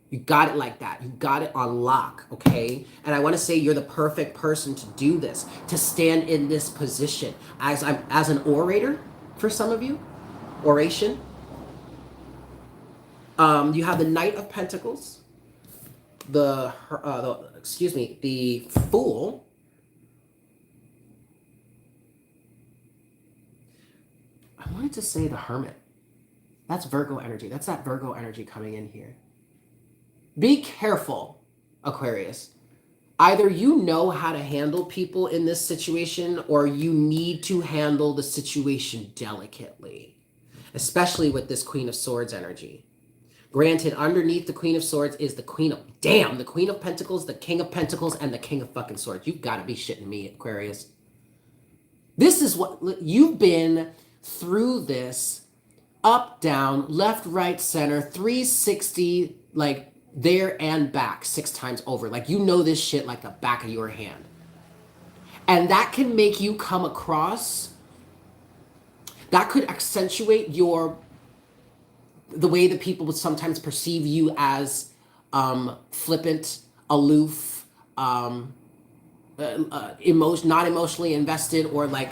S1: You got it like that. You got it on lock, okay? And I want to say you're the perfect person to do this, to stand in this position as an orator for some of you. Oration. You have the Knight of Pentacles, the Fool. I wanted to say the Hermit. That's Virgo energy. That's that Virgo energy coming in here. Be careful, Aquarius. Either you know how to handle people in this situation or you need to handle the situation delicately, especially with this Queen of Swords energy. Granted, underneath the Queen of Swords is the Queen of Pentacles, the King of Pentacles, and the King of fucking Swords. You've got to be shitting me, Aquarius. This is what you've been through this up, down, left, right, center, 360, like there and back 6 times over. Like, you know this shit like the back of your hand. And that can make you come across, that could accentuate the way that people would sometimes perceive you as flippant, aloof, not emotionally invested, or like,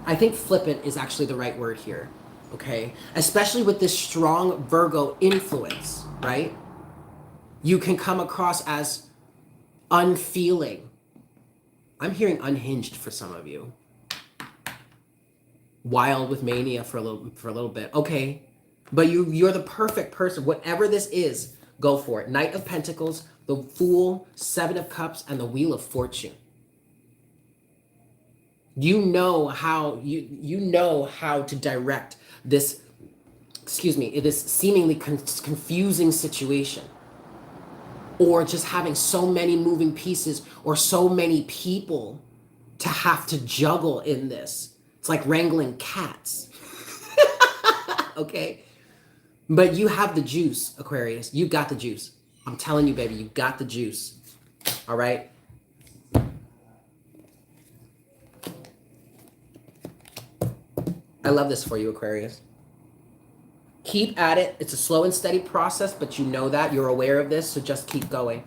S1: I think flippant is actually the right word here, okay? Especially with this strong Virgo influence, right? You can come across as unfeeling. I'm hearing unhinged for some of you. Wild with mania for a little bit. Okay, but you're the perfect person. Whatever this is, go for it. Knight of Pentacles, the Fool, 7 of Cups, and the Wheel of Fortune. You know how you know how to direct this, this seemingly confusing situation, or just having so many moving pieces or so many people to have to juggle in this. It's like wrangling cats. Okay? But you have the juice, Aquarius. You got the juice. I'm telling you, baby, you got the juice. All right? I love this for you, Aquarius. Keep at it. It's a slow and steady process, but you know that. You're aware of this, so just keep going.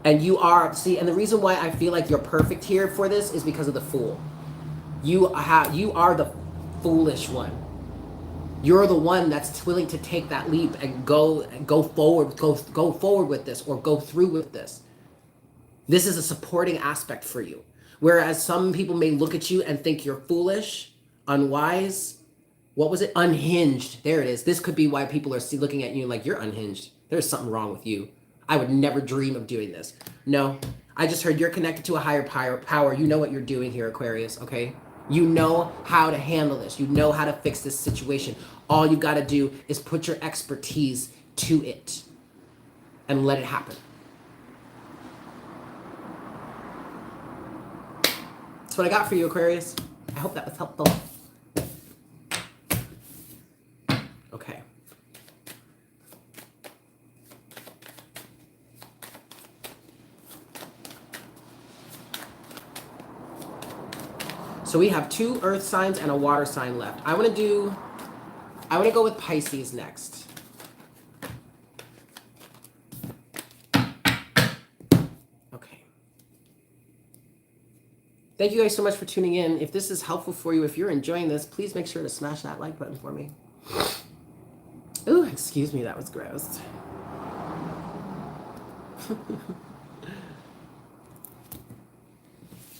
S1: And you are, see, and the reason why I feel like you're perfect here for this is because of the Fool. You are the foolish one. You're the one that's willing to take that leap and go forward with this, or go through with this. This is a supporting aspect for you. Whereas some people may look at you and think you're foolish, unwise, what was it? Unhinged. There it is. This could be why people are looking at you like you're unhinged. There's something wrong with you. I would never dream of doing this. No, I just heard you're connected to a higher power. You know what you're doing here, Aquarius, okay? You know how to handle this. You know how to fix this situation. All you got to do is put your expertise to it and let it happen. That's what I got for you, Aquarius. I hope that was helpful. Okay. So we have 2 earth signs and a water sign left. I want to go with Pisces next. Okay. Thank you guys so much for tuning in. If this is helpful for you, if you're enjoying this, please make sure to smash that like button for me. Ooh, excuse me, that was gross.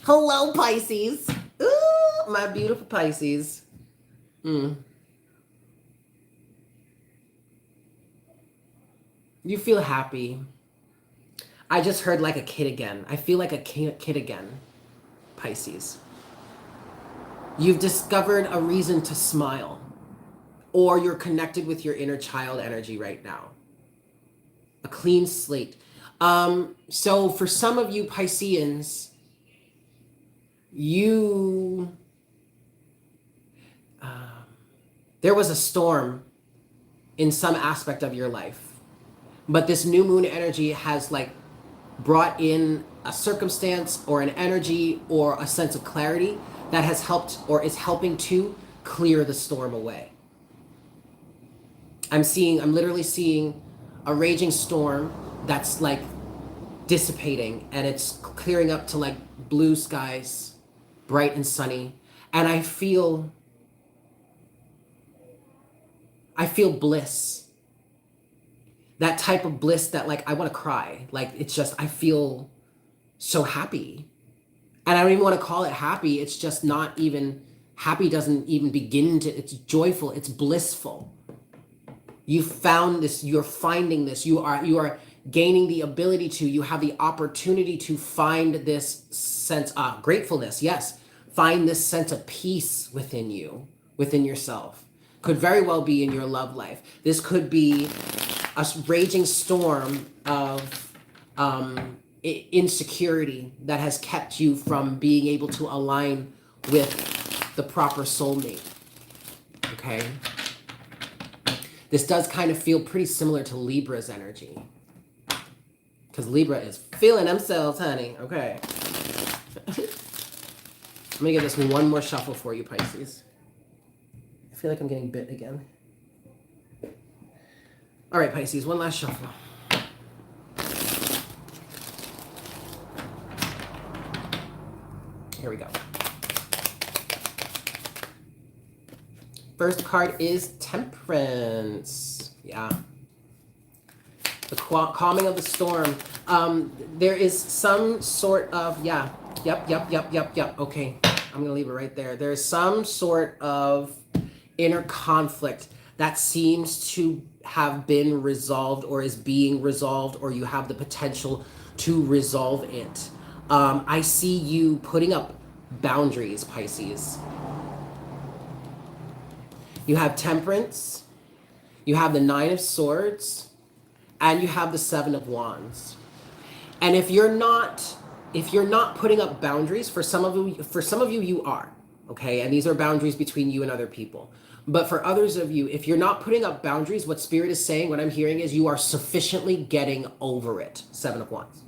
S1: Hello, Pisces. Ooh, my beautiful Pisces. You feel happy. I just heard like a kid again. I feel like a kid again, Pisces. You've discovered a reason to smile, or you're connected with your inner child energy right now. A clean slate. So for some of you Pisceans, there was a storm in some aspect of your life, but this new moon energy has like brought in a circumstance or an energy or a sense of clarity that has helped or is helping to clear the storm away. I'm literally seeing a raging storm that's like dissipating, and it's clearing up to like blue skies, bright and sunny. And I feel bliss. That type of bliss that like I want to cry. Like it's just, I feel so happy. And I don't even want to call it happy. It's just not even, happy doesn't even begin to, it's joyful, it's blissful. You found this, you're finding this, you are gaining the ability to, you have the opportunity to find this sense of gratefulness, yes. Find this sense of peace within you, within yourself. Could very well be in your love life. This could be a raging storm of insecurity that has kept you from being able to align with the proper soulmate, okay? This does kind of feel pretty similar to Libra's energy, because Libra is feeling themselves, honey, okay? I'm gonna give this one more shuffle for you, Pisces. I feel like I'm getting bit again. All right, Pisces, one last shuffle. Here we go. First card is Temperance. Yeah. The calming of the storm. There is some sort of, yeah. Yep. Okay, I'm gonna leave it right there. There's some sort of inner conflict that seems to have been resolved or is being resolved, or you have the potential to resolve it. I see you putting up boundaries, Pisces. You have Temperance, you have the Nine of Swords, and you have the Seven of Wands. And if you're not putting up boundaries, for some of you you are, okay? And these are boundaries between you and other people. But for others of you, if you're not putting up boundaries, what Spirit is saying, what I'm hearing is you are sufficiently getting over it. Seven of Wands.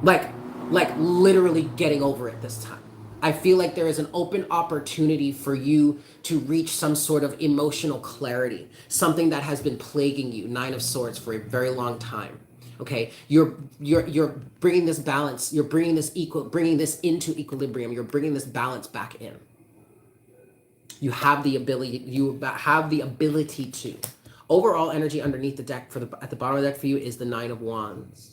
S1: Like literally getting over it this time. I feel like there is an open opportunity for you to reach some sort of emotional clarity, something that has been plaguing you, Nine of Swords, for a very long time. Okay, you're bringing this balance, you're bringing this into equilibrium, you're bringing this balance back in. You have the ability to. Overall energy underneath the deck at the bottom of the deck for you is the Nine of Wands.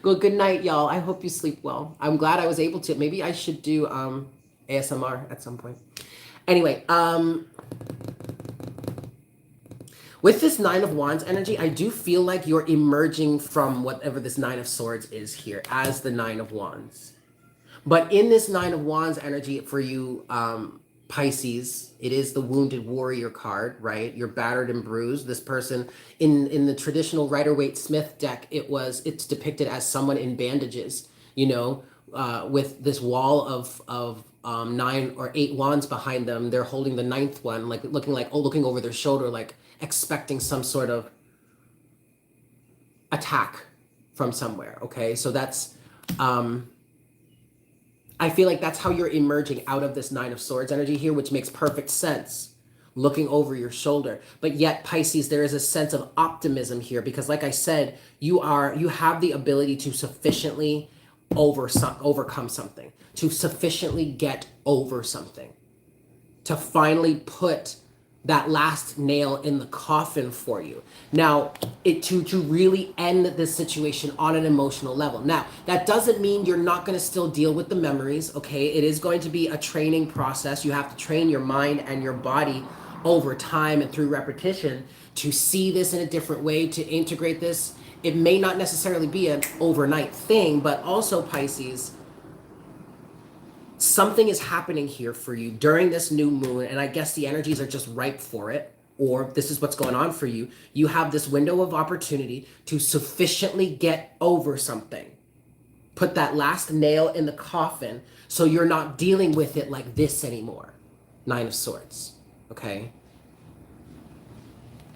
S1: Good night, y'all. I hope you sleep well. I'm glad I was able to. Maybe I should do ASMR at some point. Anyway, with this Nine of Wands energy, I do feel like you're emerging from whatever this Nine of Swords is here as the Nine of Wands. But in this Nine of Wands energy for you, Pisces, it is the Wounded Warrior card, right? You're battered and bruised. This person in the traditional Rider-Waite-Smith deck, it's depicted as someone in bandages, with this wall of 9 or 8 wands behind them. They're holding the 9th one, looking over their shoulder, like expecting some sort of attack from somewhere. Okay, so that's I feel like that's how you're emerging out of this Nine of Swords energy here, which makes perfect sense, looking over your shoulder. But yet, Pisces, there is a sense of optimism here because, like I said, you have the ability to sufficiently overcome something, to sufficiently get over something, to finally put that last nail in the coffin for you. Now, to really end this situation on an emotional level. Now, that doesn't mean you're not going to still deal with the memories, okay? It is going to be a training process. You have to train your mind and your body over time and through repetition to see this in a different way, to integrate this. It may not necessarily be an overnight thing, but also, Pisces, something is happening here for you during this new moon, and I guess the energies are just ripe for it, or this is what's going on for you. You have this window of opportunity to sufficiently get over something. Put that last nail in the coffin so you're not dealing with it like this anymore. Nine of Swords, okay?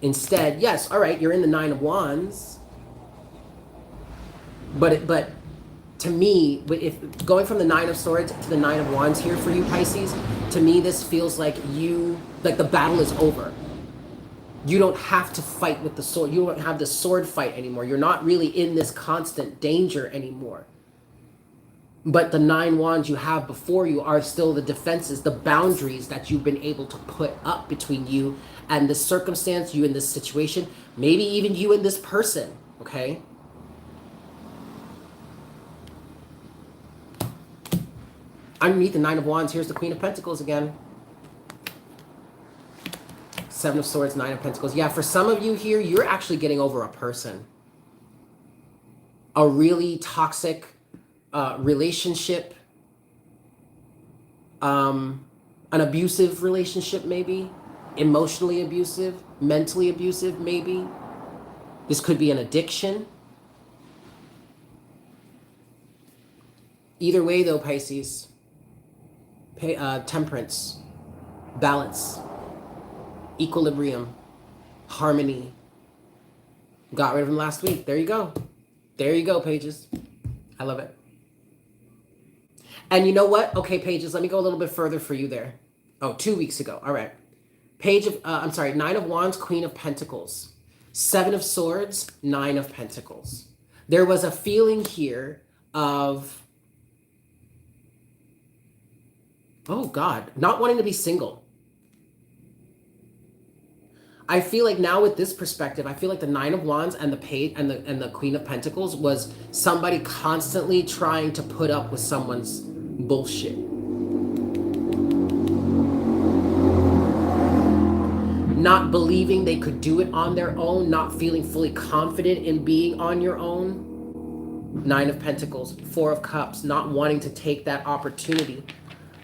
S1: Instead, yes, all right, you're in the Nine of Wands, but to me, if going from the Nine of Swords to the Nine of Wands here for you, Pisces, to me this feels like the battle is over. You don't have to fight with the sword. You don't have the sword fight anymore. You're not really in this constant danger anymore. But the 9 wands you have before you are still the defenses, the boundaries that you've been able to put up between you and this circumstance, you in this situation, maybe even you and this person, okay? Underneath the 9 of wands, here's the Queen of Pentacles again. 7 of swords, 9 of pentacles. Yeah, for some of you here, you're actually getting over a person. A really toxic relationship. An abusive relationship, maybe. Emotionally abusive. Mentally abusive, maybe. This could be an addiction. Either way, though, Pisces. Temperance. Balance. Equilibrium. Harmony. Got rid of him last week. There you go. There you go, Pages. I love it. And you know what? Okay, Pages, let me go a little bit further for you there. Oh, 2 weeks ago. All right. 9 of wands, Queen of Pentacles. 7 of swords, 9 of pentacles. There was a feeling here of, oh God, not wanting to be single. I feel like now with this perspective, I feel like the 9 of wands and the page and the Queen of Pentacles was somebody constantly trying to put up with someone's not believing they could do it on their own, not feeling fully confident in being on your own. 9 of Pentacles, 4 of Cups, not wanting to take that opportunity.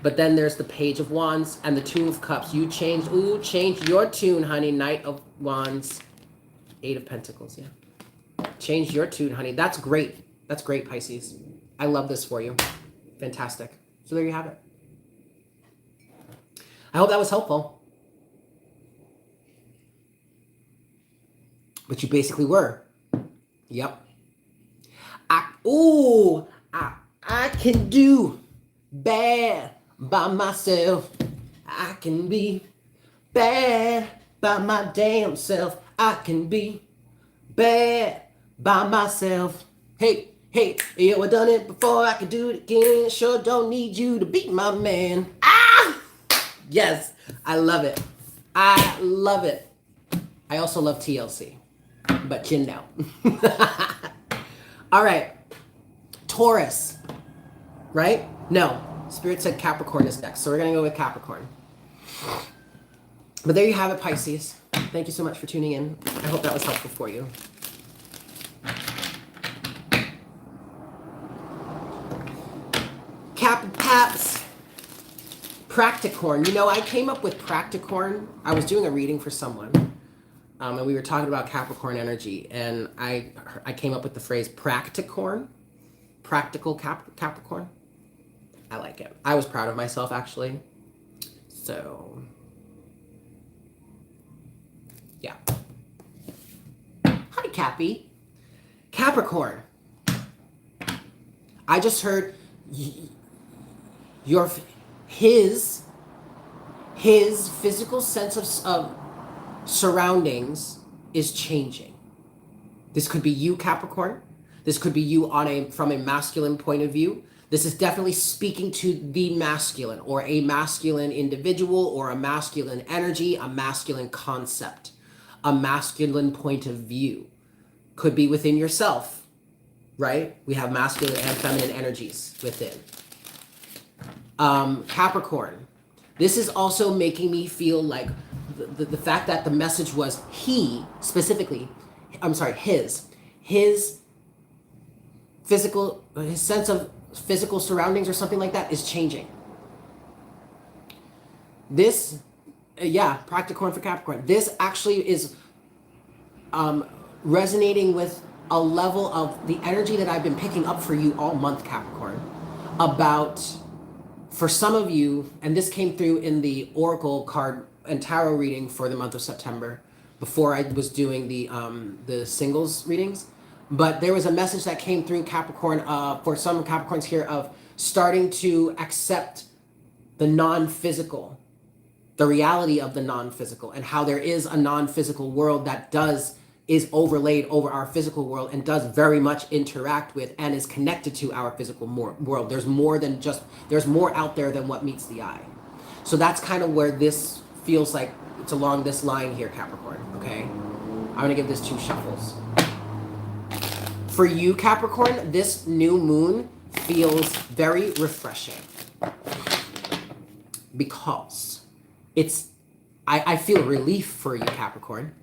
S1: But then there's the Page of Wands and the 2 of Cups. You change your tune, honey. Knight of Wands, 8 of Pentacles, yeah. Change your tune, honey. That's great. That's great, Pisces. I love this for you. Fantastic. So there you have it. I hope that was helpful. But you basically were. Yep. I can do bad by myself. I can be bad by my damn self. I can be bad by myself. Hey, yo, I done it before, I can do it again. Sure don't need you to be my man. Yes, I love it. I love it. I also love TLC, but you know. All right, Taurus, right? No, Spirit said Capricorn is next, so we're gonna go with Capricorn. But there you have it, Pisces. Thank you so much for tuning in. I hope that was helpful for you. Paps. Practicorn. You know, I came up with Practicorn. I was doing a reading for someone, and we were talking about Capricorn energy, and I came up with the phrase Practicorn. Practical Capricorn. I like it. I was proud of myself, actually. So, yeah. Hi, Cappy. Capricorn. I just heard his physical sense of surroundings is changing. This could be you, Capricorn. This could be you from a masculine point of view. This is definitely speaking to the masculine, or a masculine individual, or a masculine energy, a masculine concept, a masculine point of view. Could be within yourself, right? We have masculine and feminine energies within. Capricorn. This is also making me feel like the fact that the message was his sense of physical surroundings or something like that is changing. This, Practicorn for Capricorn. This actually is resonating with a level of the energy that I've been picking up for you all month, Capricorn, about, for some of you, and this came through in the Oracle card and tarot reading for the month of September, before I was doing the singles readings. But there was a message that came through, Capricorn, for some Capricorns here, of starting to accept the non-physical, the reality of the non-physical, and how there is a non-physical world that is overlaid over our physical world and does very much interact with and is connected to our physical world. There's more out there than what meets the eye. So that's kind of where this feels like it's along this line here, Capricorn, okay? I'm gonna give this 2 shuffles. For you, Capricorn, this new moon feels very refreshing because I feel relief for you, Capricorn,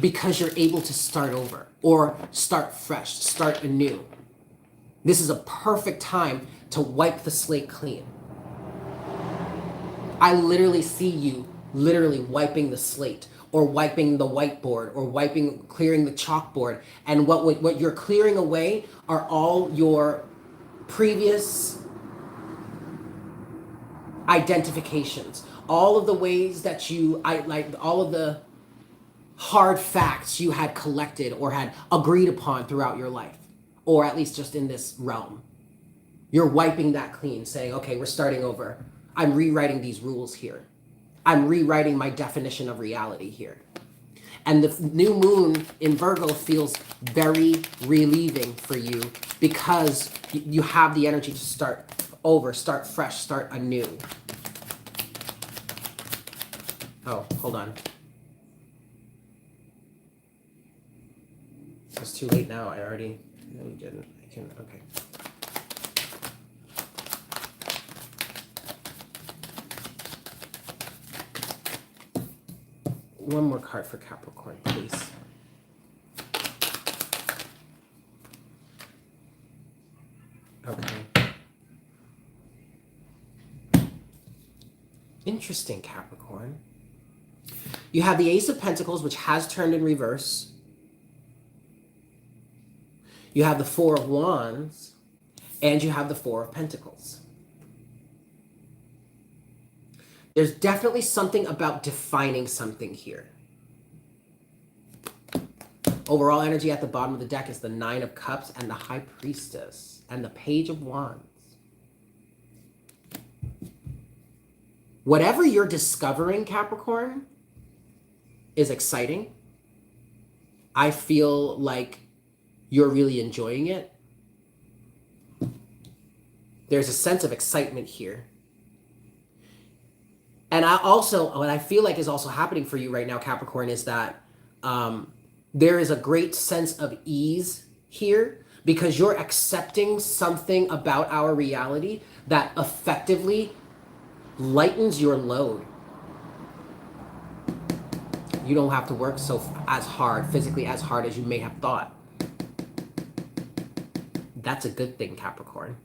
S1: because you're able to start over or start fresh, start anew. This is a perfect time to wipe the slate clean. I literally see you wiping the slate, or wiping the whiteboard, or clearing the chalkboard. And what you're clearing away are all your previous identifications, all of the ways that all of the hard facts you had collected or had agreed upon throughout your life, or at least just in this realm. You're wiping that clean, saying, okay, we're starting over. I'm rewriting these rules here. I'm rewriting my definition of reality here. And the new moon in Virgo feels very relieving for you, because you have the energy to start over, start fresh, start anew. Oh, hold on. It's too late now. No, you didn't. Okay. one more card for Capricorn, please. Okay. Interesting, Capricorn. You have the Ace of Pentacles, which has turned in reverse. You have the Four of Wands, and you have the Four of Pentacles. There's definitely something about defining something here. Overall energy at the bottom of the deck is the Nine of Cups and the High Priestess and the Page of Wands. Whatever you're discovering, Capricorn, is exciting. I feel like you're really enjoying it. There's a sense of excitement here. And what I feel like is also happening for you right now, Capricorn, is that there is a great sense of ease here because you're accepting something about our reality that effectively lightens your load. You don't have to work physically as hard as you may have thought. That's a good thing, Capricorn.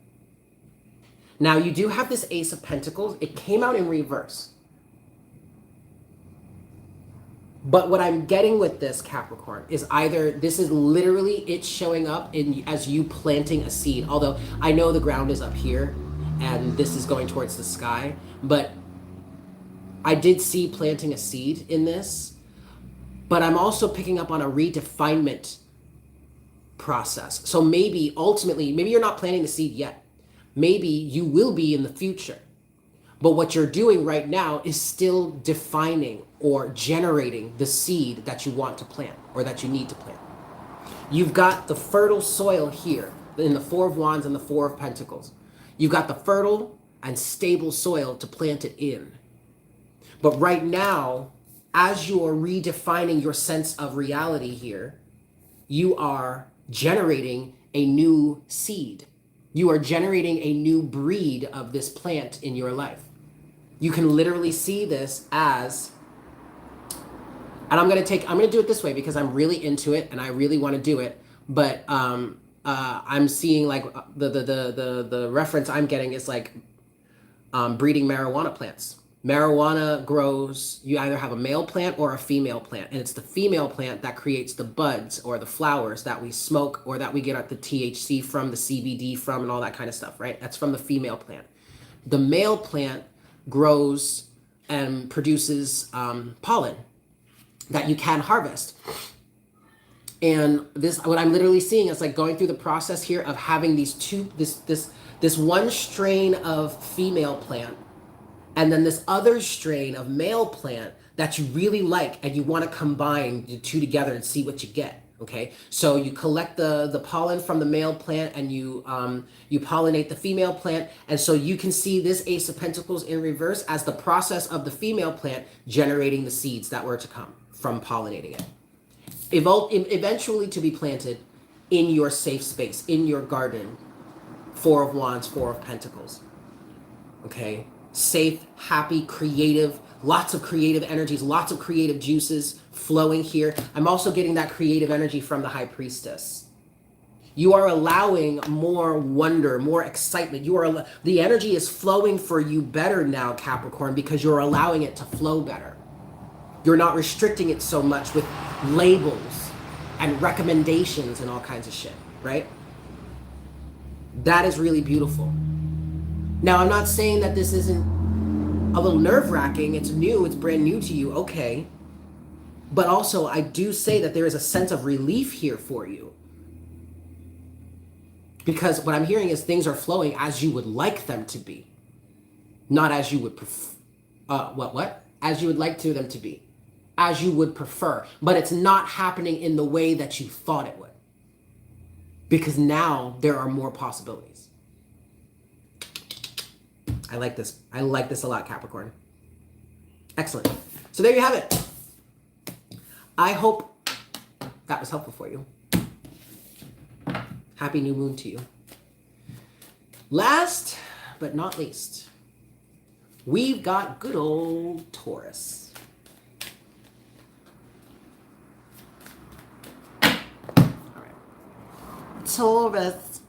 S1: Now, you do have this Ace of Pentacles. It came out in reverse. But what I'm getting with this, Capricorn, is either this is literally it showing up as you planting a seed. Although I know the ground is up here and this is going towards the sky. But I did see planting a seed in this. But I'm also picking up on a redefinement process. So maybe ultimately, maybe you're not planting the seed yet. Maybe you will be in the future. But what you're doing right now is still defining or generating the seed that you want to plant or that you need to plant. You've got the fertile soil here in the Four of Wands and the Four of Pentacles. You've got the fertile and stable soil to plant it in. But right now, as you are redefining your sense of reality here, you are generating a new seed. You are generating a new breed of this plant in your life. You can literally see this as, and I'm gonna do it this way because I'm really into it and I really want to do it. But I'm seeing like the reference I'm getting is like breeding marijuana plants. Marijuana grows, you either have a male plant or a female plant, and it's the female plant that creates the buds or the flowers that we smoke or that we get the THC from, the CBD from, and all that kind of stuff, right? That's from the female plant. The male plant grows and produces pollen that you can harvest. And what I'm literally seeing is like going through the process here of having this one strain of female plant and then this other strain of male plant that you really like and you want to combine the two together and see what you get. Okay, so you collect the pollen from the male plant and you pollinate the female plant, and so you can see this Ace of Pentacles in reverse as the process of the female plant generating the seeds that were to come from pollinating it, eventually to be planted in your safe space, in your garden. Four of Wands, Four of Pentacles. Okay, safe, happy, creative, lots of creative energies, lots of creative juices flowing here. I'm also getting that creative energy from the High Priestess. You are allowing more wonder, more excitement. The energy is flowing for you better now, Capricorn, because you're allowing it to flow better. You're not restricting it so much with labels and recommendations and all kinds of shit, right? That is really beautiful. Now, I'm not saying that this isn't a little nerve-wracking. It's new, it's brand new to you, okay. But also, I do say that there is a sense of relief here for you. Because what I'm hearing is things are flowing as you would like them to be. Not as you would prefer. As you would like them to be. As you would prefer. But it's not happening in the way that you thought it would. Because now there are more possibilities. I like this. I like this a lot, Capricorn. Excellent. So there you have it. I hope that was helpful for you. Happy new moon to you. Last but not least, we've got good old Taurus.
S3: Taurus.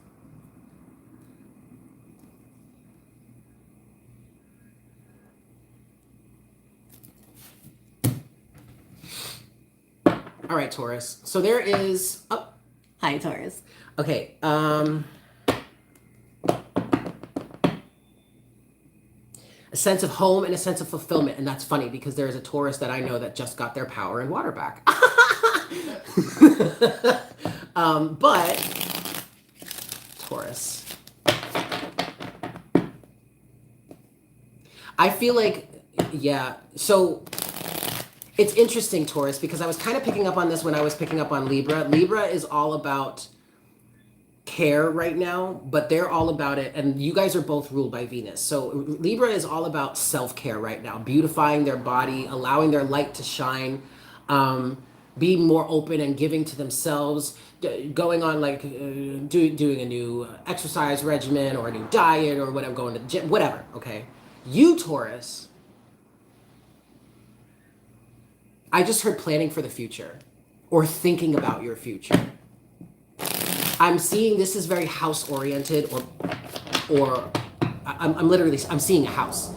S1: All right, Taurus. So there is... Oh,
S3: Hi, Taurus.
S1: okay. A sense of home and a sense of fulfillment. And that's funny because there is a Taurus that I know that just got their power and water back. But Taurus, I feel like, yeah, so it's interesting, Taurus, because I was kind of picking up on this when I was picking up on Libra. Libra is all about care right now, but they're all about it, and you guys are both ruled by Venus. So Libra is all about self-care right now, beautifying their body, allowing their light to shine, being more open and giving to themselves, going on like doing a new exercise regimen or a new diet or whatever, going to the gym, whatever. Okay, you Taurus, I just heard planning for the future or thinking about your future. I'm seeing this is very house oriented, or I'm seeing a house,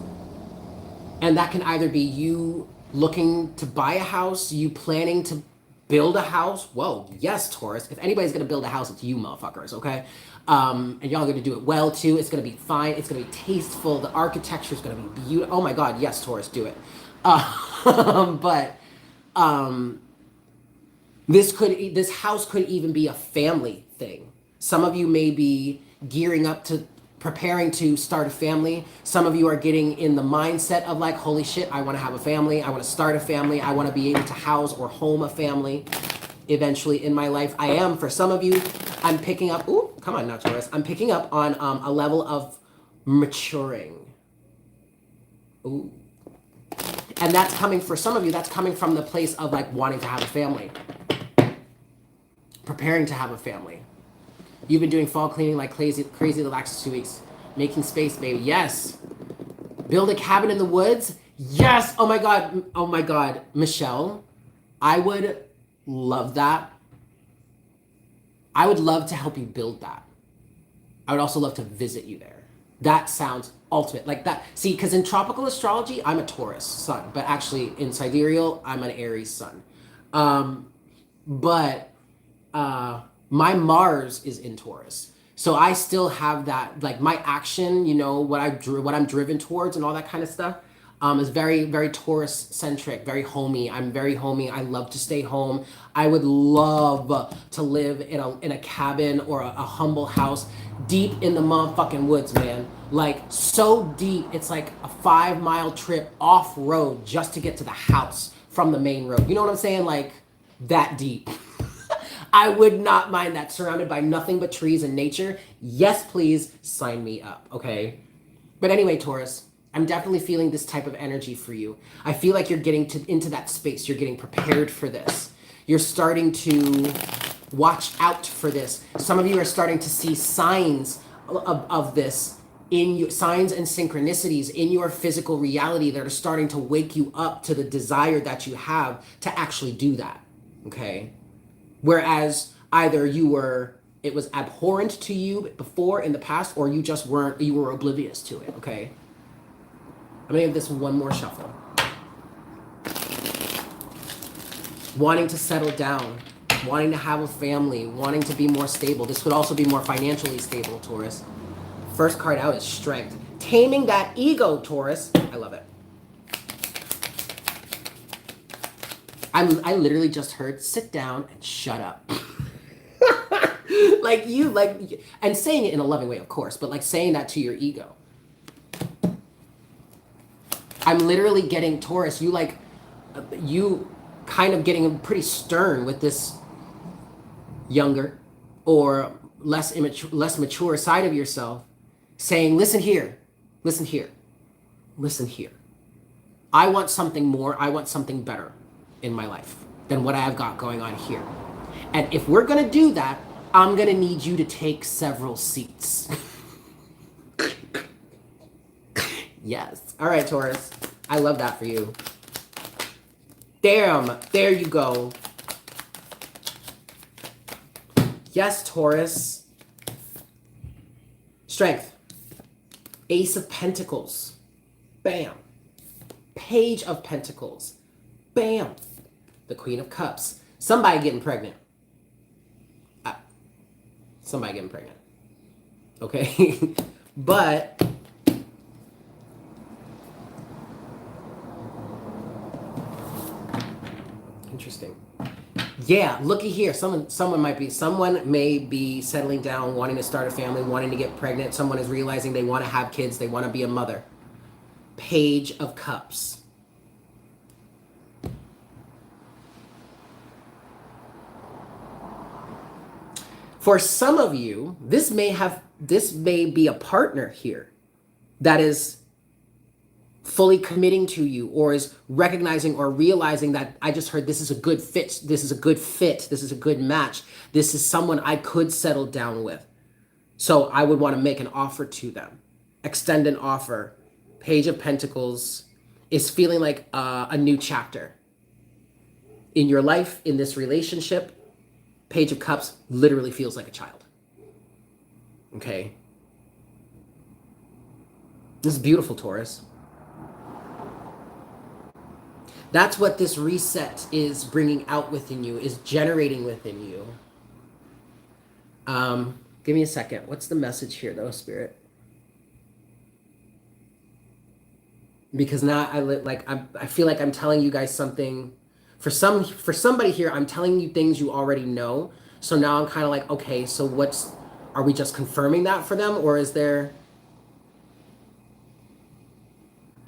S1: and that can either be you looking to buy a house, you planning to build a house. Well, yes, Taurus. If anybody's gonna build a house, it's you, motherfuckers. Okay, and y'all are gonna do it well too. It's gonna be fine. It's gonna be tasteful. The architecture is gonna be beautiful. Oh my God, yes, Taurus, do it. This house could even be a family thing. Some of you may be gearing up to preparing to start a family. Some of you are getting in the mindset of like, holy shit, I want to have a family. I want to start a family. I want to be able to house or home a family eventually in my life. I am, for some of you, I'm picking up, ooh, come on now, Taurus. I'm picking up on a level of maturing. Ooh. And that's coming, for some of you, that's coming from the place of like wanting to have a family. Preparing to have a family. You've been doing fall cleaning like crazy the last 2 weeks. Making space, baby. Yes. Build a cabin in the woods. Yes. Oh my God. Oh my God. Michelle, I would love that. I would love to help you build that. I would also love to visit you there. That sounds ultimate. Like that. See, because in tropical astrology, I'm a Taurus sun, but actually in sidereal, I'm an Aries sun. My Mars is in Taurus. So I still have that, like my action, you know, what I'm driven towards and all that kind of stuff, is very, very Taurus centric, very homey. I'm very homey. I love to stay home. I would love to live in a cabin or a humble house deep in the motherfucking woods, man. Like so deep, it's like a 5-mile trip off road just to get to the house from the main road. You know what I'm saying? Like that deep. I would not mind that, surrounded by nothing but trees and nature. Yes, please sign me up, okay? But anyway, Taurus, I'm definitely feeling this type of energy for you. I feel like you're getting into that space. You're getting prepared for this. You're starting to watch out for this. Some of you are starting to see signs of this in your signs and synchronicities in your physical reality that are starting to wake you up to the desire that you have to actually do that, okay? Whereas either it was abhorrent to you before in the past, or you were oblivious to it, okay? I'm gonna give this one more shuffle. Wanting to settle down, wanting to have a family, wanting to be more stable. This could also be more financially stable, Taurus. First card out is Strength. Taming that ego, Taurus. I love it. I literally just heard, sit down and shut up. And saying it in a loving way, of course, but like saying that to your ego. I'm literally getting, Taurus, you kind of getting pretty stern with this younger or less mature side of yourself, saying, listen here, listen here, listen here. I want something more, I want something better in my life than what I've got going on here. And if we're gonna do that, I'm gonna need you to take several seats. Yes. All right, Taurus. I love that for you. Damn, there you go. Yes, Taurus. Strength. Ace of Pentacles. Bam. Page of Pentacles. Bam. The Queen of Cups. Somebody getting pregnant. Somebody getting pregnant. Okay? But interesting. Yeah, looky here. Someone may be settling down, wanting to start a family, wanting to get pregnant. Someone is realizing they want to have kids, they want to be a mother. Page of Cups. For some of you, this may be a partner here that is fully committing to you, or is recognizing or realizing that I just heard this is a good fit. This is a good fit. This is a good match. This is someone I could settle down with. So I would want to make an offer to them. Extend an offer. Page of Pentacles is feeling like a new chapter in your life, in this relationship. Page of Cups literally feels like a child. Okay. This is beautiful, Taurus. That's what this reset is bringing out within you, is generating within you. Give me a second. What's the message here, though, Spirit? Because now I feel like I'm telling you guys something. For somebody here, I'm telling you things you already know. So now I'm kind of like, okay, so are we just confirming that for them, or is there?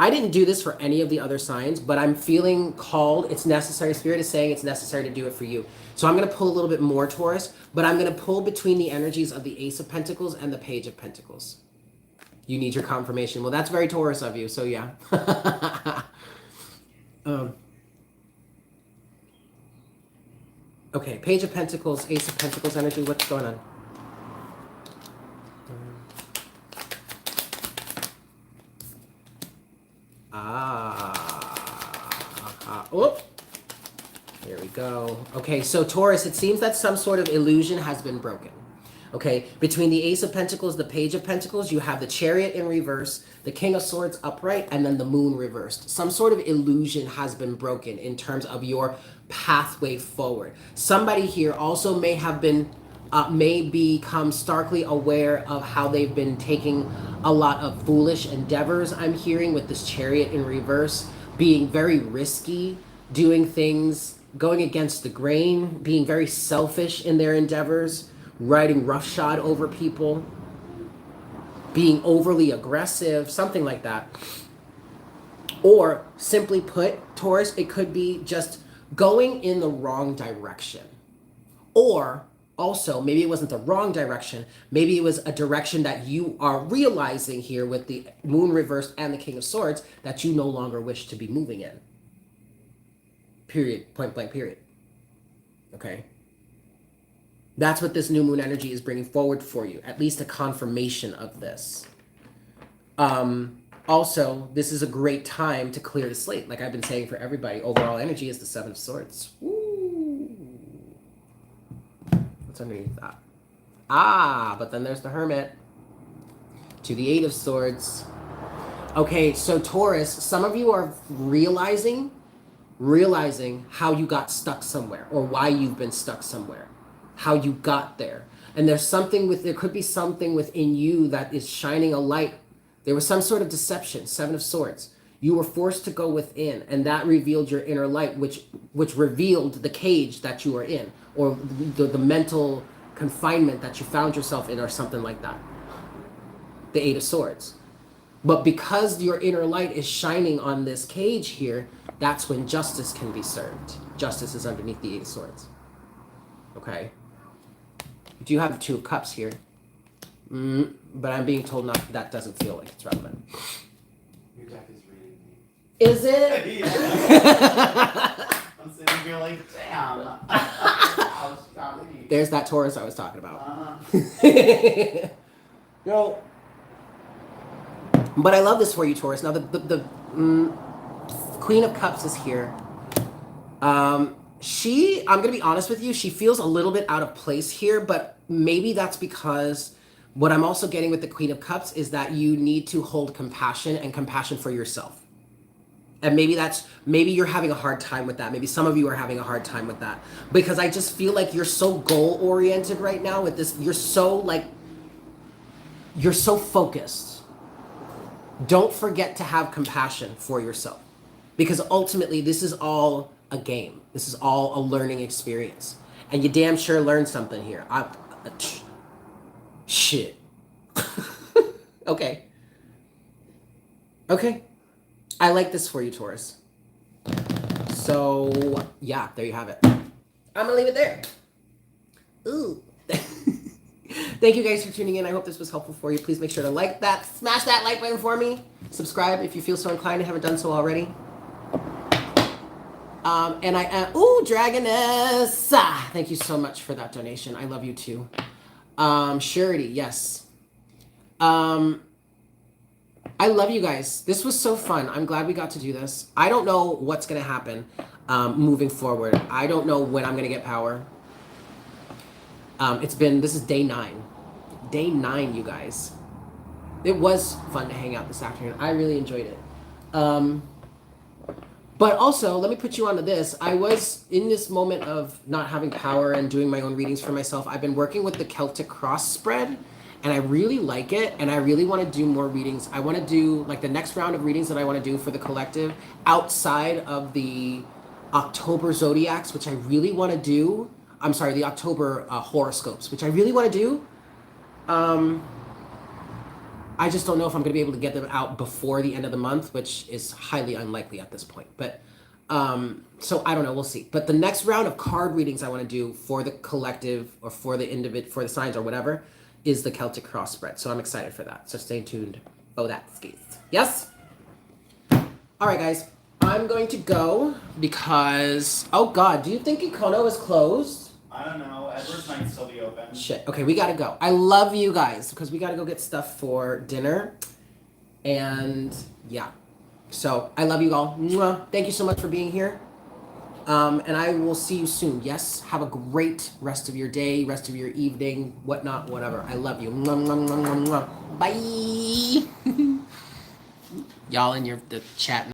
S1: I didn't do this for any of the other signs, but I'm feeling called. It's necessary. Spirit is saying it's necessary to do it for you. So I'm going to pull a little bit more, Taurus, but I'm going to pull between the energies of the Ace of Pentacles and the Page of Pentacles. You need your confirmation. Well, that's very Taurus of you, so yeah. Okay, Page of Pentacles, Ace of Pentacles energy. What's going on? Oh, there we go. Okay, so Taurus, it seems that some sort of illusion has been broken. Okay, between the Ace of Pentacles, the Page of Pentacles, you have the Chariot in reverse, the King of Swords upright, and then the Moon reversed. Some sort of illusion has been broken in terms of your pathway forward. Somebody here also may become starkly aware of how they've been taking a lot of foolish endeavors, I'm hearing, with this Chariot in reverse, being very risky, doing things, going against the grain, being very selfish in their endeavors, riding roughshod over people, being overly aggressive, something like that. Or simply put, Taurus, it could be just going in the wrong direction. Or also, maybe it wasn't the wrong direction. Maybe it was a direction that you are realizing here with the Moon reversed and the King of Swords that you no longer wish to be moving in. Period. Point blank, period. Okay? That's what this new moon energy is bringing forward for you. At least a confirmation of this. Also, this is a great time to clear the slate. Like I've been saying for everybody, overall energy is the Seven of Swords. Woo. What's underneath that? But then there's the Hermit. To the Eight of Swords. Okay, so Taurus, some of you are realizing how you got stuck somewhere, or why you've been stuck somewhere. How you got there. And there could be something within you that is shining a light. There was some sort of deception, Seven of Swords. You were forced to go within, and that revealed your inner light, which revealed the cage that you are in, or the mental confinement that you found yourself in, or something like that. The Eight of Swords. But because your inner light is shining on this cage here, that's when justice can be served. Justice is underneath the Eight of Swords. Okay? Do you have the Two of Cups here? But I'm being told that doesn't feel like it's relevant.
S2: Your deck is reading me.
S1: Is it?
S2: Yeah. I'm sitting here like, damn. I was trying to eat.
S1: There's that Taurus I was talking about. No. But I love this for you, Taurus. Now the Queen of Cups is here. I'm gonna be honest with you, she feels a little bit out of place here, but maybe that's because what I'm also getting with the Queen of Cups is that you need to hold compassion and compassion for yourself. And maybe you're having a hard time with that. Maybe some of you are having a hard time with that. Because I just feel like you're so goal-oriented right now with this. You're so focused. Don't forget to have compassion for yourself. Because ultimately, this is all a game. This is all a learning experience. And you damn sure learned something here. Shit. Okay. Okay. I like this for you, Taurus. So, yeah, there you have it. I'm gonna leave it there. Ooh. Thank you guys for tuning in. I hope this was helpful for you. Please make sure to like that, smash that like button for me. Subscribe if you feel so inclined and haven't done so already. And I am, Dragoness. Thank you so much for that donation. I love you too. Surety, yes. I love you guys. This was so fun. I'm glad we got to do this. I don't know what's going to happen moving forward. I don't know when I'm going to get power. This is day 9. Day 9, you guys. It was fun to hang out this afternoon. I really enjoyed it. But also, let me put you onto this. I was in this moment of not having power and doing my own readings for myself. I've been working with the Celtic cross spread. And I really like it, and I really want to do more readings. I want to do, like, the next round of readings that I want to do for the collective outside of the October zodiacs, which I really want to do. I'm sorry, the October horoscopes, which I really want to do. I just don't know if I'm going to be able to get them out before the end of the month, which is highly unlikely at this point. But, so I don't know, we'll see. But the next round of card readings I want to do for the collective or for the individual, for the signs or whatever, is the Celtic cross spread. So I'm excited for that. So stay tuned. Oh, that's skis. Yes? All right, guys. I'm going to go because, oh God, do you think Econo is closed?
S2: I don't know. Edwards might still be open.
S1: Shit. Okay, we gotta go. I love you guys because we gotta go get stuff for dinner. And yeah. So I love you all. Mwah. Thank you so much for being here. And I will see you soon. Yes, have a great rest of your day, rest of your evening, whatnot, whatever. I love you. Mwah, mwah, mwah, mwah, mwah. Bye. Y'all in the chat.